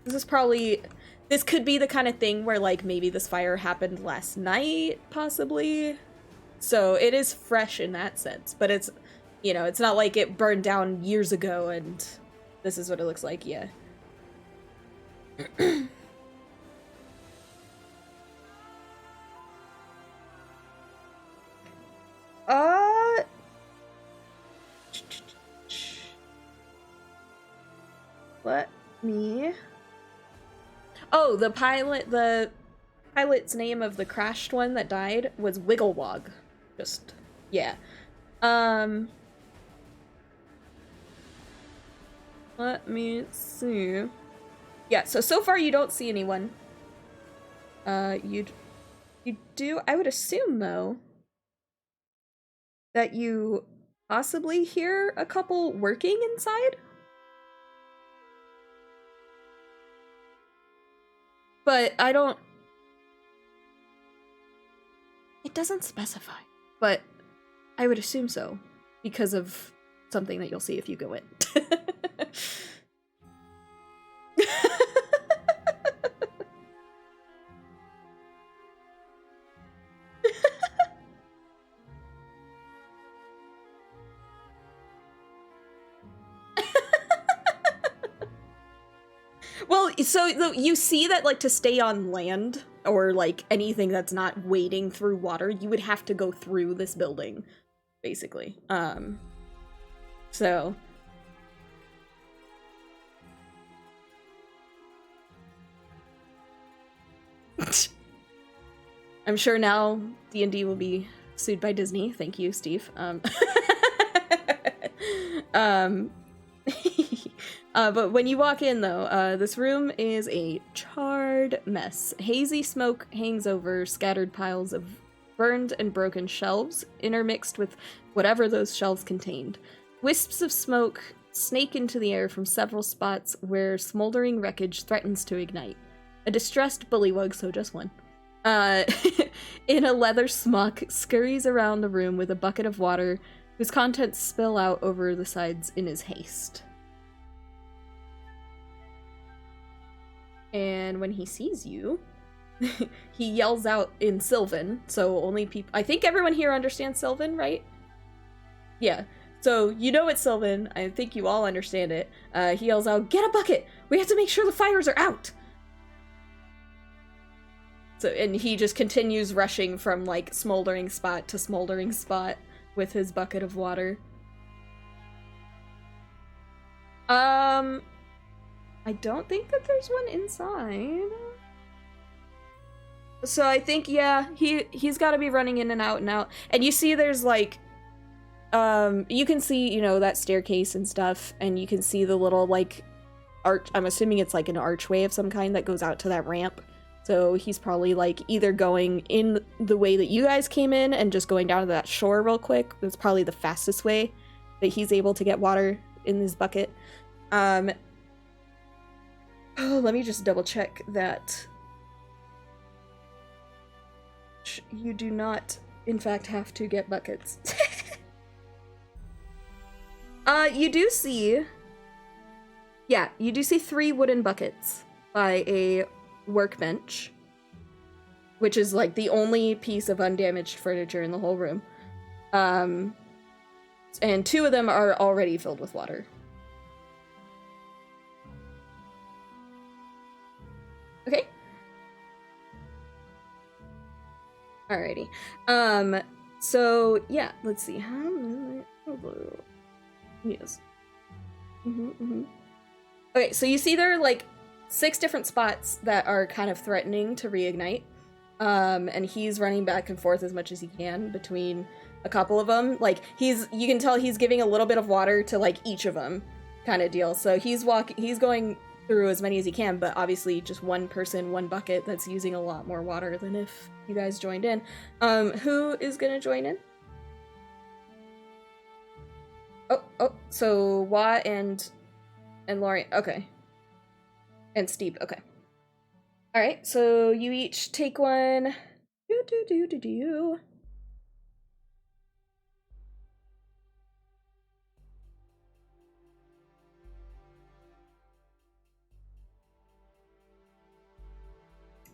this is probably... this could be the kind of thing where, like, maybe this fire happened last night, possibly. So it is fresh in that sense, but it's, you know, it's not like it burned down years ago and this is what it looks like, yeah. Let me... oh, the pilot's name of the crashed one that died was Wigglewog. Just, yeah. Let me see. Yeah, so far you don't see anyone. You do, I would assume, though, that you possibly hear a couple working inside? But I don't... it doesn't specify, but I would assume so, because of something that you'll see if you go in. Well, so you see that, like, to stay on land, or, like, anything that's not wading through water, you would have to go through this building, basically. So... I'm sure now D&D will be sued by Disney. Thank you, But when you walk in, though, this room is a charred mess. Hazy smoke hangs over scattered piles of burned and broken shelves, intermixed with whatever those shelves contained. Wisps of smoke snake into the air from several spots where smoldering wreckage threatens to ignite. A distressed bullywug, so just one, in a leather smock, scurries around the room with a bucket of water whose contents spill out over the sides in his haste. And when he sees you, he yells out in Sylvan, so only people— I think everyone here understands Sylvan, right? Yeah. So you know it's Sylvan. I think you all understand it. He yells out, "Get a bucket! We have to make sure the fires are out!" So, and he just continues rushing from, like, smoldering spot to smoldering spot with his bucket of water. I don't think that there's one inside. So I think, yeah, he's got to be running in and out and out. And you see there's, like, you can see, you know, that staircase and stuff, and you can see the little, like, arch— I'm assuming it's, like, an archway of some kind that goes out to that ramp. So he's probably, like, either going in the way that you guys came in and just going down to that shore real quick. That's probably the fastest way that he's able to get water in his bucket. Oh, let me just double check that you do not, in fact, have to get buckets. You do see— yeah, you do see 3 wooden buckets by a workbench, which is, like, the only piece of undamaged furniture in the whole room. And 2 of them are already filled with water. Okay. Alrighty. So, yeah, let's see. How many— yes. Okay, so you see there are, like, 6 different spots that are kind of threatening to reignite. And he's running back and forth as much as he can between a couple of them. Like, you can tell he's giving a little bit of water to, like, each of them kind of deal. So he's going through as many as he can, but obviously just one person, one bucket, that's using a lot more water than if you guys joined in. Who is gonna join in? So Wa and Laurie, okay. And Steve, okay. Alright, so you each take one.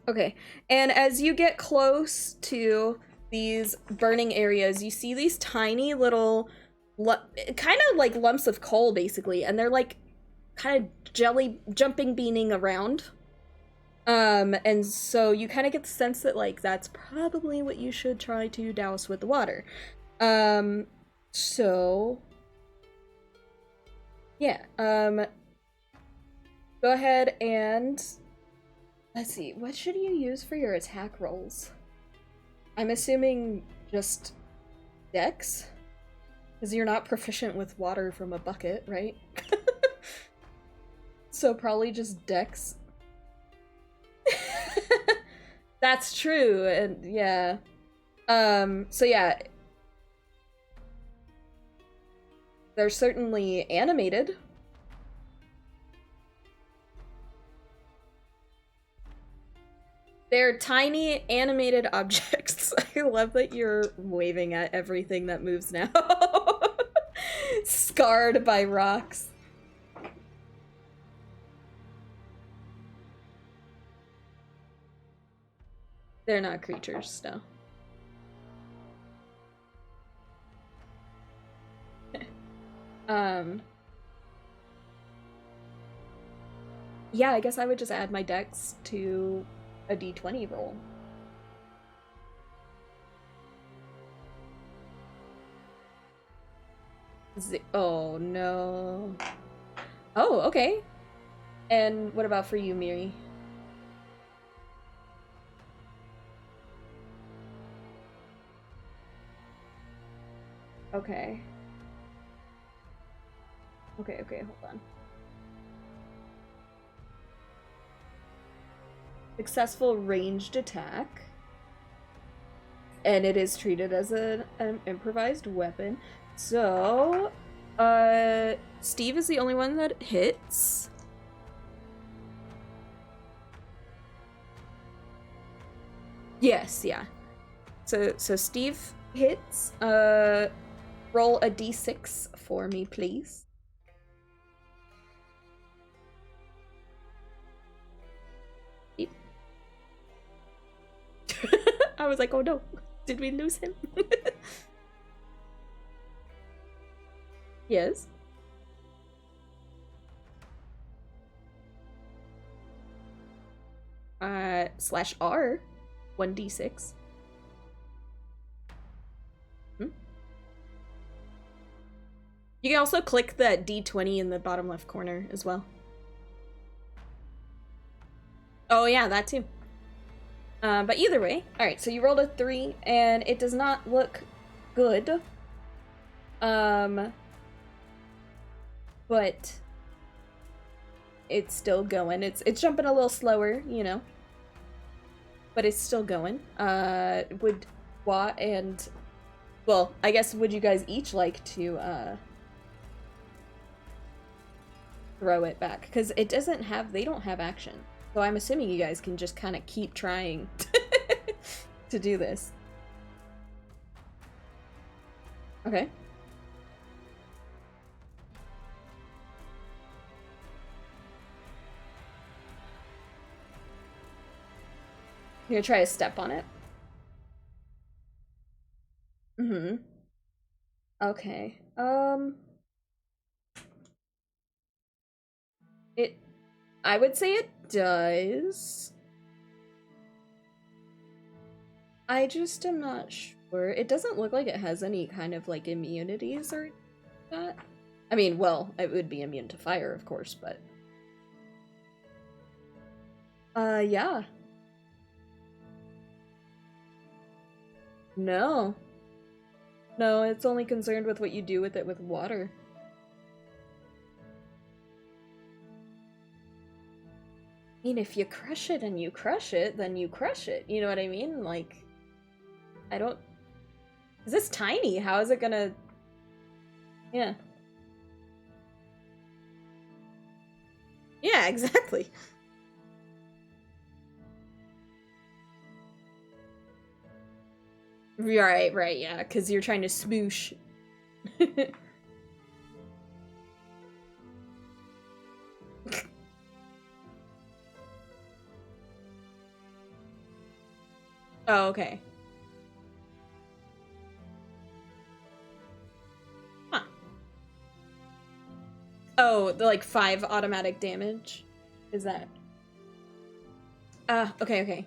Okay, and as you get close to these burning areas, you see these tiny little, kind of like lumps of coal, basically, and they're, like, kind of jumping beaning around. And so you kind of get the sense that, like, that's probably what you should try to douse with the water. So yeah, go ahead and let's see, what should you use for your attack rolls? I'm assuming just Dex, because you're not proficient with water from a bucket, right? So probably just Dex. That's true, and yeah. So yeah. They're certainly animated. They're tiny animated objects. I love that you're waving at everything that moves now. Scarred by rocks. They're not creatures, no. Yeah, I guess I would just add my dex to a d20 roll. Oh, no. Oh, okay. And what about for you, Miri? Okay. Okay, hold on. successful ranged attack. And it is treated as an improvised weapon. So, Steve is the only one that hits. Yes, yeah. So Steve hits. Roll a d6 for me, please. I was like, oh no, did we lose him? Yes. /R, 1d6. You can also click that D20 in the bottom left corner as well. Oh yeah, that too. But either way, alright, so you rolled a 3, and it does not look good. But it's still going. It's jumping a little slower, you know. But it's still going. Would Wa and... Well, I guess would you guys each like to, throw it back? Because it doesn't have... They don't have action. So I'm assuming you guys can just kind of keep trying to do this. Okay. You're gonna try to step on it? Mm-hmm. Okay. I would say it does. I just am not sure. It doesn't look like it has any kind of, like, immunities or that. I mean, well, it would be immune to fire, of course, but... yeah. No. No, it's only concerned with what you do with it with water. I mean, if you crush it and you crush it, then you crush it. You know what I mean? Like, I don't... Is this tiny? How is it gonna... Yeah. Yeah, exactly. Right, yeah, because you're trying to smoosh. Oh, okay. Huh. Oh, the, like, 5 automatic damage? Is that... okay.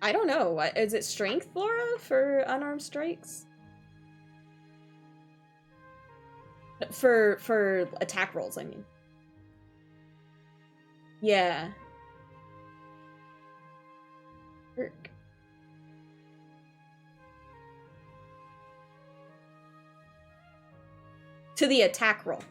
I don't know. What is it? Strength, Laura, for unarmed strikes? For attack rolls, I mean. Yeah. Perk. To the attack roll.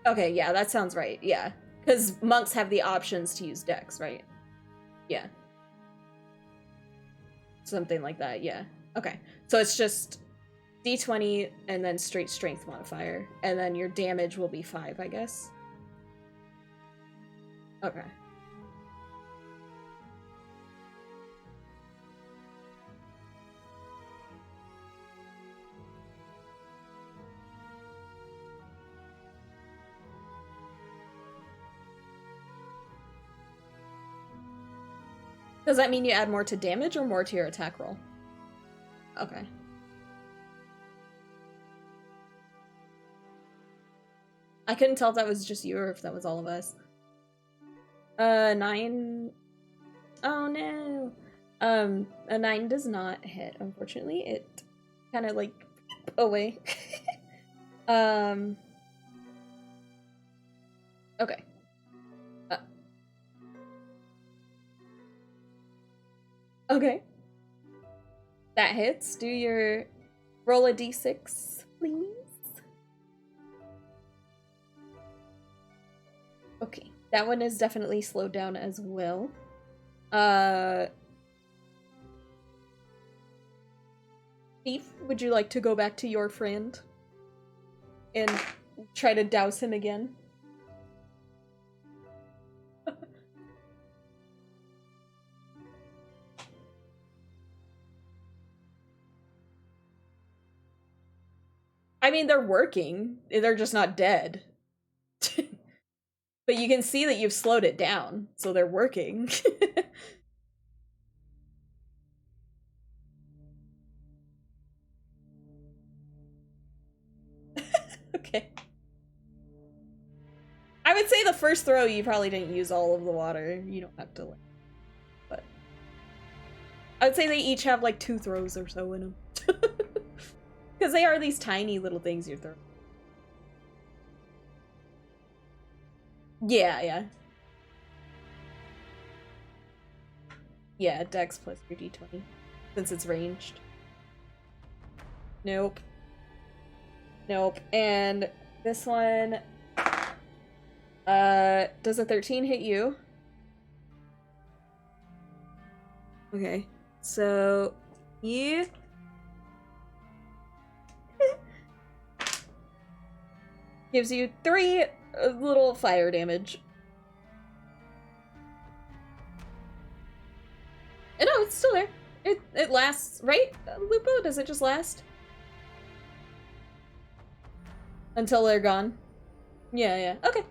Okay, yeah, that sounds right. Yeah. Because monks have the options to use dex, right? Yeah. Something like that, yeah. Okay. So it's just d20 and then straight strength modifier. And then your damage will be 5, I guess. Okay. Does that mean you add more to damage or more to your attack roll? Okay. I couldn't tell if that was just you or if that was all of us. 9... Oh no! A 9 does not hit, unfortunately. It kind of, like, away. Okay. Okay. That hits. Do your roll a d6, please. Okay. That one is definitely slowed down as well. Thief, would you like to go back to your friend and try to douse him again? I mean, they're working. They're just not dead. But you can see that you've slowed it down, so they're working. Okay. I would say the first throw you probably didn't use all of the water. You don't have to, like, but I would say they each have like 2 throws or so in them. Because they are these tiny little things you throw. Yeah. Yeah, Dex plus your d20. Since it's ranged. Nope. And this one... does a 13 hit you? Okay. So... you... gives you 3 little fire damage. No, it's still there. It lasts, right, Lupo? Does it just last? Until they're gone? Yeah. Okay.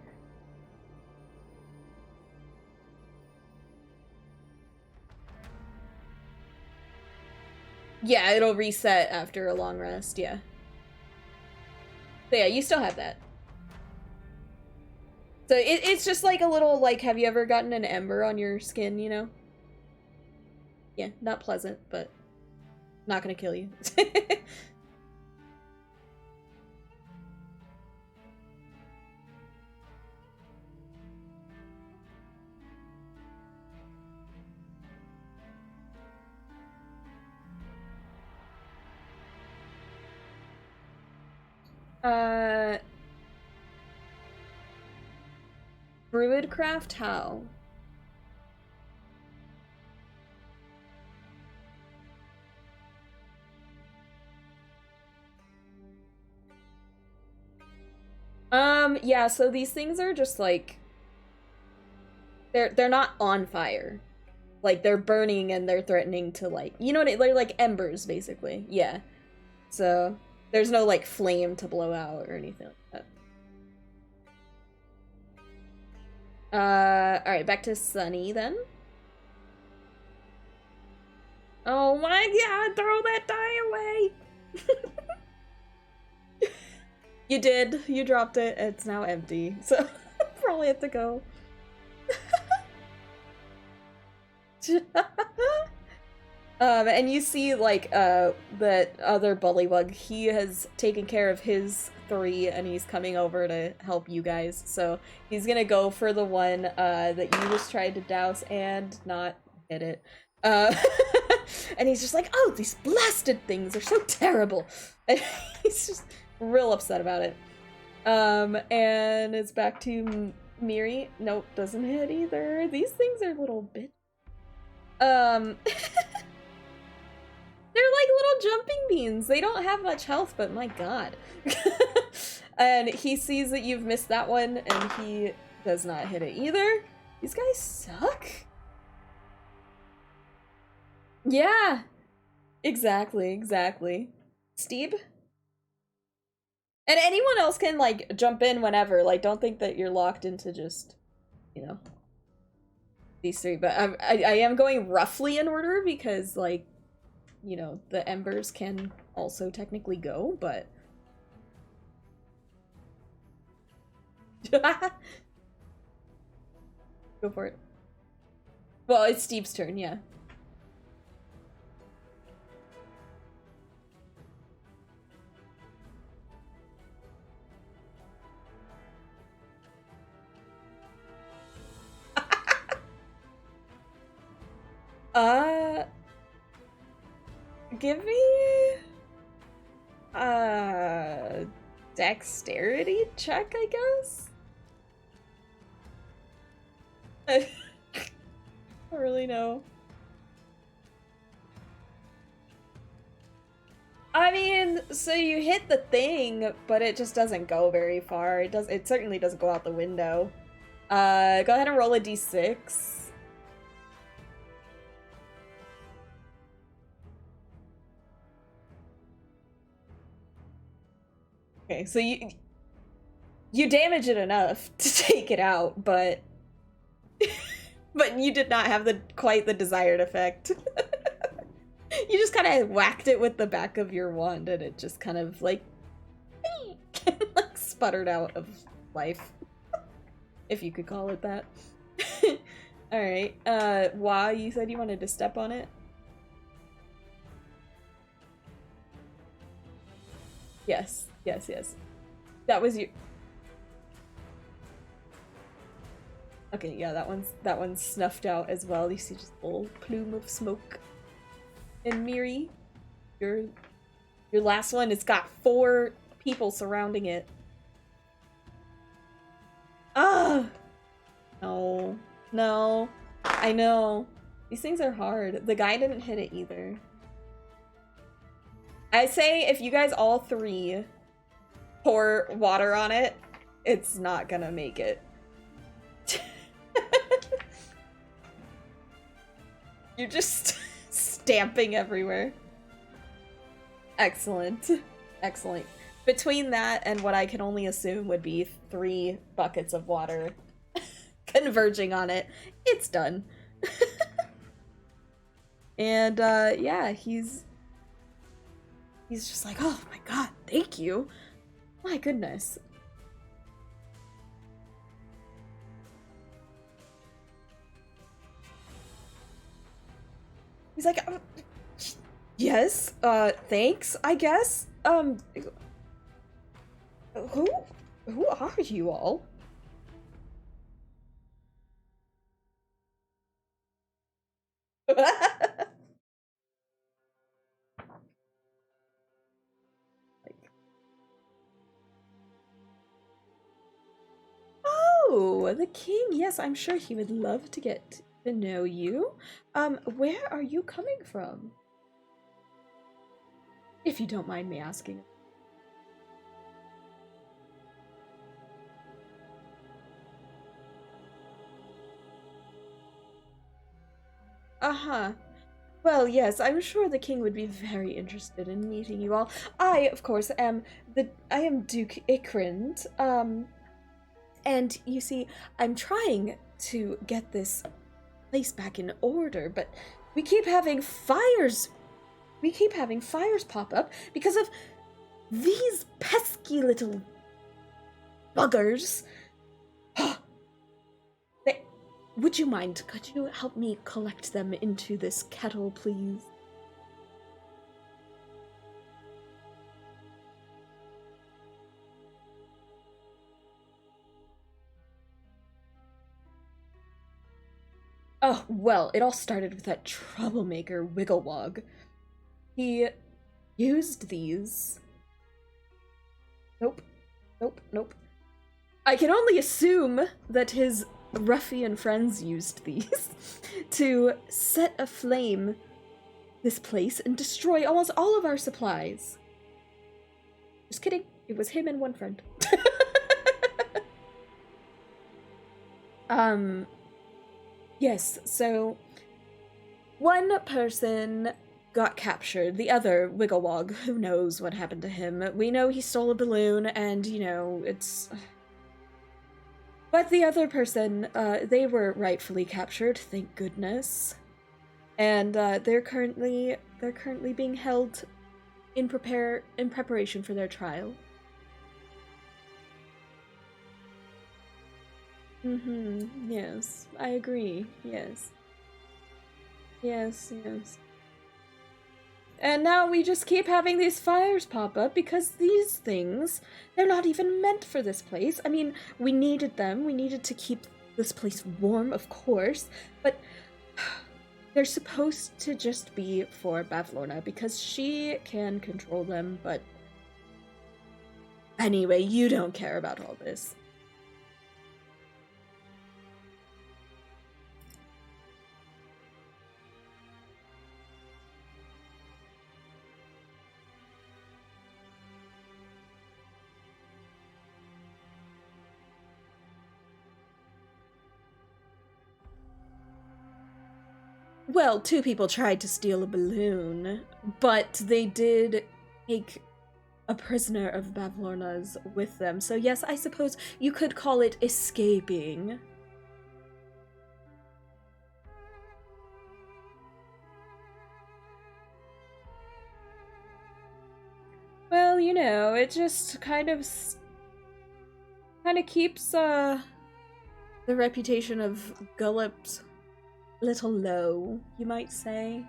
Yeah, it'll reset after a long rest, yeah. But yeah, you still have that. So it's just like a little, like, have you ever gotten an ember on your skin, you know? Yeah, not pleasant, but not gonna kill you. Druidcraft, how? Yeah, so these things are just like they're not on fire. Like they're burning and they're threatening to, like, you know what they're like embers basically. Yeah. So there's no like flame to blow out or anything like that. Alright, back to Sunny then. Oh my god, throw that die away! You did. You dropped it. It's now empty. So probably have to go. And you see, like, that other bullywug, he has taken care of his 3, and he's coming over to help you guys. So he's gonna go for the one, that you just tried to douse and not hit it. And he's just like, oh, these blasted things are so terrible. And he's just real upset about it. And it's back to Miri. Nope, doesn't hit either. These things are little bit. They're like little jumping beans. They don't have much health, but my god. And he sees that you've missed that one, and he does not hit it either. These guys suck. Yeah. Exactly. Steve? And anyone else can, like, jump in whenever. Like, don't think that you're locked into just, you know, these 3. But I am going roughly in order because, like, you know, the embers can also technically go, but... Go for it. Well, it's Steve's turn, yeah. give me a dexterity check, I guess? I don't really know. I mean, so you hit the thing, but it just doesn't go very far. It certainly doesn't go out the window. Go ahead and roll a d6. Okay, so you damage it enough to take it out, but but you did not have quite the desired effect. You just kind of whacked it with the back of your wand, and it just kind of like sputtered out of life, if you could call it that. All right. Wah, you said you wanted to step on it. Yes. That was you. Okay, yeah, that one's snuffed out as well. You see just a little plume of smoke. And Miri, your last one, it's got 4 people surrounding it. Ah! No. I know. These things are hard. The guy didn't hit it either. I say if you guys all 3 pour water on it, it's not gonna make it. You're just stamping everywhere. Excellent. Between that and what I can only assume would be 3 buckets of water converging on it, it's done. And yeah, he's just like, oh my god, thank you. My goodness. He's like, yes, thanks, I guess. Who are you all? Oh, the king. Yes, I'm sure he would love to get to know you. Where are you coming from? If you don't mind me asking. Uh-huh. Well, yes, I'm sure the king would be very interested in meeting you all. I, of course, am Duke Ikrind. And you see, I'm trying to get this place back in order, but we keep having fires. We keep having fires pop up because of these pesky little buggers. Would you mind? Could you help me collect them into this kettle, please? Oh, well, it all started with that troublemaker Wigglewug. He used these. Nope. I can only assume that his ruffian friends used these to set aflame this place and destroy almost all of our supplies. Just kidding. It was him and one friend. Yes, so one person got captured. The other, Wigglewug, who knows what happened to him. We know he stole a balloon, and, you know, it's... But the other person, they were rightfully captured, thank goodness. And they're currently being held in preparation for their trial. Yes, I agree. Yes. And now we just keep having these fires pop up because these things, they're not even meant for this place. I mean, we needed them. We needed to keep this place warm, of course, but They're supposed to just be for Bavlorna because she can control them, but anyway, you don't care about all this. Well, 2 people tried to steal a balloon, but they did take a prisoner of Bavlorna's with them. So yes, I suppose you could call it escaping. Well, you know, it just kind of keeps the reputation of Gullop's little low, you might say.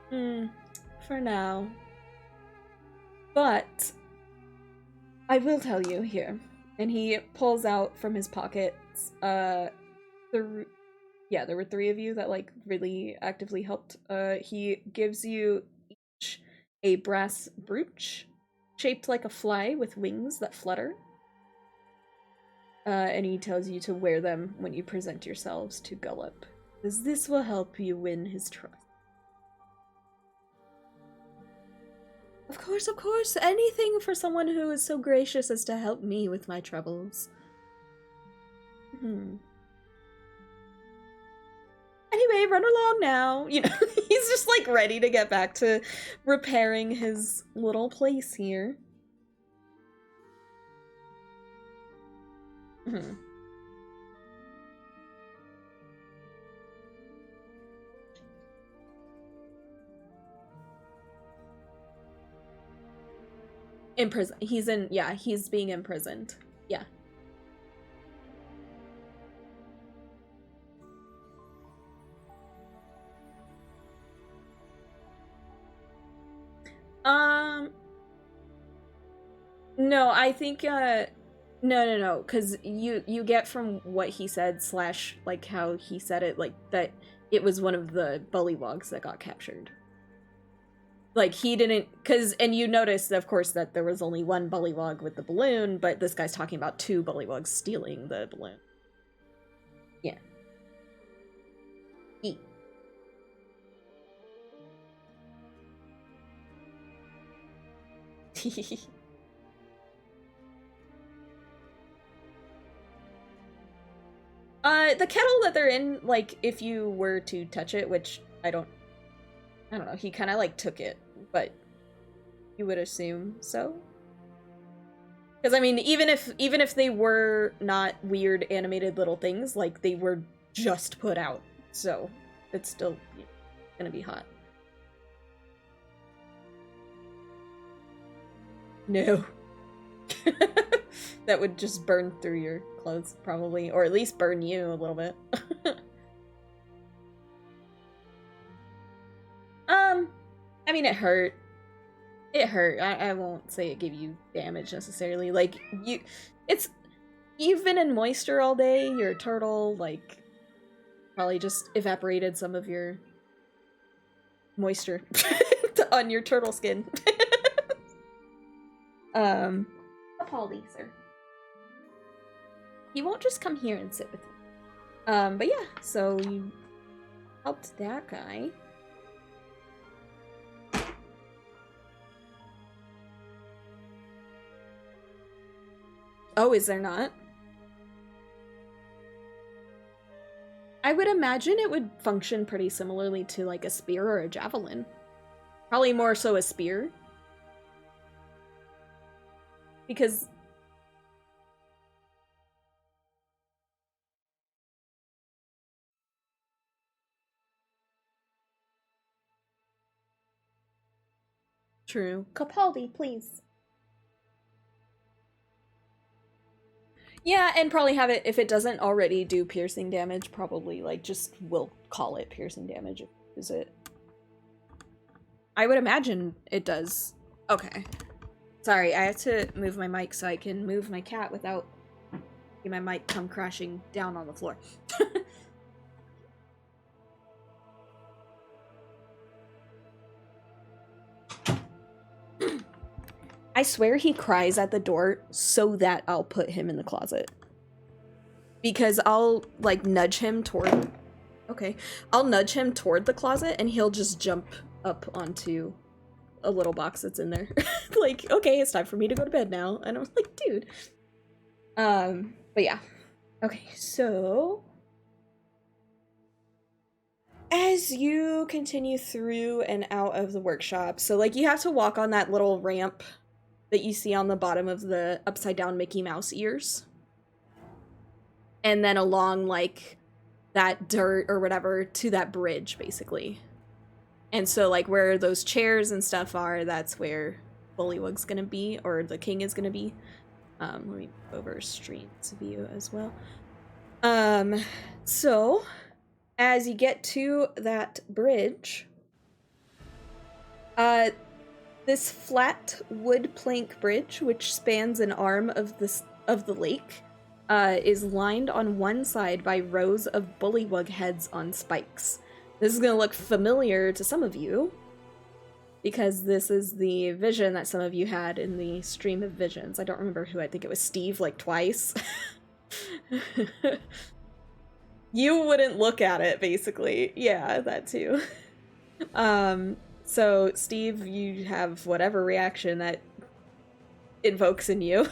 For now. But I will tell you here. And he pulls out from his pockets, there were 3 of you that, like, really actively helped. He gives you each a brass brooch shaped like a fly with wings that flutter. And he tells you to wear them when you present yourselves to Gullop, because this will help you win his trust. Of course, anything for someone who is so gracious as to help me with my troubles. Anyway, run along now. You know, he's just, like, ready to get back to repairing his little place here. In prison. He's being imprisoned. Yeah. No, I think, no, because you get from what he said / like how he said it, like that it was one of the bullywugs that got captured. Like, he didn't, and you noticed, of course, that there was only 1 bullywug with the balloon, but this guy's talking about 2 bullywugs stealing the balloon. Yeah. E. The kettle that they're in, like, if you were to touch it, which I don't know, he kind of, like, took it, but you would assume so. Because, I mean, even if they were not weird animated little things, like, they were just put out, so it's still gonna be hot. No. That would just burn through your clothes, probably, or at least burn you a little bit. I mean, it hurt. It hurt. I won't say it gave you damage necessarily. Like, you've been in moisture all day. Your turtle, like, probably just evaporated some of your moisture on your turtle skin. Apology, sir. He won't just come here and sit with you. But yeah, so you helped that guy. Oh, is there not? I would imagine it would function pretty similarly to, like, a spear or a javelin. Probably more so a spear. Because... True. Capaldi, please. Yeah, and probably have it, if it doesn't already do piercing damage, probably, like, just will call it piercing damage. Is it? I would imagine it does. Okay. Sorry, I have to move my mic so I can move my cat without my mic come crashing down on the floor. I swear he cries at the door so that I'll put him in the closet. Because I'll, like, nudge him toward... Okay. I'll nudge him toward the closet, and he'll just jump up onto a little box that's in there. Like, okay, it's time for me to go to bed now. And I was like, dude. But yeah. Okay, so... As you continue through and out of the workshop, so, like, you have to walk on that little ramp that you see on the bottom of the upside-down Mickey Mouse ears. And then along, like, that dirt or whatever to that bridge, basically. And so, like, where those chairs and stuff are, that's where Bullywug's gonna be, or the king is gonna be. Let me go over stream's view as well. So... As you get to that bridge, this flat wood plank bridge, which spans an arm of the lake, is lined on one side by rows of bullywug heads on spikes. This is going to look familiar to some of you, because this is the vision that some of you had in the stream of visions. I don't remember who, I think it was Steve, like twice. You wouldn't look at it, basically. Yeah, that too. So, Steve, you have whatever reaction that invokes in you.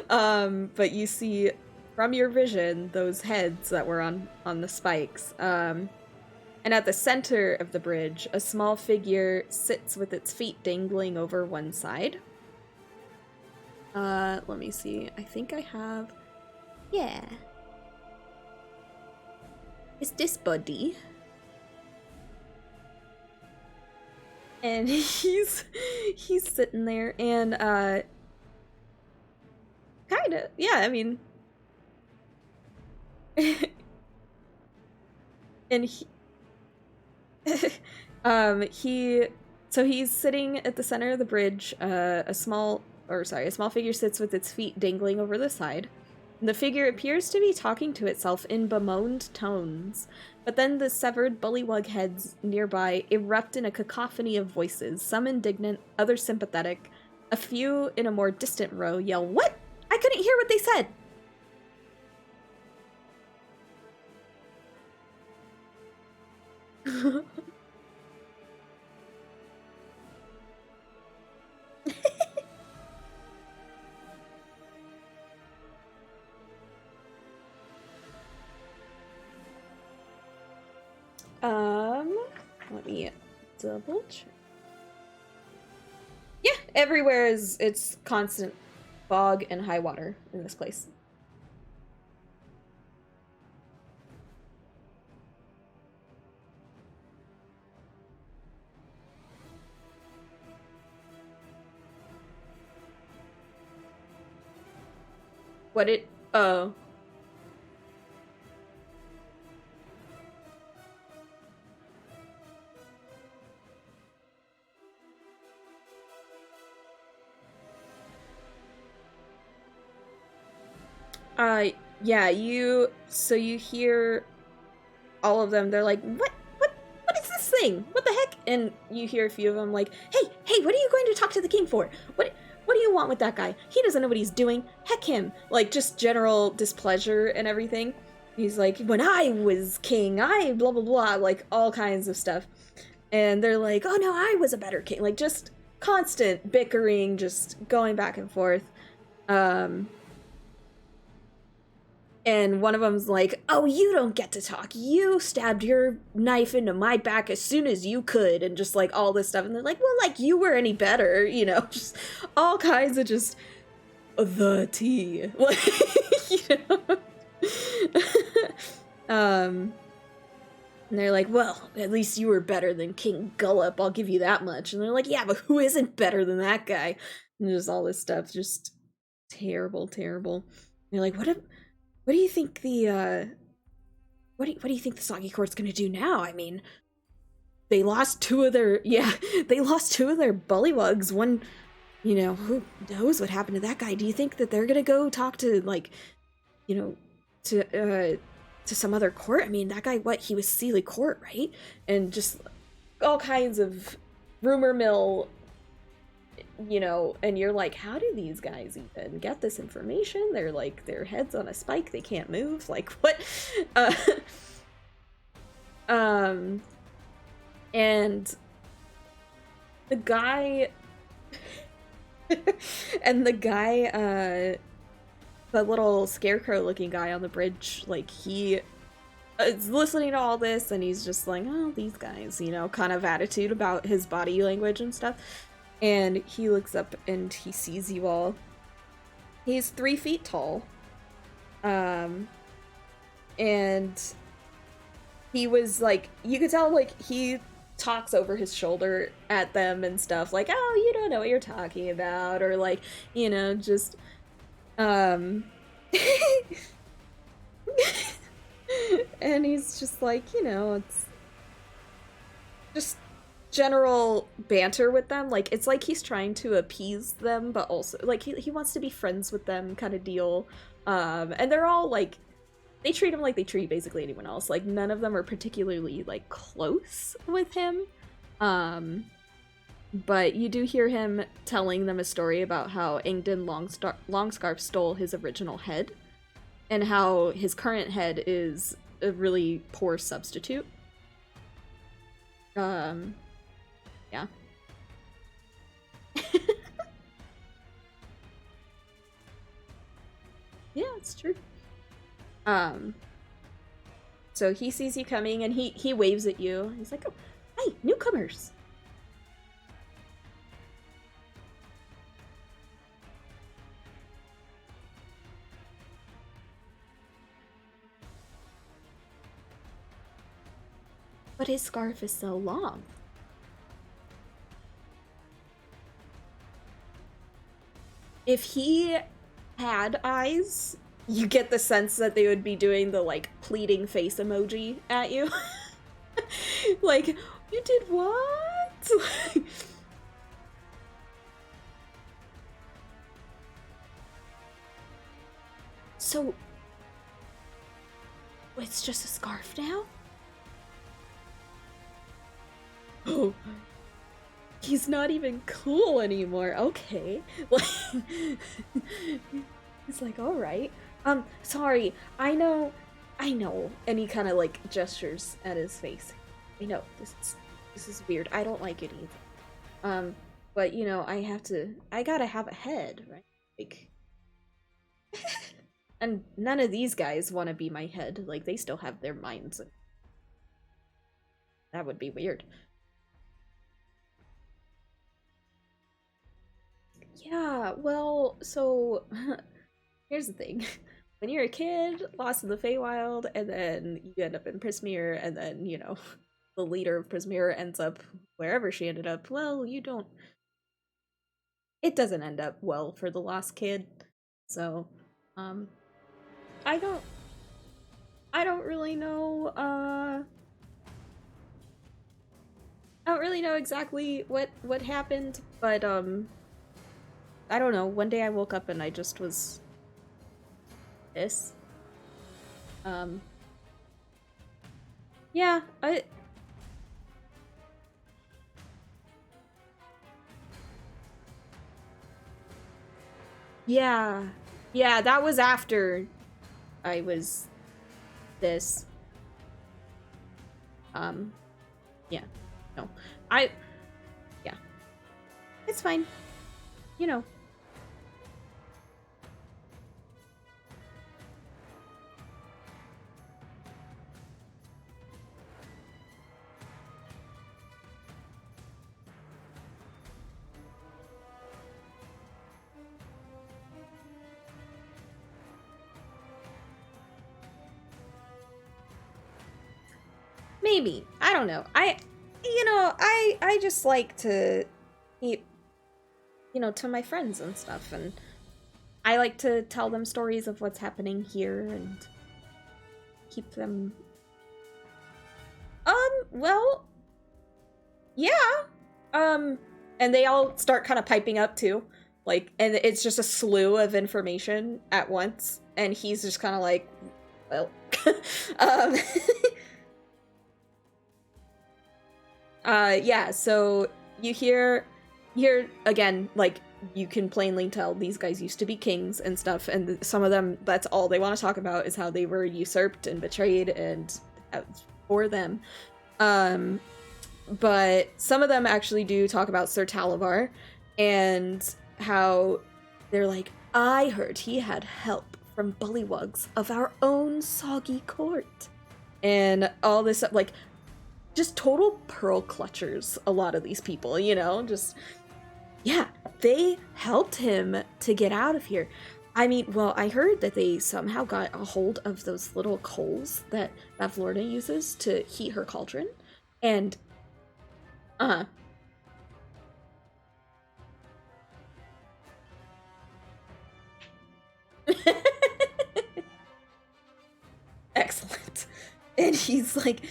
But you see, from your vision, those heads that were on the spikes. And at the center of the bridge, a small figure sits with its feet dangling over one side. Let me see. I think I have... Yeah. It's this buddy. And he's sitting there and kinda, yeah, I mean and he's sitting at the center of the bridge. A small figure sits with its feet dangling over the side. The figure appears to be talking to itself in bemoaned tones, but then the severed bullywug heads nearby erupt in a cacophony of voices, some indignant, others sympathetic. A few in a more distant row yell, "What? I couldn't hear what they said!" Let me double check. Yeah, everywhere it's constant fog and high water in this place. Oh. Yeah, you hear all of them, they're like, what is this thing? What the heck? And you hear a few of them like, hey, what are you going to talk to the king for? What do you want with that guy? He doesn't know what he's doing. Heck him. Like, just general displeasure and everything. He's like, when I was king, I blah, blah, blah, like, all kinds of stuff. And they're like, oh no, I was a better king. Like, just constant bickering, just going back and forth. And one of them's like, oh, you don't get to talk. You stabbed your knife into my back as soon as you could. And just like all this stuff. And they're like, well, like you were any better, you know, just all kinds of just the tea. You know? And they're like, well, at least you were better than King Gullop. I'll give you that much. And they're like, yeah, but who isn't better than that guy? And just all this stuff. Just terrible, terrible. And you're like, what do you think the what do you think the Soggy Court's gonna do now? I mean, they lost two of their bullywugs. One, you know, who knows what happened to that guy? Do you think that they're gonna go talk to, like, you know, to some other court? I mean, that guy, he was Sealy Court, right? And just all kinds of rumor mill you know, and you're like, how do these guys even get this information? They're like, their head's on a spike, they can't move, like, what? And the guy and the guy, the little scarecrow looking guy on the bridge, like, he is listening to all this, and he's just like, oh, these guys, you know, kind of attitude about his body language and stuff. And he looks up and he sees you all. He's 3 feet tall. And he was like, you could tell, like, he talks over his shoulder at them and stuff, like, oh, you don't know what you're talking about, or like, you know, just and he's just like, you know, it's just general banter with them. Like, it's like he's trying to appease them, but also like he wants to be friends with them, kind of deal. And they're all like, they treat him like they treat basically anyone else. Like, none of them are particularly like close with him. But you do hear him telling them a story about how Ingdon Longscarf stole his original head, and how his current head is a really poor substitute. Yeah. Yeah, it's true. So he sees you coming, and he waves at you. He's like, oh, hey, newcomers! But his scarf is so long. If he had eyes, you get the sense that they would be doing the, like, pleading face emoji at you. Like, you did what? So, it's just a scarf now? Oh, he's not even cool anymore. Okay. Like, he's like, all right. Sorry. I know. And he kind of like gestures at his face. I know this is weird. I don't like it either. But you know, I gotta have a head, right? Like, and none of these guys want to be my head. Like, they still have their minds. And that would be weird. Yeah, well, so here's the thing. When you're a kid, lost in the Feywild, and then you end up in Prismeer, and then, you know, the leader of Prismeer ends up wherever she ended up, well, it doesn't end up well for the lost kid. So, I don't really know, I don't really know exactly what happened, but, I don't know, one day I woke up and I just was this. Yeah, Yeah, that was after I was this. Yeah, no, yeah, it's fine, you know. Maybe. I don't know. I just like to keep, to my friends and stuff, and I like to tell them stories of what's happening here and keep them... well... Yeah. And they all start kind of piping up, too. Like, and it's just a slew of information at once, and he's just kind of like, well... yeah, so you hear here again, like, you can plainly tell these guys used to be kings and stuff, and some of them, that's all they want to talk about is how they were usurped and betrayed, and for them. But some of them actually do talk about Sir Talavar, and how they're like, I heard he had help from bullywugs of our own soggy court. And all this, like, just total pearl clutchers, a lot of these people, you know? Just, yeah, they helped him to get out of here. I mean, well, I heard that they somehow got a hold of those little coals that Bavlorna uses to heat her cauldron. And, Excellent. And he's like,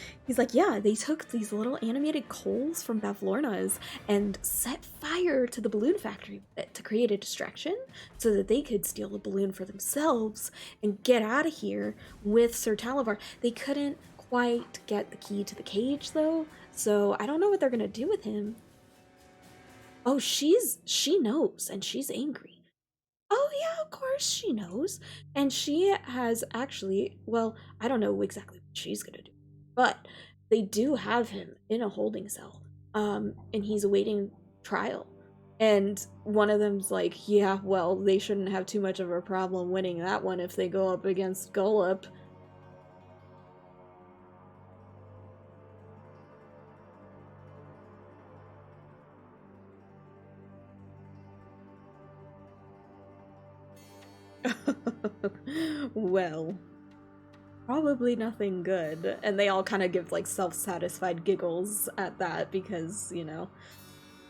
yeah, they took these little animated coals from Bavlorna's and set fire to the balloon factory to create a distraction so that they could steal the balloon for themselves and get out of here with Sir Talavar. They couldn't quite get the key to the cage, though, so I don't know what they're gonna do with him. Oh, she knows, and she's angry. Oh yeah, of course she knows. And she has actually, well, I don't know exactly what she's gonna do, but they do have him in a holding cell, and he's awaiting trial. And one of them's like, yeah, well, they shouldn't have too much of a problem winning that one if they go up against Gullop. Well, probably nothing good. And they all kind of give like self-satisfied giggles at that because, you know.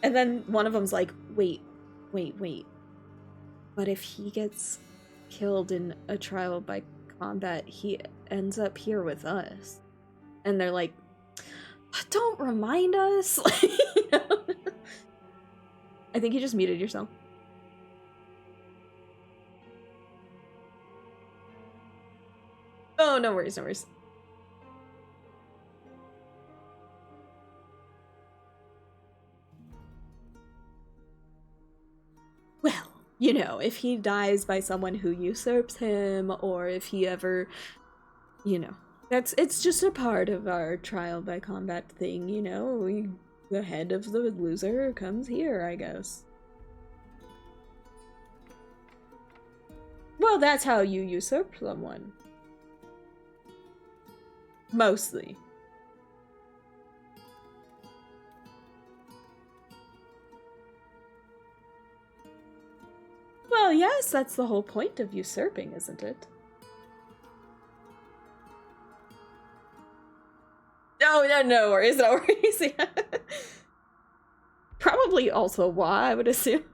And then one of them's like, wait. But if he gets killed in a trial by combat, he ends up here with us. And they're like, don't remind us. You know? I think you just muted yourself. Oh, no worries, no worries. Well, you know, if he dies by someone who usurps him, or if he ever, you know, it's just a part of our trial by combat thing, you know? The head of the loser comes here, I guess. Well, that's how you usurp someone. Mostly. Well, yes, that's the whole point of usurping, isn't it? Oh, no worries, no worries. Yeah. Probably also why, I would assume.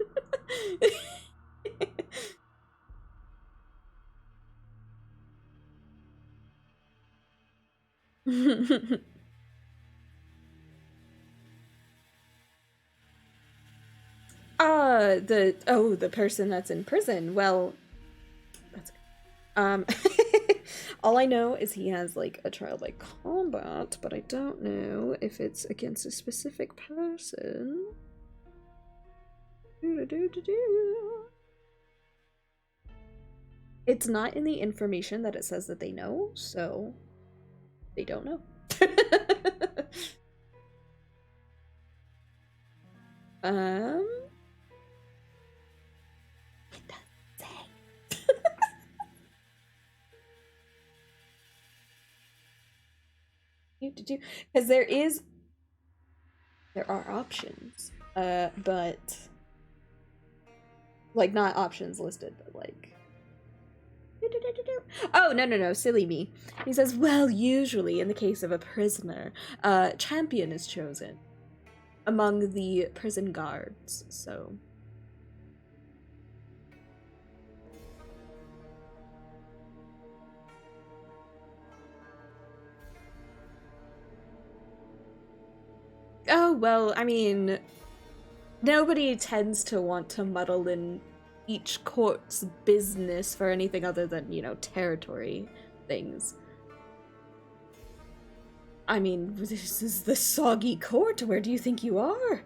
the person that's in prison. Well, that's all I know is he has like a trial by combat, but I don't know if it's against a specific person. It's not in the information that it says that they know, so they don't know. It doesn't say. Because there are options, but like not options listed, but like. Oh, no, silly me. He says, well, usually in the case of a prisoner, a champion is chosen among the prison guards, so. Oh, well, I mean, nobody tends to want to muddle in each court's business for anything other than, you know, territory things. I mean, this is the soggy court. Where do you think you are?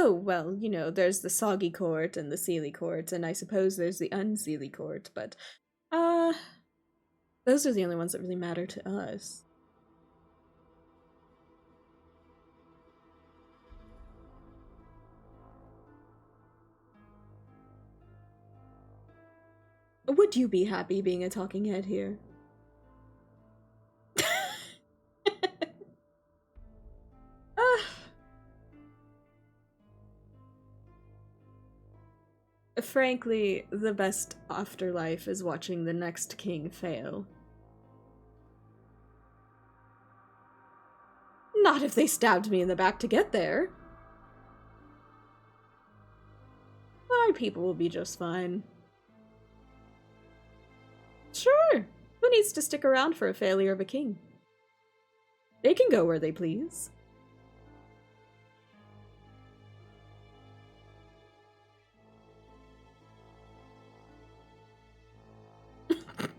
oh, well, you know, there's the Soggy Court and the Seelie Court, and I suppose there's the Unseelie Court, but, those are the only ones that really matter to us. Would you be happy being a talking head here? Frankly, the best afterlife is watching the next king fail. Not if they stabbed me in the back to get there. My people will be just fine. Sure, who needs to stick around for a failure of a king? They can go where they please.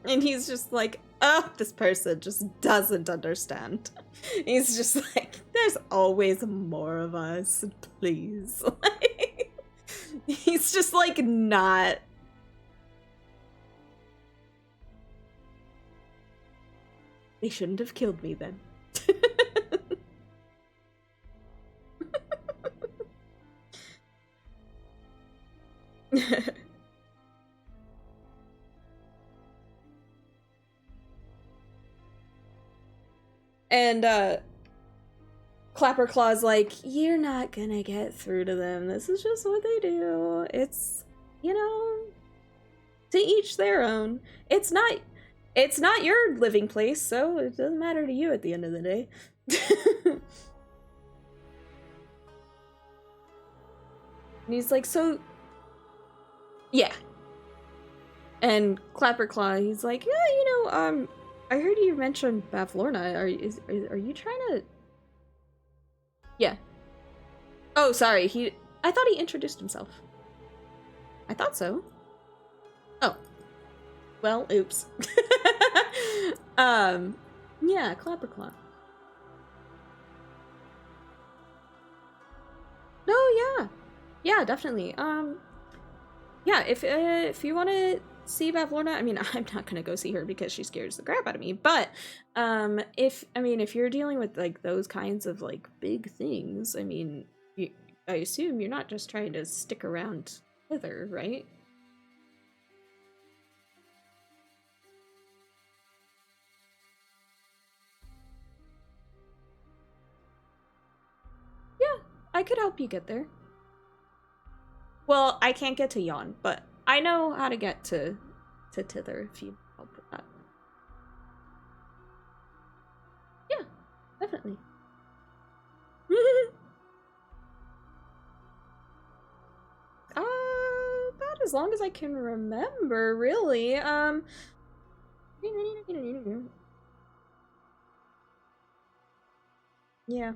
And he's just like, oh, this person just doesn't understand. He's just like, there's always more of us, please. He's just like, not. They shouldn't have killed me then. And Clapperclaw's like, you're not gonna get through to them. This is just what they do. It's, you know, to each their own. It's not your living place, so it doesn't matter to you at the end of the day. And he's like, so yeah. And Clapperclaw, he's like, yeah, you know, I heard you mention Bavlorna. Are you trying to? Yeah. Oh, sorry. I thought he introduced himself. I thought so. Oh. Well, oops. Yeah, Clapperclaw. Oh yeah. Yeah, definitely. Yeah, if you want to see Bavlorna, I mean, I'm not gonna go see her because she scares the crap out of me, but if you're dealing with like those kinds of like big things, I mean, I assume you're not just trying to stick around with her, right? Yeah, I could help you get there. Well, I can't get to Yon, but I know how to get to Tither if you help with that. Yeah, definitely. About as long as I can remember, really. Yeah.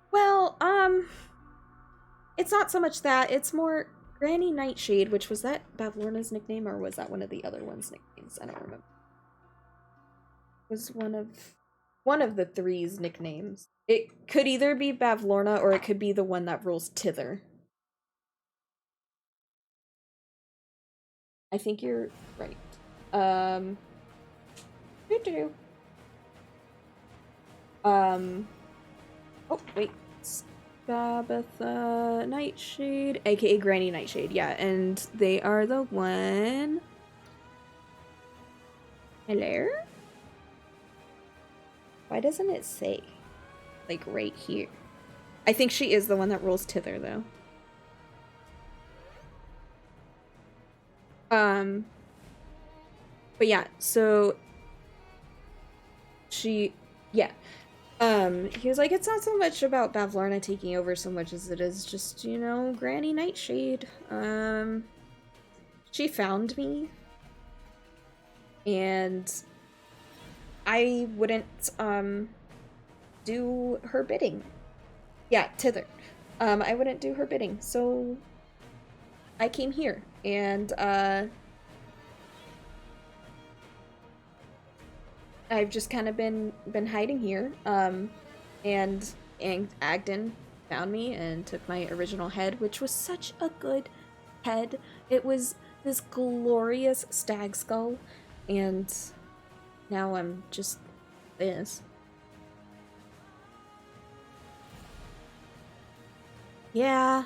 Well, it's not so much that, it's more Granny Nightshade, which was that Bavlorna's nickname, or was that one of the other one's nicknames? I don't remember. It was one of the three's nicknames. It could either be Bavlorna or it could be the one that rules Tither. I think you're right. Oh, wait. Scabatha Nightshade, aka Granny Nightshade, yeah, and they are the one... Hello? Why doesn't it say? Like, right here. I think she is the one that rules Tither, though. But yeah, so... Yeah. He was like, it's not so much about Bavlorna taking over so much as it is just, you know, Granny Nightshade. She found me. And I wouldn't, do her bidding. Yeah, Tither. I wouldn't do her bidding, so I came here, and, I've just kind of been hiding here. And Agden found me and took my original head, which was such a good head. It was this glorious stag skull, and now I'm just this. Yeah.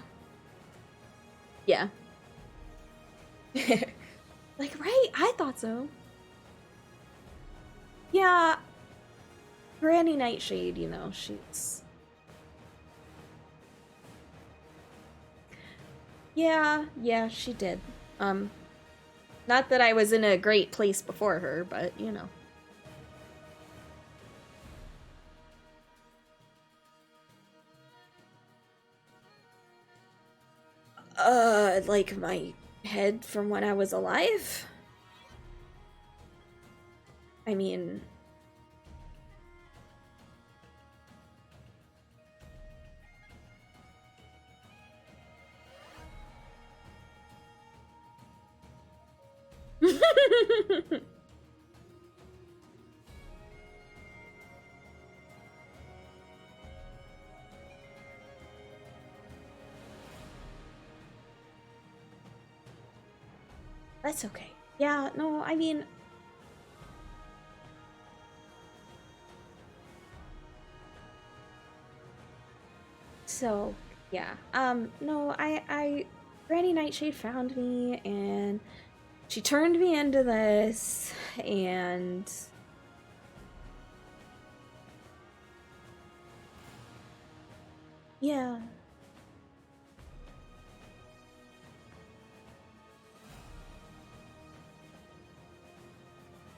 Yeah. Like, right? I thought so. Yeah. Granny Nightshade, you know, she's... Yeah, she did. Not that I was in a great place before her, but, you know. Like my head from when I was alive? I mean... That's okay. Yeah, no, I mean... So, yeah. No, Granny Nightshade found me, and she turned me into this, and... Yeah.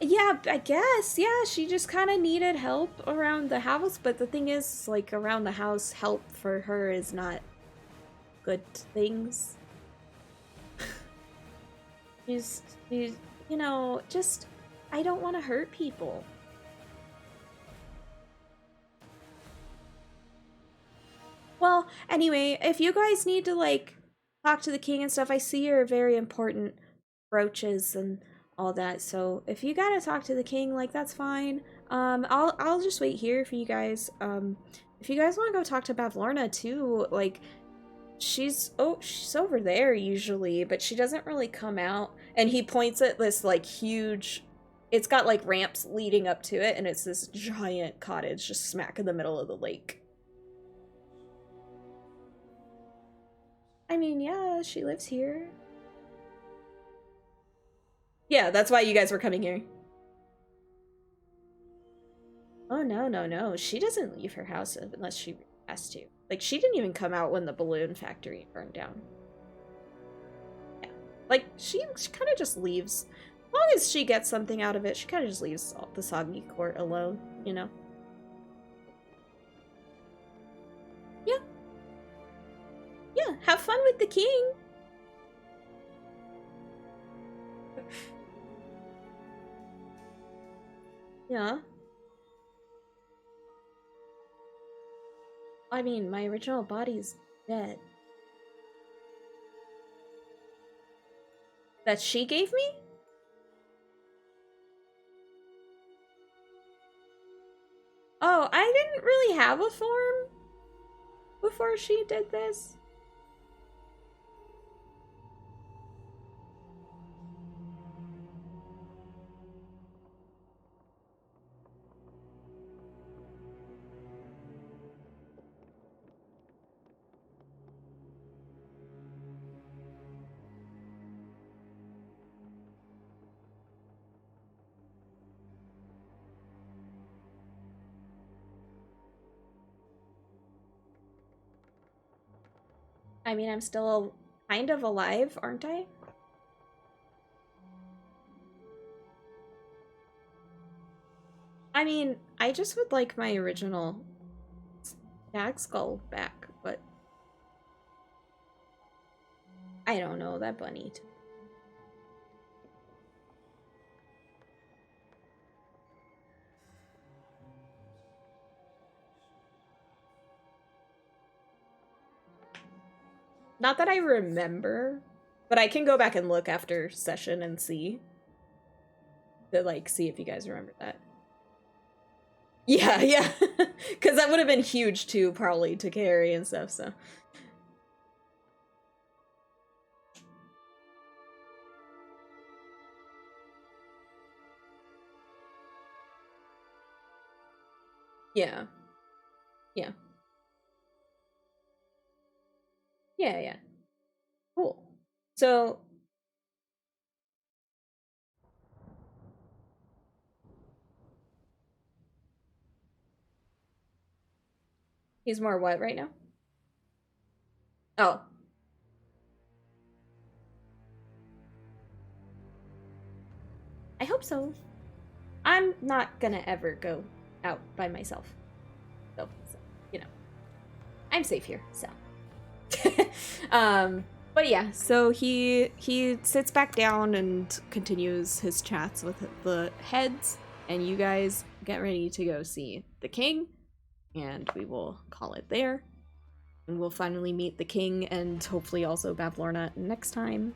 Yeah, I guess. Yeah, she just kind of needed help around the house, but the thing is, like, around the house, help for her is not good things. she's, you know, just, I don't want to hurt people. Well, anyway, if you guys need to, like, talk to the king and stuff, I see your very important brooches and all that, so if you gotta talk to the king, like, that's fine. I'll just wait here for you guys. If you guys want to go talk to Bavlorna too, like, she's over there usually, but she doesn't really come out. And he points at this, like, huge, it's got, like, ramps leading up to it, and it's this giant cottage just smack in the middle of the lake. I mean, yeah, she lives here. Yeah, that's why you guys were coming here. Oh, no. She doesn't leave her house unless she has to. Like, she didn't even come out when the balloon factory burned down. Yeah. Like, she kind of just leaves. As long as she gets something out of it, she kind of just leaves the soggy court alone, you know? Yeah. Yeah, have fun with the king. Yeah. I mean, my original body's dead. That she gave me? Oh, I didn't really have a form before she did this. I mean, I'm still kind of alive, aren't I? I mean, I just would like my original stag skull back, but I don't know, that bunny. Not that I remember, but I can go back and look after session and see. To, like, see if you guys remember that. Yeah. Because that would have been huge too, probably, to carry and stuff, so. Yeah. Yeah. Cool. So he's more what right now? Oh. I hope so. I'm not gonna ever go out by myself. So you know. I'm safe here, so. But yeah, so he sits back down and continues his chats with the heads, and you guys get ready to go see the king, and we will call it there. And we'll finally meet the king and hopefully also Bavlorna next time.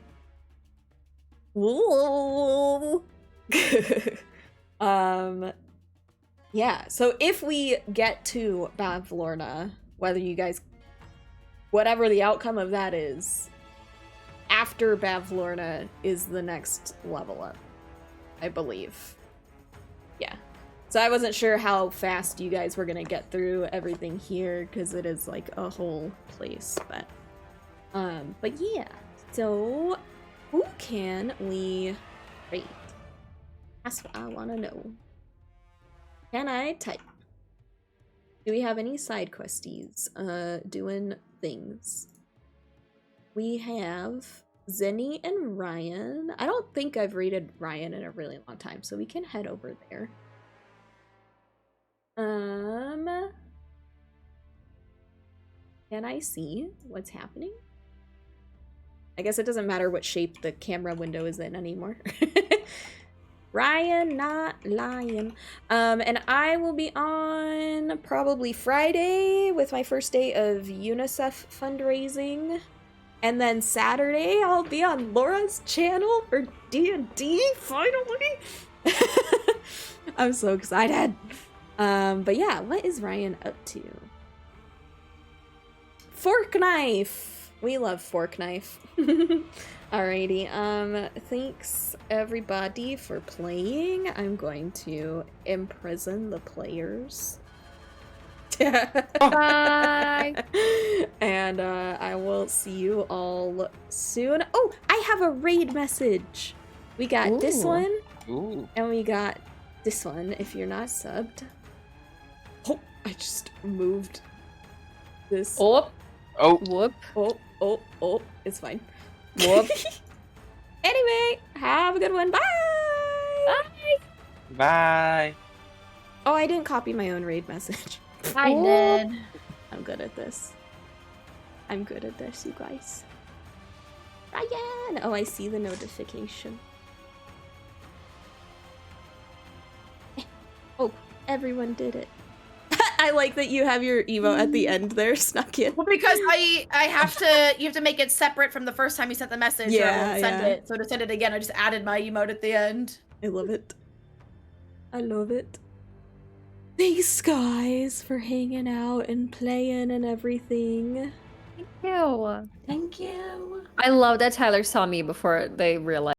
Whoa! Yeah, so if we get to Bavlorna, whatever the outcome of that is, after Bavlorna is the next level up, I believe. Yeah. So I wasn't sure how fast you guys were gonna get through everything here, because it is like a whole place, but yeah. So who can we raid? That's what I wanna know. Can I type? Do we have any side questies? Doing things. We have Zenny and Ryan. I don't think I've raided Ryan in a really long time, so we can head over there. Can I see what's happening? I guess it doesn't matter what shape the camera window is in anymore. Ryan, not lying. And I will be on probably Friday with my first day of UNICEF fundraising. And then Saturday, I'll be on Laura's channel for D&D, finally! I'm so excited. But yeah, what is Ryan up to? Fork knife! We love fork knife. Alrighty, thanks everybody for playing. I'm going to imprison the players. Bye! And I will see you all soon. Oh, I have a raid message. We got this one. Ooh. And we got this one if you're not subbed. Oh, I just moved this. Oh. Whoop. Oh, it's fine. Whoop. Anyway, have a good one. Bye! Bye! Oh, I didn't copy my own raid message. I did. I'm good at this. I'm good at this, you guys. Ryan! Oh, I see the notification. Oh, everyone did it. I like that you have your emote at the end there, snuck in. Well, because you have to make it separate from the first time you sent the message, or I won't send it. So to send it again, I just added my emote at the end. I love it. I love it. Thanks, guys, for hanging out and playing and everything. Thank you. Thank you. I love that Tyler saw me before they realized